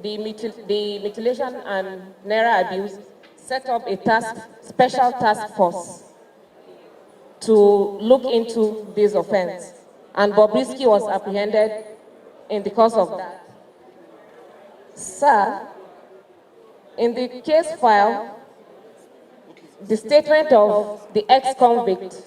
the mutilation and naira abuse, set up a special task force to look into this offense. And Bobrisky was apprehended in the course of that. Sir, in the case file, the statement of the ex-convict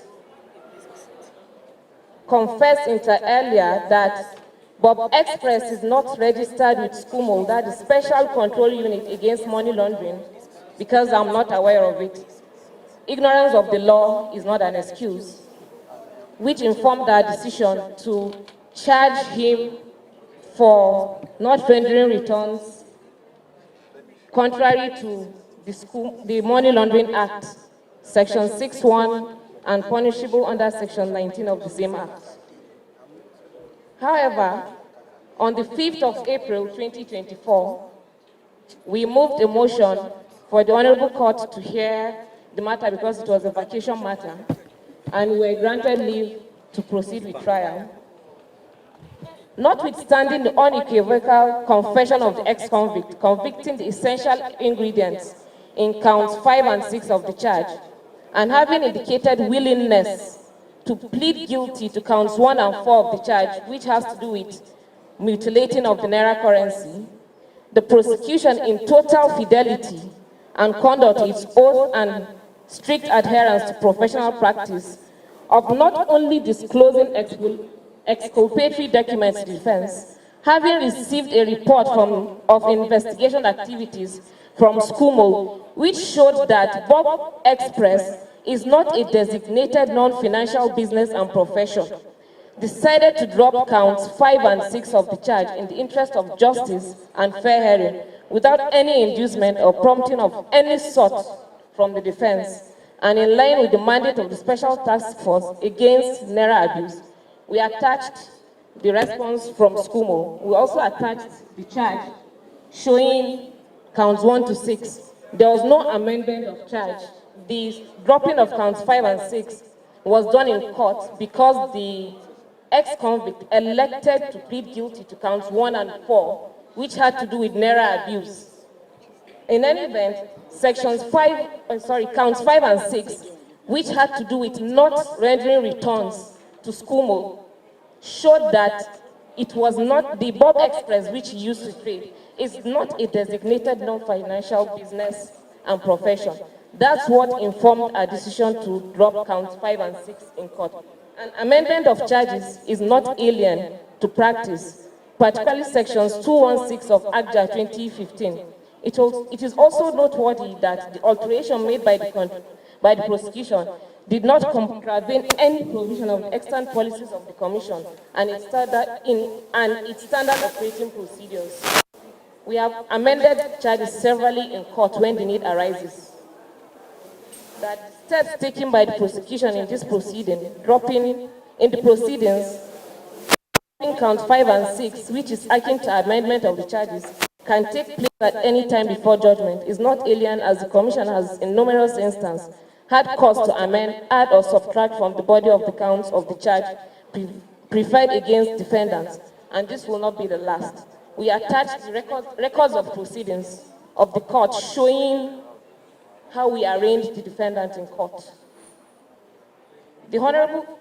confessed inter alia that Bob Express is not registered with SCUMO, that is Special Control Unit Against Money Laundering, because I'm not aware of it. Ignorance of the law is not an excuse, which informed our decision to charge him for not rendering returns contrary to the Money Laundering Act, Section 61 and punishable under Section 19 of the same Act. However, on the 5th of April 2024, we moved a motion for the Honorable Court to hear the matter because it was a vacation matter, and we were granted leave to proceed with trial. Notwithstanding the unequivocal confession of the ex-convict, convicting the essential ingredients in counts 5 and 6 of the charge, and having indicated willingness to plead guilty to counts 1 and 4 of the charge, which has to do with mutilating of the Naira currency, the prosecution, in total fidelity and conduct its oath and strict adherence to professional practice of not only disclosing exculpatory documents to the defense, having received a report of investigation activities from SCUMO, which showed that Bob Express is not a designated non-financial business and profession, decided to drop counts 5 and 6 of the charge in the interest of justice and fair hearing, without any inducement or prompting of any sort from the defense, and in line with the mandate of the Special Task Force Against Naira Abuse. We attached the response from SCUMO. We also attached the charge showing counts 1 to 6. There was no amendment of charge. The dropping of counts 5 and 6 was done in court because the ex-convict elected to plead guilty to counts 1 and 4, which had to do with Naira abuse. In any event, counts 5 and 6, which had to do with not rendering returns to SCUMO, showed that it was not the Bob Express which he used to trade, is not a designated non-financial business and profession. That's what informed our decision to drop counts 5 and 6 in court. An amendment of charges is not alien to practice, particularly sections 216 of ACJA 2015. It is also noteworthy that the alteration made by the prosecution did not contravene any provision of the extant policies of the Commission and its standard operating procedures. We have amended charges severally in court when the need arises. That steps taken by the prosecution in this proceeding, dropping counts 5 and 6, which is akin to amendment of the charges, can take place at any time before judgment, is not alien, as the Commission has in numerous instances had cause to amend, add or subtract from the body of the counts of the charge preferred against defendants, and this will not be the last. We attached the records of proceedings of the court showing how we arranged the defendant in court. The Honorable,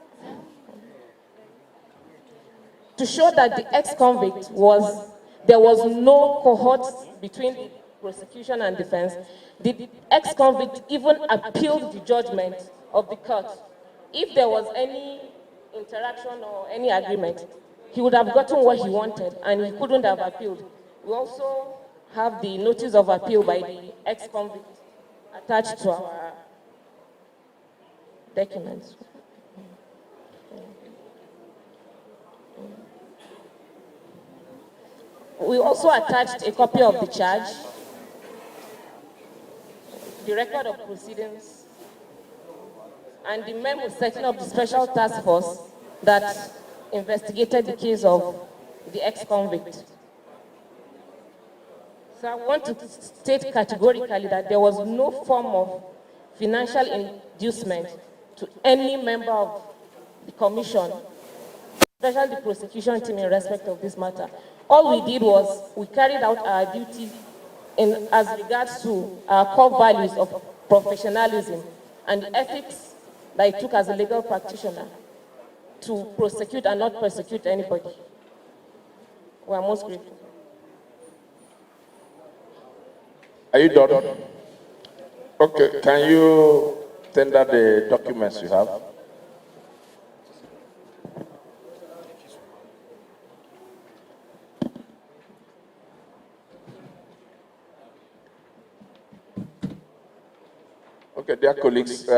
to show that the ex-convict there was no cohort between the prosecution and defense, the ex-convict even appealed the judgment of the court. If there was any interaction or any agreement, he would have gotten what he wanted and he couldn't have appealed. We also have the notice of appeal by the ex-convict attached to our documents. We also attached a copy of the charge, the record of proceedings, and the memo setting up the Special Task Force that investigated the case of the ex-convict. So I want to state categorically that there was no form of financial inducement to any member of the Commission, especially the prosecution team, in respect of this matter. All we did was we carried out our duty as regards to our core values of professionalism and the ethics that I took as a legal practitioner to prosecute and not persecute anybody. We are most grateful. Are you done? Okay, can you tender the documents you have? Okay, dear colleagues, do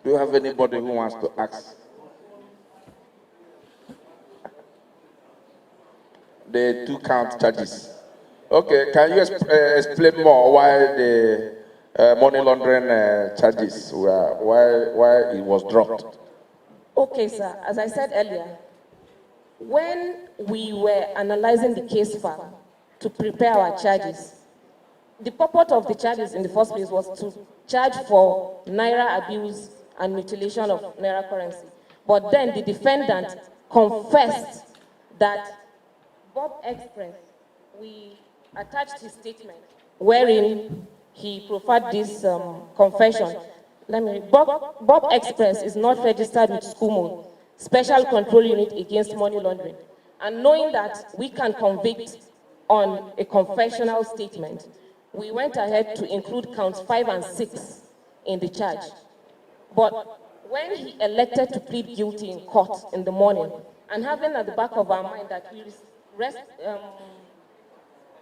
you have anybody who wants to ask? The 2 count charges. Okay, can you explain more why the money laundering charges why it was dropped. Okay, sir. As I said earlier, when we were analyzing the case file to prepare our charges, the purpose of the charges in the first place was to charge for naira abuse and mutilation of naira currency. But then the defendant confessed that Bob Express, we attached his statement wherein he proffered this confession. Bob Express is not registered with SCUMO, Special Control Unit Against Money Laundering. And knowing that we can convict on a confessional statement, we went ahead to include counts 5 and 6 in the charge. But when he elected to plead guilty in court in the morning, and having at the back of our mind that we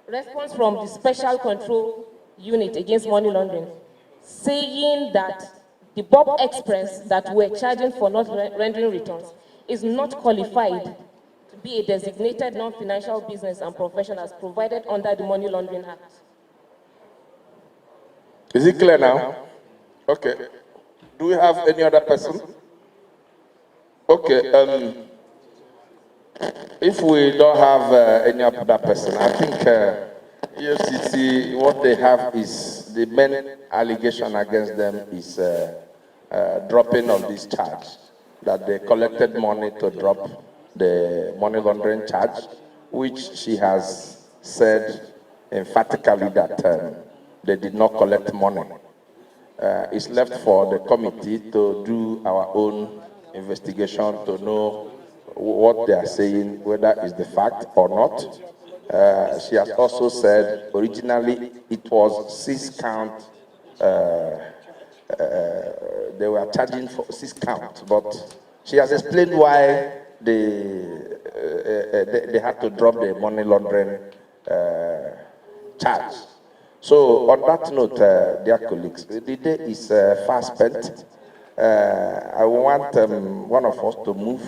response from the Special Control Unit Against Money Laundering, saying that the Bob Express that we're charging for not rendering returns is not qualified to be a designated non-financial business and profession as provided under the Money Laundering Act. Is it clear now? Okay. Do we have any other person? Okay. If we don't have any other person, I think EFCC, what they have is the main allegation against them is dropping of this charge, that they collected money to drop the money laundering charge, which she has said emphatically that they did not collect money. It's left for the committee to do our own investigation to know what they are saying, whether it's the fact or not. She has also said originally it was 6 count. They were charging for 6 counts, but she has explained why they had to drop the money laundering charge. So on that note, dear colleagues, the day is fast spent. I want one of us to move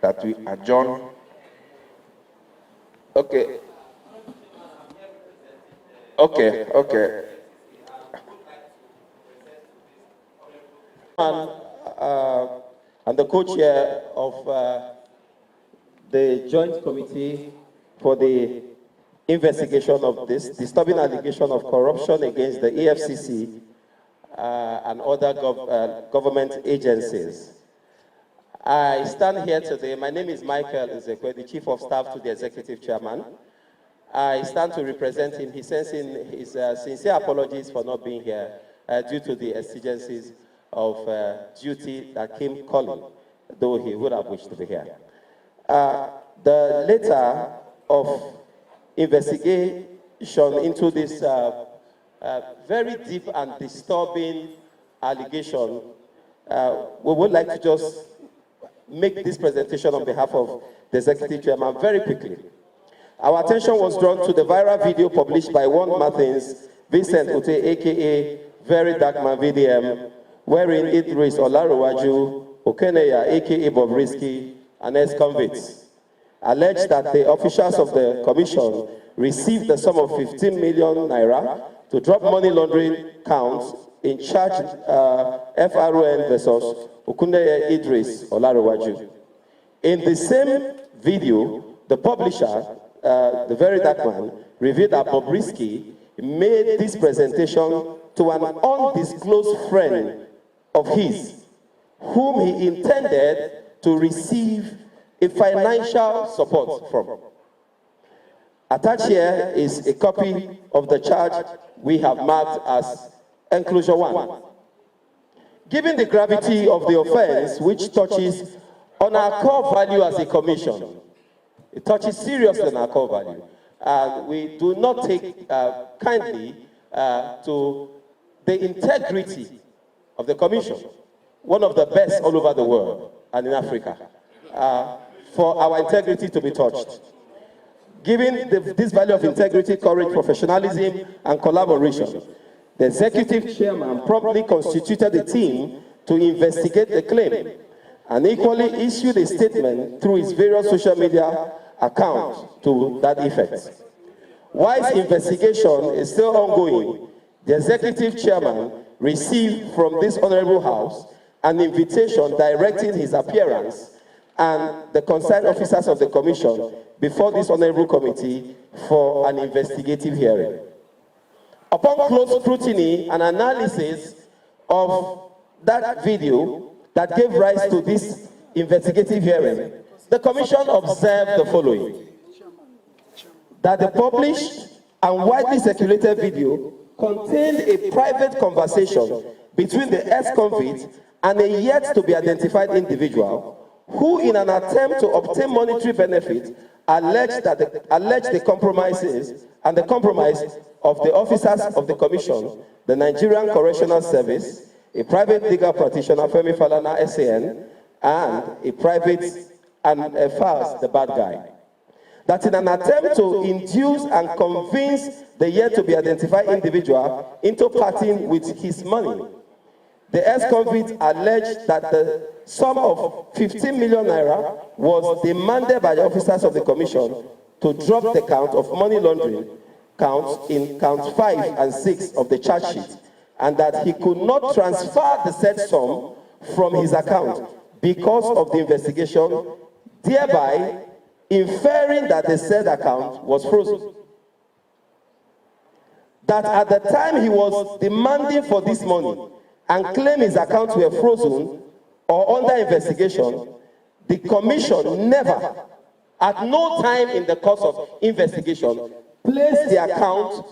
that we adjourn. Okay. And the co-chair of the Joint Committee for the investigation of this disturbing allegation of corruption against the EFCC and other government agencies. I stand here today. My name is Michael Nzekwe, the Chief of Staff to the Executive Chairman. I stand to represent him. He sends in his sincere apologies for not being here due to the exigencies of duty that came calling, though he would have wished to be here. The letter of investigation into this very deep and disturbing allegation, we would like to just make this presentation on behalf of the Executive Chairman very quickly. Our attention was drawn to the viral video published by one Martins, Vincent Ute, aka VeryDarkMan VDM, wherein Idris Olarowaju, Okeneya, aka Bobrisky, and ex-convicts alleged that the officials of the commission received the sum of 15 million naira to drop money laundering counts in charge FRON versus Okuneye Idris Olarowaju. In the same video, the publisher, the VeryDarkMan, revealed that Bobrisky made this presentation to an undisclosed friend of his, whom he intended to receive a financial support from. Attached here is a copy of the charge we have marked as Enclosure 1. Given the gravity of the offense, which touches on our core value as a commission, it touches seriously on our core value, and we do not take kindly to the integrity of the commission, one of the best all over the world and in Africa, for our integrity to be touched. Given this value of integrity, courage, professionalism, and collaboration, the Executive Chairman promptly constituted a team to investigate the claim and equally issued a statement through his various social media accounts to that effect. Whilst investigation is still ongoing, the executive chairman received from this honorable house an invitation directing his appearance and the concerned officers of the commission before this honorable committee for an investigative hearing. Upon close scrutiny and analysis of that video that gave rise to this investigative hearing, the commission observed the following: that the published and widely circulated video contained a private conversation between the ex-convict and a yet-to-be-identified individual who, in an attempt to obtain monetary benefit, alleged the compromises and the compromise of the officers of the commission, the Nigerian Correctional Service, a private legal practitioner, Femi Falana, SAN, and a private and Fals, the bad guy. That in an attempt to induce and convince the yet-to-be-identified individual into parting with his money, the ex-convict alleged that the sum of 15 million naira was demanded by the officers of the commission to drop the count of money laundering counts in count 5 and 6 of the charge sheet, and that he could not transfer the said sum from his account because of the investigation, thereby inferring that the said account was frozen. That at the time he was demanding for this money and claimed his accounts were frozen or under investigation, the commission never, at no time in the course of investigation, placed the account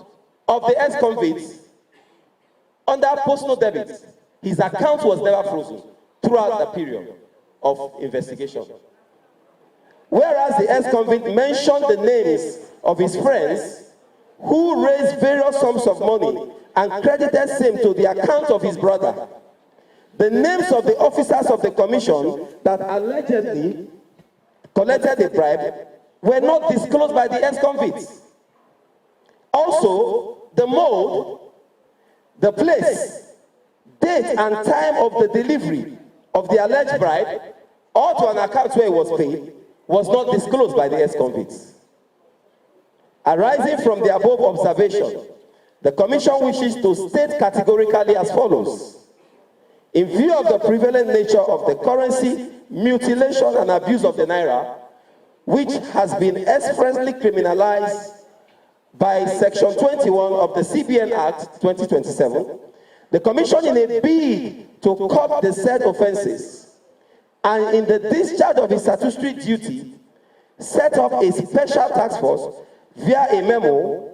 of the ex-convict under post-no debit. His account was never frozen throughout the period of investigation. Whereas the ex-convict mentioned the names of his friends who raised various sums of money and credited same to the account of his brother. The names of the officers of the commission that allegedly collected the bribe were not disclosed by the ex-convicts. Also, the mode, the place, date and time of the delivery of the alleged bribe or to an account where it was paid was not disclosed by the ex-convicts. Arising from the above observation, the commission wishes to state categorically as follows. In view of the prevalent nature of the currency mutilation and abuse of the naira, which has been expressly criminalized by Section 21 of the CBN Act 2027, the commission, in a bid to curb the said offences and in the discharge of its statutory duty, set up a special task force via a memo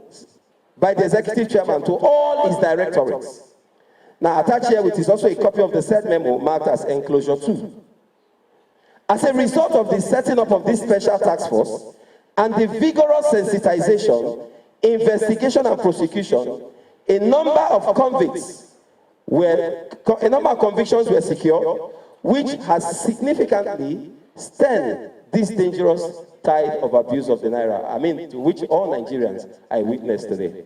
by the executive chairman to all its directorates. Now, attached here with is also a copy of the said memo marked as enclosure 2. As a result of the setting up of this special task force and the vigorous sensitization, investigation and prosecution, a number of convictions were secured, which has significantly stemmed this dangerous tide of abuse of the naira, to which all Nigerians are witness today.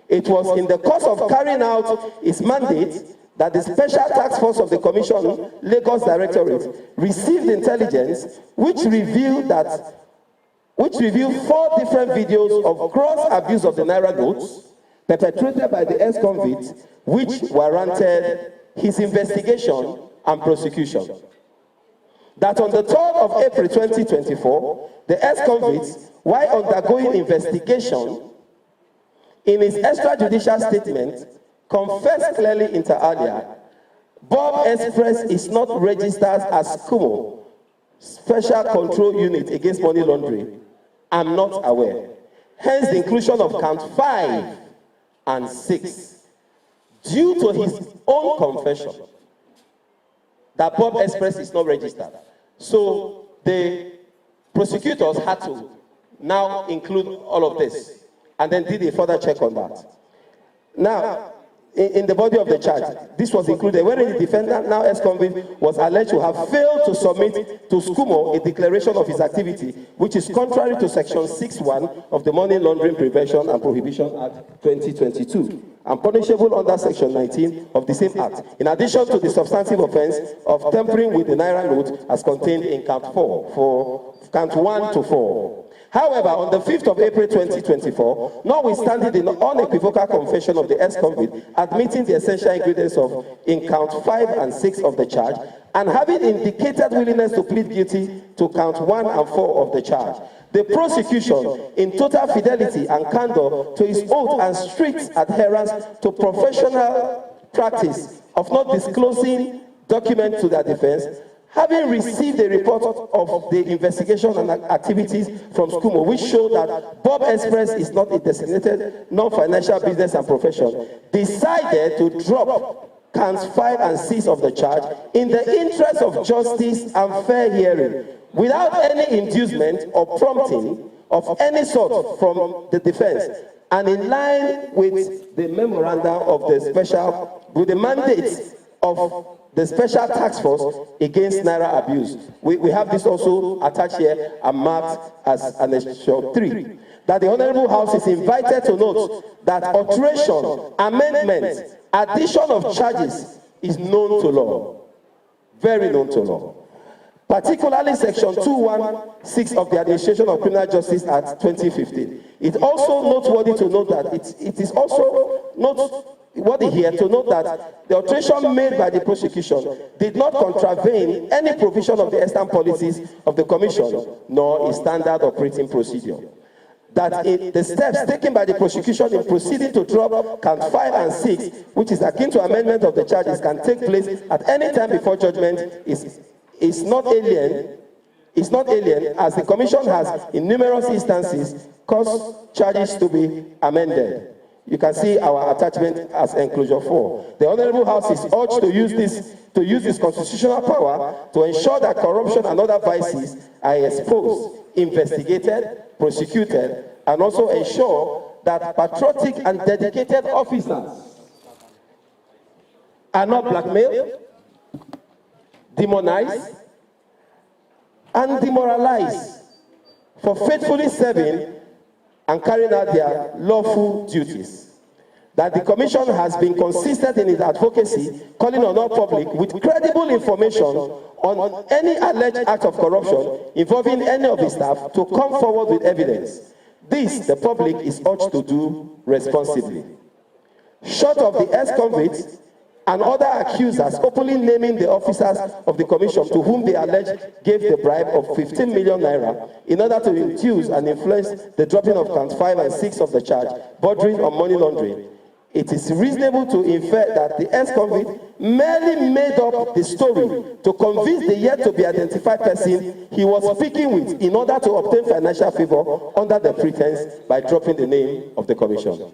It was in the course of carrying out its mandate that the Special Task Force of the Commission, Lagos Directorate, received intelligence which revealed 4 different videos of gross abuse of the naira notes perpetrated by the ex-convict, which warranted his investigation and prosecution. That on the 3rd of April 2024, the ex-convict, while undergoing investigation, in his extrajudicial statement, confessed clearly inter alia, Bob Express is not registered as SCUMO, Special Control Unit Against Money Laundering. I'm not aware. Hence the inclusion of count 5 and 6. Due to his own confession that Bob Express is not registered. So the prosecutors had to now include all of this and then did a further check on that. Now, in the body of the charge, this was included wherein the defendant, now ex-convict, was alleged to have failed to submit to SCUMO a declaration of his activity, which is contrary to Section 6.1 of the Money Laundering Prevention and Prohibition Act 2022, and punishable under Section 19 of the same Act, in addition to the substantive offense of tampering with the naira note as contained in count 4, for count 1 to 4. However, on the 5th of April 2024, notwithstanding the unequivocal confession of the ex-convict admitting the essential ingredients of in count 5 and 6 of the charge, and having indicated willingness to plead guilty to count 1 and 4 of the charge, the prosecution, in total fidelity and candor to his oath and strict adherence to professional practice of not disclosing documents to their defense, having received a report of the investigation and activities from SCUMO, which show that Bob Express is not a designated non-financial business and profession, decided to drop counts 5 and 6 of the charge in the interest of justice and fair hearing, without any inducement or prompting of any sort from the defense, and in line with the memorandum of the special, with the mandate of the Special Task Force Against Naira Abuse. We have this also attached here and marked as Annexure 3. That the Honorable House is invited to note that alteration, amendment, addition of charges is known to law, very known to law. Particularly Section 216 of the Administration of Criminal Justice Act 2015. It's also noteworthy to note that it is also noteworthy here to note that the alteration made by the prosecution did not contravene any provision of the extant policies of the Commission, nor a standard operating procedure. That the steps taken by the prosecution in proceeding to drop count 5 and 6, which is akin to amendment of the charges, can take place at any time before judgment is not alien, as the Commission has in numerous instances caused charges to be amended. You can see our attachment as enclosure 4. The Honorable House is urged to use this constitutional power to ensure that corruption and other vices are exposed, investigated, prosecuted, and also ensure that patriotic and dedicated officers are not blackmailed, demonized, and demoralized for faithfully serving and carrying out their lawful duties. That the Commission has been consistent in its advocacy, calling on all public with credible information on any alleged act of corruption involving any of its staff to come forward with evidence. This, the public is urged to do responsibly. Short of the ex-convicts and other accusers openly naming the officers of the Commission to whom they allege gave the bribe of 15 million naira in order to induce and influence the dropping of count 5 and 6 of the charge, bordering on money laundering, it is reasonable to infer that the ex-convict merely made up the story to convince the yet-to-be-identified person he was speaking with in order to obtain financial favor under the pretense by dropping the name of the Commission.